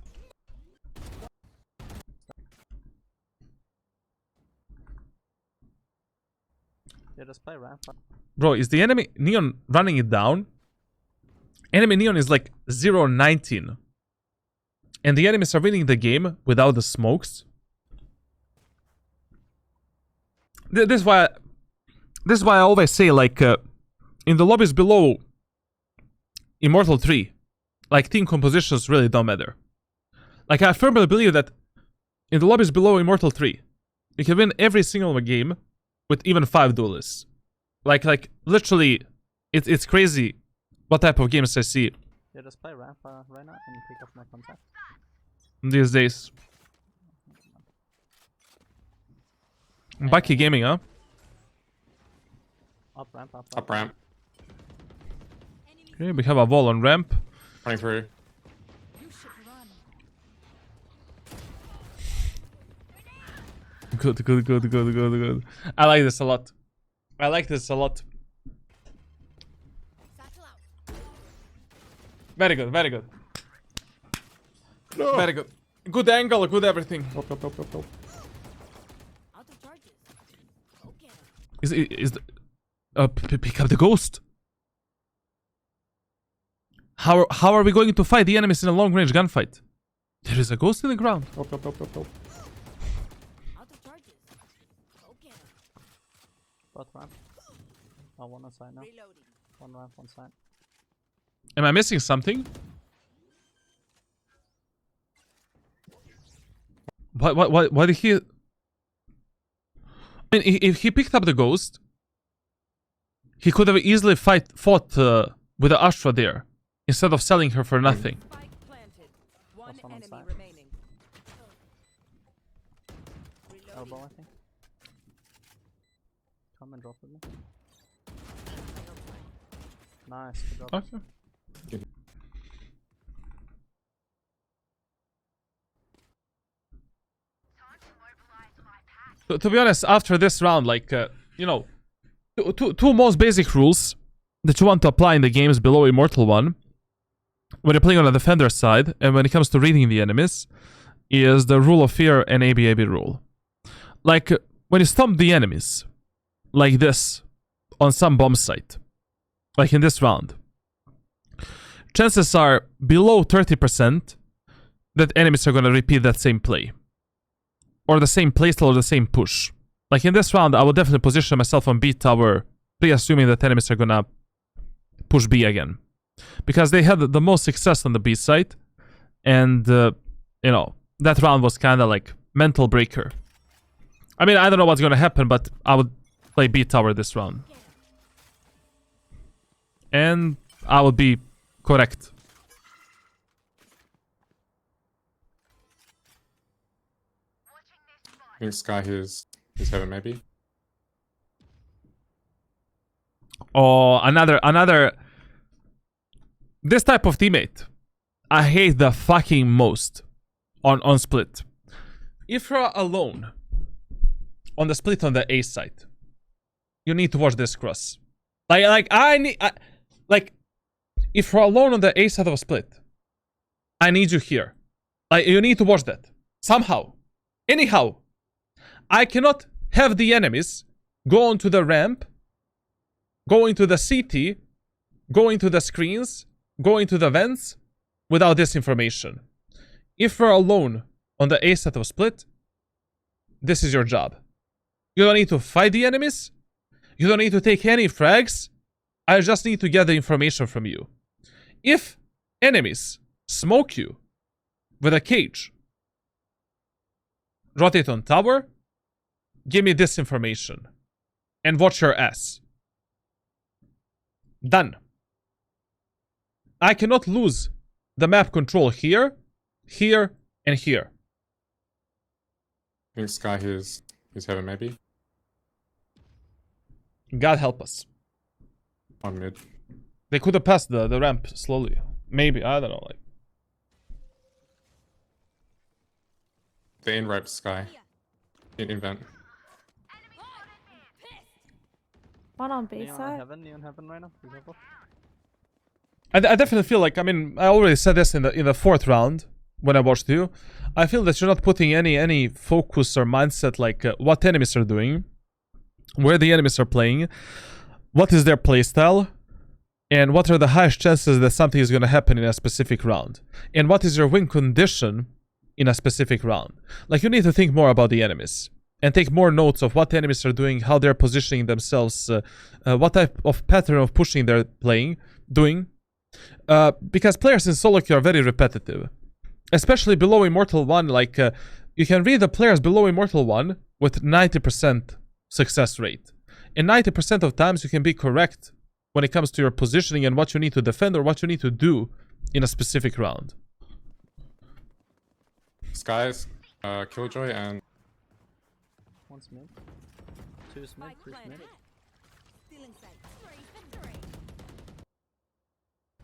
D: Yeah, just play ramp.
A: Bro, is the enemy Neon running it down? Enemy Neon is like 0-19. And the enemies are winning the game without the smokes. This is why I always say, like, in the lobbies below Immortal 3, like, team compositions really don't matter. Like, I firmly believe that in the lobbies below Immortal 3, you can win every single game with even 5 duelists. Like literally, it's crazy what type of games I see
D: Yeah, just play ramp right now and pick up my contact.
A: these days. Bucky Gaming, huh?
D: Up ramp, up.
C: Up ramp.
A: Okay, we have a wall on ramp.
C: Running through.
B: You should run.
A: Good. I like this a lot. I like this a lot.
B: Satchel out.
A: Very good.
C: No.
A: Very good. Good angle, good everything.
C: Up.
B: Out of charges. Go get him.
A: Is pick up the ghost. How are we going to fight the enemies in a long range gunfight? There is a ghost in the ground.
C: Up.
B: Out of charges. Go get him.
D: Both ramp. Oh, one on side now.
B: Reloading.
D: One ramp, one side.
A: Am I missing something? Why did he... I mean, if he picked up the ghost, he could have easily fought with the Astra there, instead of selling her for nothing.
G: Spike planted. One
D: Last one on
G: enemy
D: side.
G: remaining.
D: Elbow, I think. Come and drop with me. Nice, good job.
A: Okay. To be honest, after this round, like, you know, two most basic rules that you want to apply in the games below Immortal 1, when you're playing on the defender side, and when it comes to reading the enemies, is the rule of fear and ABAB rule. Like, when you stomp the enemies, like this, on some bomb site, like in this round, chances are below 30% that enemies are going to repeat that same play. Or the same playstyle or the same push. Like in this round, I would definitely position myself on B tower, pre-assuming that enemies are gonna push B again. Because they had the most success on the B side. And, you know, that round was kind of like mental breaker. I mean, I don't know what's gonna happen, but I would play B tower this round. And I would be correct.
C: I think Sky is heaven maybe.
A: Oh, another. This type of teammate, I hate the fucking most on split. If you're alone on the split on the A side, you need to watch this cross. Like if you're alone on the A side of a split, I need you here. Like you need to watch that somehow, anyhow. I cannot have the enemies go onto the ramp, go into the CT, go into the screens, go into the vents without this information. If we're alone on the A set of split, this is your job. You don't need to fight the enemies. You don't need to take any frags. I just need to get the information from you. If enemies smoke you with a cage, rotate on tower, Give me this information. And watch your ass. Done. I cannot lose the map control here, here, and here.
C: I think Sky he's heaven maybe.
A: God help us.
C: On mid.
A: They could have passed the ramp slowly. Maybe, I don't know. Like,
C: They in right Sky. In vent.
E: One on B
D: Neon
E: side.
D: heaven right now. Be careful.
A: I definitely feel like, I mean, I already said this in the fourth round when I watched you. I feel that you're not putting any focus or mindset like what enemies are doing, where the enemies are playing, what is their playstyle, and what are the highest chances that something is going to happen in a specific round, and what is your win condition in a specific round. Like, you need to think more about the enemies and take more notes of what the enemies are doing, how they're positioning themselves, what type of pattern of pushing they're doing. Because players in solo queue are very repetitive, especially below Immortal 1. Like, you can read the players below Immortal 1 with 90% success rate, and 90% of times you can be correct when it comes to your positioning and what you need to defend or what you need to do in a specific round.
C: Sky's Killjoy and
D: One's mid. Two's mid.
G: Spike
D: Three's mid.
G: planted.
B: Stealing sight. Three.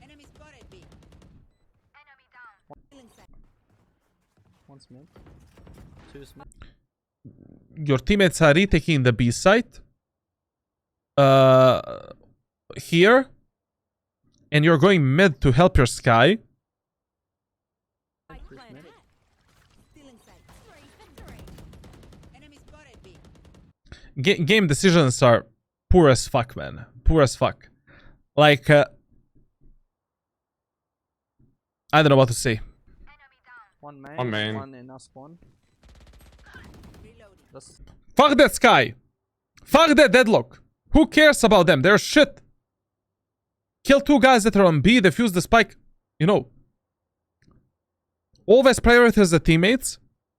B: Enemy spotted B. Enemy down. Stealing sight.
D: One's mid. Two's mid.
A: Your teammates are retaking the B site here, and you're going mid to help your Sky.
G: Spike
D: Three's
G: planted.
D: mid.
B: Stealing sight. Three. Enemy spotted B.
A: Game decisions are poor as fuck, man. Poor as fuck. Like, I don't know what to say.
D: One main.
C: One main.
D: One in our spawn.
B: Reloading.
D: That's
A: Fuck that Sky. Fuck that Deadlock. Who cares about them? They're shit. Kill two guys that are on B, defuse the spike. You know. Always prioritize the teammates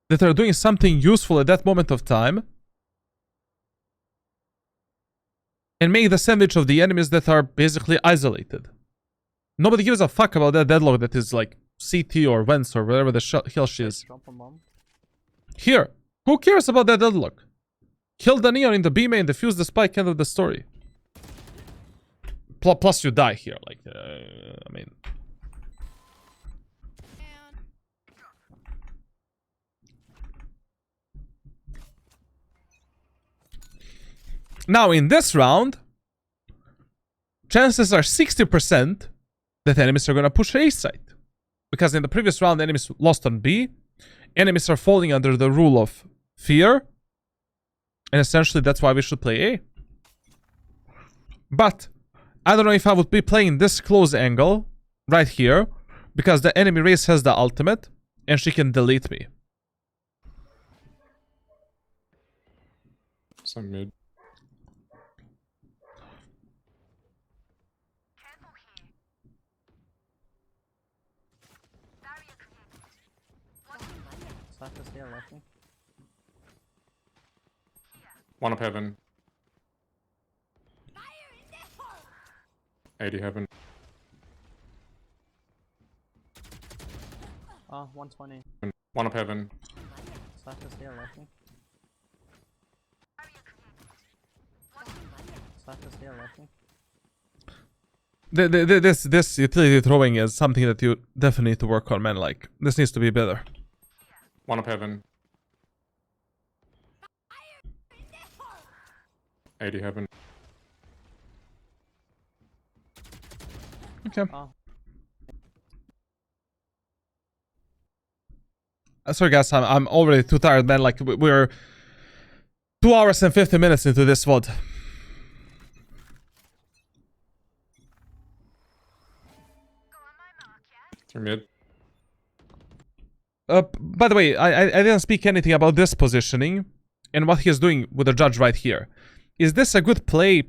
A: that are doing something useful at that moment of time. And make the sandwich of the enemies that are basically isolated. Nobody gives a fuck about that Deadlock that is like CT or Vents or whatever the hell she is.
D: drop a bomb.
A: Here. Who cares about that Deadlock? Kill the Neon in the B main, defuse the spike, end of the story. Plus you die here. Like, I mean...
B: And
A: Now, in this round, chances are 60% that enemies are going to push A site. Because in the previous round, enemies lost on B. Enemies are falling under the rule of fear. And essentially, that's why we should play A. But, I don't know if I would be playing this close angle, right here, because the enemy Raze has the ultimate, and she can delete me.
C: some mid.
D: Cypher's here, lucky.
C: One up heaven. 80 heaven.
D: 120.
C: One up heaven.
D: Cypher's here, lucky. Cypher's here, lucky.
A: This utility throwing is something that you definitely need to work on, man. Like, this needs to be better.
C: One up heaven. 80 heaven.
A: Okay.
D: Oh.
A: Sorry guys, I'm already too tired, man. Like, we're 2 hours and 50 minutes into this VOD.
C: Through mid.
A: By the way, I didn't speak anything about this positioning and what he's doing with the judge right here. Is this a good play?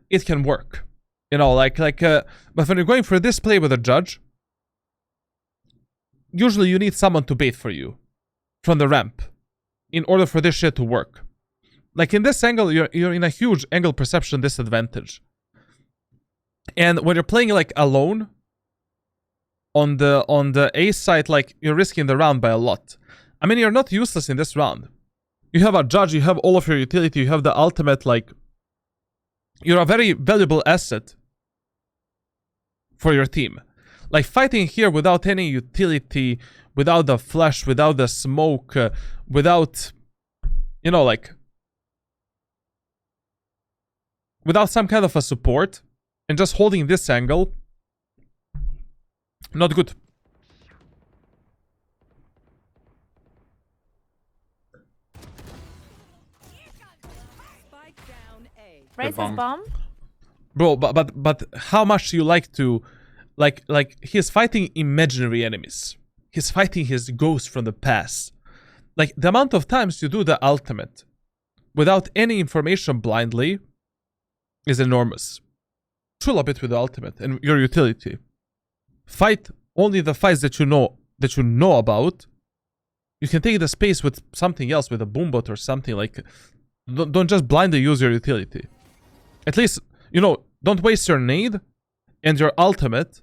A: It can work. You know, but when you're going for this play with a judge, usually you need someone to bait for you from the ramp. in order for this shit to work. Like in this angle, you're in a huge angle perception disadvantage. And when you're playing like alone on the A side, like you're risking the round by a lot. I mean, you're not useless in this round. You have a judge, you have all of your utility, you have the ultimate, like you're a very valuable asset for your team. Like fighting here without any utility, without the flash, without the smoke, without, you know, like without some kind of a support and just holding this angle, not good.
G: Spike down A.
E: Raze
C: bomb.
E: his bomb.
A: Bro, but how much you like to like he's fighting imaginary enemies. He's fighting his ghost from the past. Like the amount of times you do the ultimate without any information blindly is enormous. Chill a bit with the ultimate and your utility. Fight only the fights that you know about. You can take the space with something else, with a boombot or something. Like don't just blindly use your utility. At least, you know, don't waste your nade and your ultimate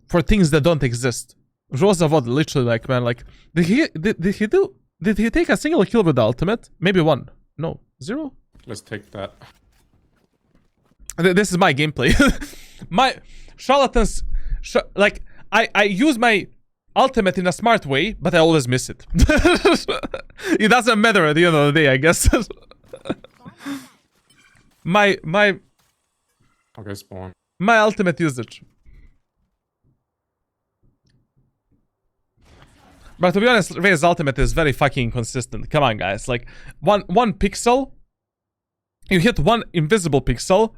A: for things that don't exist. Rosa VOD literally, like, man, like, did he take a single kill with the ultimate? Maybe one. No, 0.
C: Let's take that.
A: This is my gameplay. My charlatans, like, I use my ultimate in a smart way, but I always miss it. It doesn't matter at the end of the day, I guess. my
C: Okay, spawn.
A: my ultimate usage. But to be honest, Raze's ultimate is very fucking consistent. Come on, guys. Like, one pixel, you hit one invisible pixel,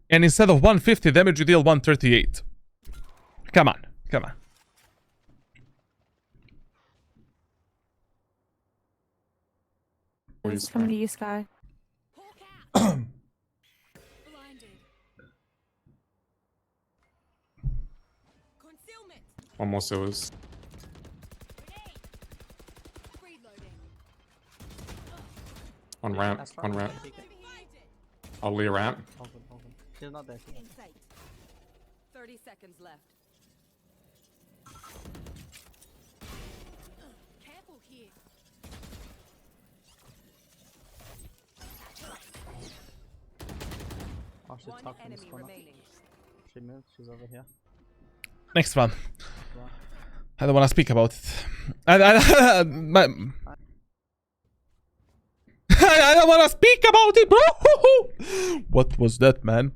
A: and instead of 150 damage, you deal 138. Come on. Come on.
C: What do you
E: It's coming to
C: spawn?
E: you, Sky.
B: Blinded. Concealment.
C: One more sewers.
B: Reloading.
C: One ramp.
D: That's
C: One
D: right.
C: ramp.
D: Take it.
C: I'll lead a ramp.
D: Hold on, hold on. She's not there. She's not
B: In sight.
G: 30 seconds left.
B: Careful here.
D: Oh, she's
G: One
D: tucked in this
G: enemy
D: corner.
G: remaining.
D: She moved. She's over here.
A: Next one. I don't want to speak about it. I don't want to speak about it, bro. What was that, man?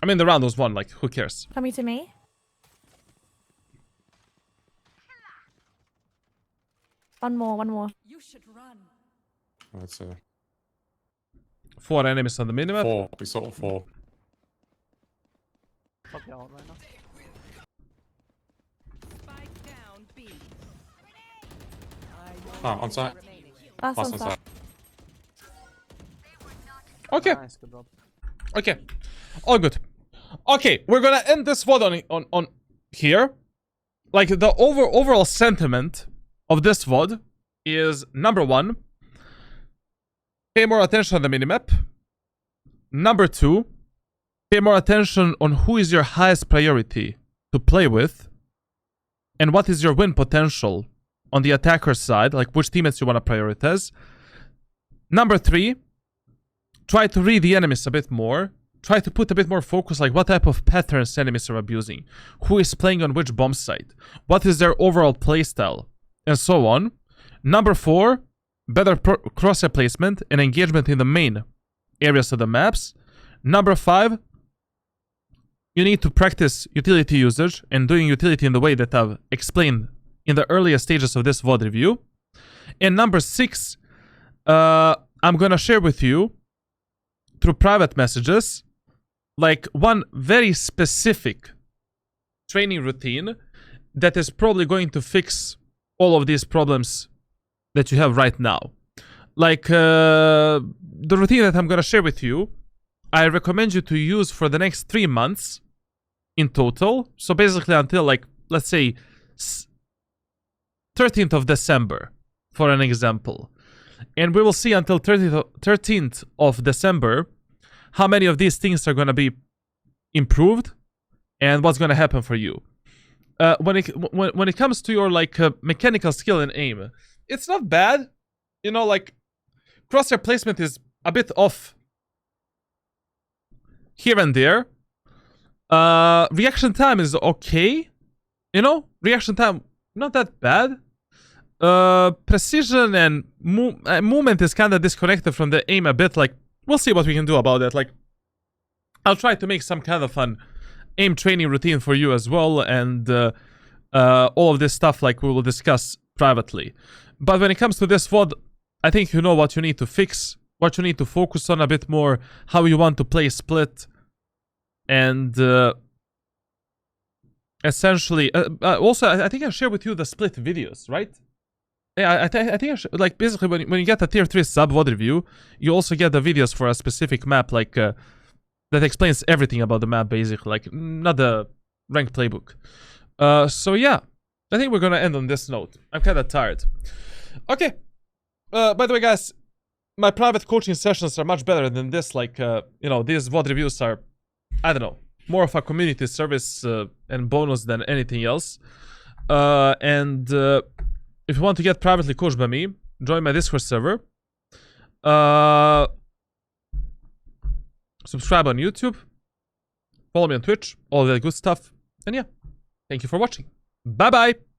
A: I mean, the round was won. Like, who cares?
E: Coming to me. One more.
G: You should run.
C: That's
A: 4 enemies on the minimap.
C: 4. We saw 4.
D: Fuck you out right now.
G: Spike down B.
C: Ah, on site.
G: Remaining.
E: Last
C: Last
E: one,
C: on
E: side.
C: site.
A: Okay.
D: Nice, good job.
A: Okay. All good. Okay, we're gonna end this VOD on here. Like, the overall sentiment of this VOD is, number 1, pay more attention on the minimap. Number 2, pay more attention on who is your highest priority to play with, and what is your win potential on the attacker side, like which teammates you want to prioritize. Number 3, try to read the enemies a bit more. Try to put a bit more focus, like what type of patterns enemies are abusing, who is playing on which bomb site, what is their overall playstyle, and so on. Number 4, better crosshair placement and engagement in the main areas of the maps. Number 5, you need to practice utility usage and doing utility in the way that I've explained in the earlier stages of this VOD review. And number 6, I'm gonna share with you through private messages like one very specific training routine that is probably going to fix all of these problems that you have right now. Like the routine that I'm gonna share with you, I recommend you to use for the next 3 months in total. So basically until like, let's say 13th of December, for an example. And we will see until 13th of December how many of these things are going to be improved and what's going to happen for you. When it comes to your like mechanical skill and aim, it's not bad. You know, like crosshair placement is a bit off here and there. Reaction time is okay. You know, reaction time not that bad. Precision and movement is kind of disconnected from the aim a bit. Like, we'll see what we can do about that. Like, I'll try to make some kind of an aim training routine for you as well, and all of this stuff like we will discuss privately. But when it comes to this VOD, I think you know what you need to fix, what you need to focus on a bit more, how you want to play split, and essentially, also I think I shared with you the split videos, right? Yeah, I think I should, like basically when you get a tier 3 sub VOD review, you also get the videos for a specific map, like that explains everything about the map, basically, like not the ranked playbook. So yeah, I think we're gonna end on this note. I'm kind of tired. Okay. By the way, guys, my private coaching sessions are much better than this. Like, you know, these VOD reviews are, I don't know, more of a community service and bonus than anything else. If you want to get privately coached by me, join my Discord server. Subscribe on YouTube. Follow me on Twitch. All that good stuff. And yeah, thank you for watching. Bye-bye.